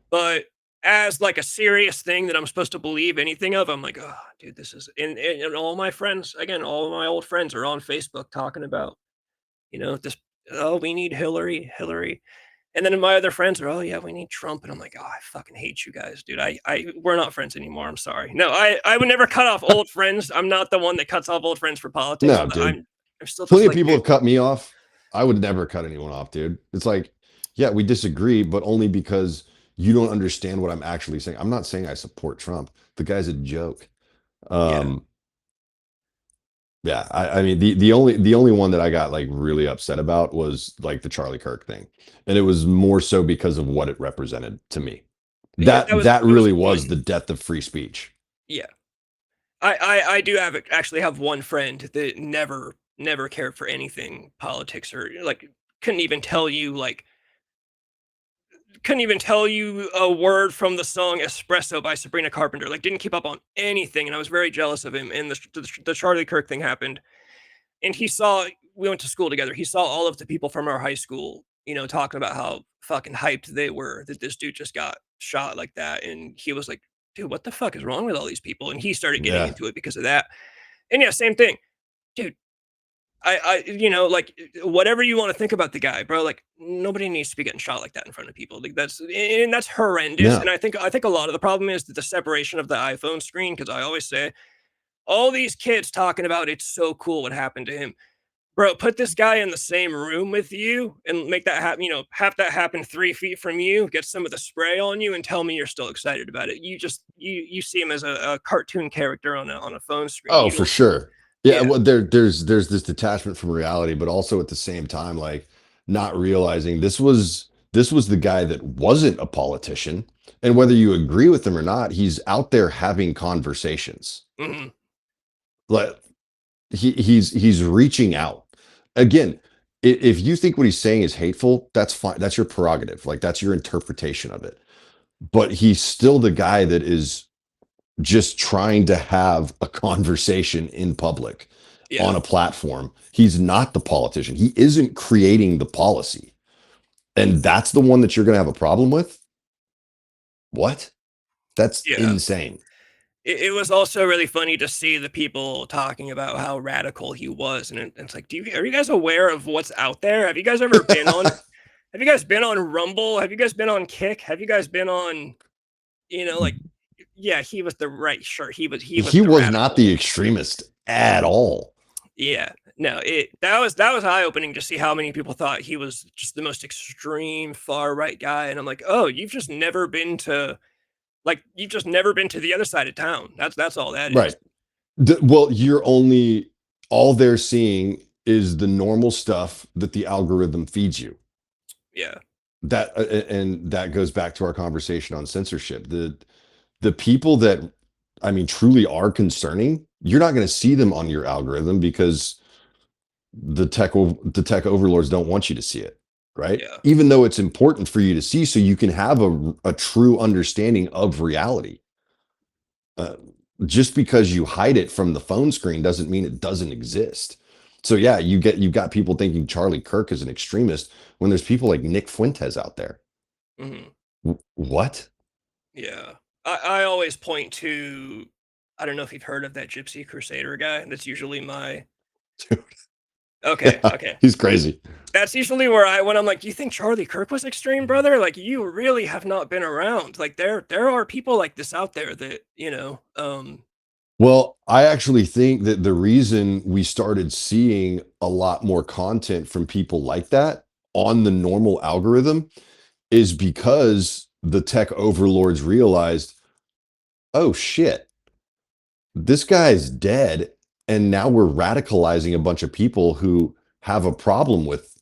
But as, like, a serious thing that I'm supposed to believe anything of, I'm like, "Oh, dude, this is" and all my friends, again, all of my old friends are on Facebook talking about, this, "Oh, we need Hillary, Hillary." And then my other friends are, "Oh, yeah, we need Trump." And I'm like, "Oh, I fucking hate you guys, dude. We're not friends anymore. I'm sorry." No, I would never cut off old friends. I'm not the one that cuts off old friends for politics, No, but dude. I'm still just Plenty of like, people dude, have cut me off. I would never cut anyone off, dude. It's like, yeah, we disagree, but only because you don't understand what I'm actually saying. I'm not saying I support Trump. The guy's a joke. yeah. Um, yeah, I mean the only one that I got like really upset about was like the Charlie Kirk thing. And it was more so because of what it represented to me. Yeah, That it was really was one. the death of free speech. Yeah. I do actually have one friend that never cared for anything politics or, like, couldn't even tell you, like couldn't even tell you a word from the song "Espresso" by Sabrina Carpenter, like, didn't keep up on anything, and I was very jealous of him, and the Charlie Kirk thing happened, and we went to school together, he saw all of the people from our high school, talking about how fucking hyped they were that this dude just got shot like that, and he was like, "Dude, what the fuck is wrong with all these people?" And he started getting Yeah. into it because of that. And yeah, same thing. Dude, like, whatever you wanna think about the guy, bro, like, nobody needs to be getting shot like that in front of people, like, that's horrendous, and No. I think a lot of the problem is that the separation of the iPhone screen, because I always say, all these kids talking about it's so cool what happened to him. Bro, put this guy in the same room with you and make that happen, have that happen 3 feet from you, get some of the spray on you, and tell me you're still excited about it. You see him as a cartoon character on a phone screen. Oh, You for don't. sure. Yeah, Yeah. well, there's this detachment from reality, but also at the same time, like not realizing this was the guy that wasn't a politician, and whether you agree with him or not, he's out there having conversations. Mhm. Like he's reaching out. Again, if you think what he's saying is hateful, that's fine. That's your prerogative. Like that's your interpretation of it. But he's still the guy that is just trying to have a conversation in public Yeah. on a platform. He's not the politician. He isn't creating the policy. And that's the one that you're going to have a problem with? What? That's Yeah. insane. It was also really funny to see the people talking about how radical he was, and it's like, are you guys aware of what's out there? Have you guys been on Rumble? Have you guys been on Kick? Have you guys been on, like, yeah, he was the right sure, he was He the was not radical. the extremist at all. Yeah. No, that was eye-opening to see how many people thought he was just the most extreme far right guy, and I'm like, "Oh, you've just never been to the other side of town." That's all that is. Right. Well, all they're seeing is the normal stuff that the algorithm feeds you. Yeah. And that goes back to our conversation on censorship. The people that I mean truly are concerning, you're not going to see them on your algorithm because the tech overlords don't want you to see it, right? Yeah. Even though it's important for you to see so you can have a true understanding of reality. Uh, just because you hide it from the phone screen doesn't mean it doesn't exist. So yeah, you've got people thinking Charlie Kirk is an extremist when there's people like Nick Fuentes out there. Mhm. What? Yeah. I always point to I don't know if you've heard of that Gypsy Crusader guy. That's usually my Okay, Yeah, okay. he's crazy. That's usually where when I'm like, "Do you think Charlie Kirk was extreme, brother? Like, you really have not been around. Like, there are people like this out there that, Well, I actually think that the reason we started seeing a lot more content from people like that on the normal algorithm is because the tech overlords realized, oh shit, this guy's dead. And now we're radicalizing a bunch of people who have a problem with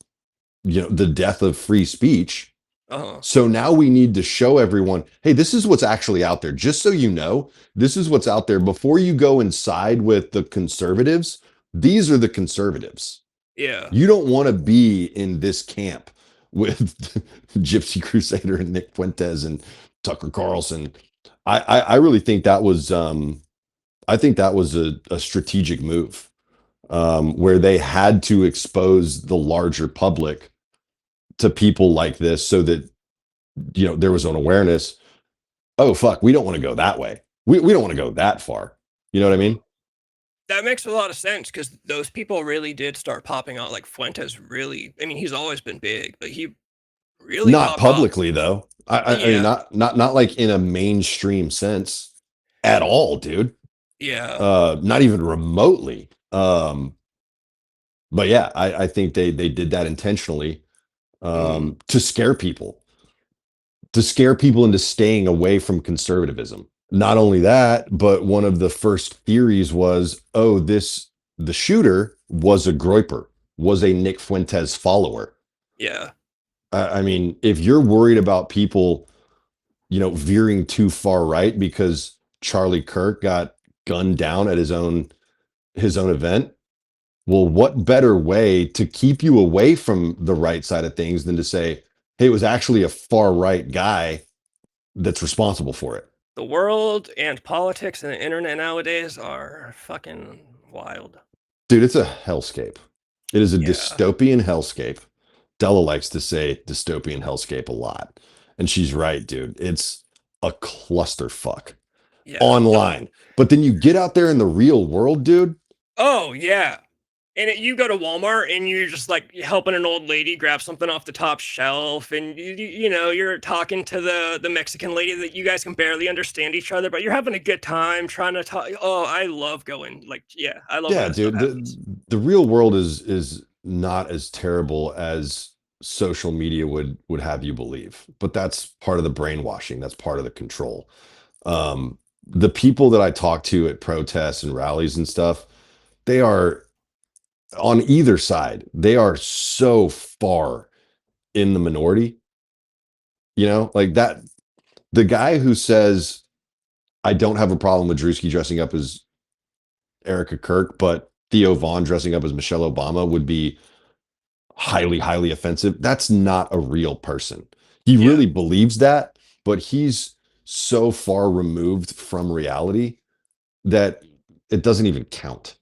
the death of free speech. Uh-huh. So now we need to show everyone, hey, this is what's actually out there. Just so you know, this is what's out there. Before you go and side with the conservatives, these are the conservatives. Yeah. You don't want to be in this camp with Gypsy Crusader and Nick Fuentes and Tucker Carlson. I really think that was I think that was a strategic move, where they had to expose the larger public to people like this so that there was an awareness. Oh fuck, we don't want to go that way. We don't want to go that far. You know what I Mhm. mean? That makes a lot of sense because those people really did start popping out. Like Fuentes really, I mean, he's always been big, but he really Not popped off. publicly though. I mean, Yeah. not like in a mainstream sense at all, dude. Yeah. Not even remotely. But yeah, I think they did that intentionally, Mhm. to scare people into staying away from conservatism. Not only that, but one of the first theories was, oh, the shooter was a Groiper, was a Nick Fuentes follower. Yeah. I mean, if you're worried about people, veering too far right because Charlie Kirk got gunned down at his own event, well, what better way to keep you away from the right side of things than to say, hey, it was actually a far right guy that's responsible for it. The world and politics and the internet nowadays are fucking wild. Dude, it's a hellscape. It is a Yeah. dystopian hellscape. Della likes to say dystopian hellscape a lot. And she's right, dude. It's a clusterfuck Yeah. No. online. But then you get out there in the real world, dude. Oh, yeah. And you go to Walmart and you're just like helping an old lady grab something off the top shelf, and you're talking to the Mexican lady that you guys can barely understand each other, but you're having a good time trying to talk. Oh, I love going like, yeah, I love when Yeah, that stuff dude. happens. The real world is not as terrible as social media would have you believe. But that's part of the brainwashing. That's part of the control. The people that I talk to at protests and rallies and stuff, they are on either side. They are so far in the minority. Like that. The guy who says, I don't have a problem with Drewski dressing up as Erica Kirk, but Theo Vaughn dressing up as Michelle Obama would be highly, highly offensive. That's not a real person. He Yeah. really believes that, but he's so far removed from reality that it doesn't even count.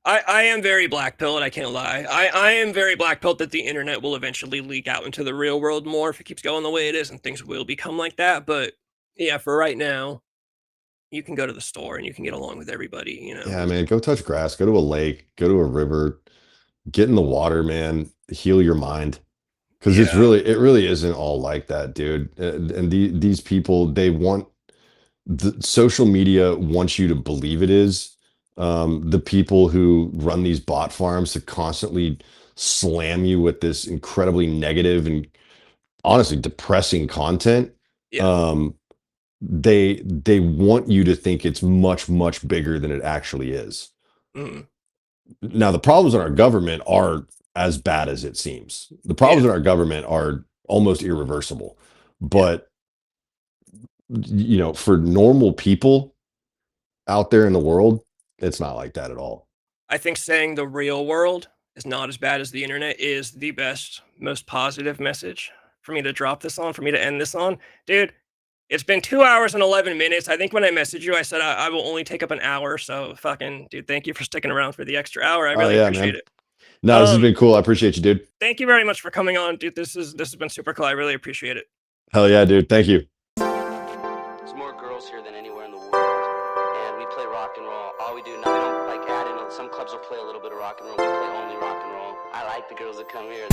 I am very black pilled, I can't lie. I am very black pilled that the internet will eventually leak out into the real world more if it keeps going the way it is and things will become like that. But yeah, for right now, you can go to the store and you can get along with everybody. Yeah, man, go touch grass, go to a lake, go to a river, get in the water, man, heal your mind. Because Yeah. it really isn't all like that, dude. And these people, they want the social media wants you to believe it is. The people who run these bot farms to constantly slam you with this incredibly negative and honestly depressing content. Yeah. Um, they want you to think it's much, much bigger than it actually is. Mm. Now, the problems in our government are as bad as it seems. The Yeah. problems in our government are almost irreversible. Yeah. But for normal people out there in the world, it's not like that at all. I think saying the real world is not as bad as the internet is the best, most positive message for me to drop this on, for me to end this on. Dude, it's been 2 hours and 11 minutes. I think when I messaged you, I said I will only take up an hour. So fucking dude, thank you for sticking around for the extra hour. I Oh really yeah, appreciate man. it. No, this has Um, been cool. I appreciate you, dude. Thank you very much for coming on, dude. This has been super cool. I really appreciate it. Hell yeah, dude. Thank you. There's more girls here than anywhere in the world, and we play rock and roll. All we do now, we don't like add in. Some clubs will play a little bit of rock and roll. We play only rock and roll. I like the girls that come here.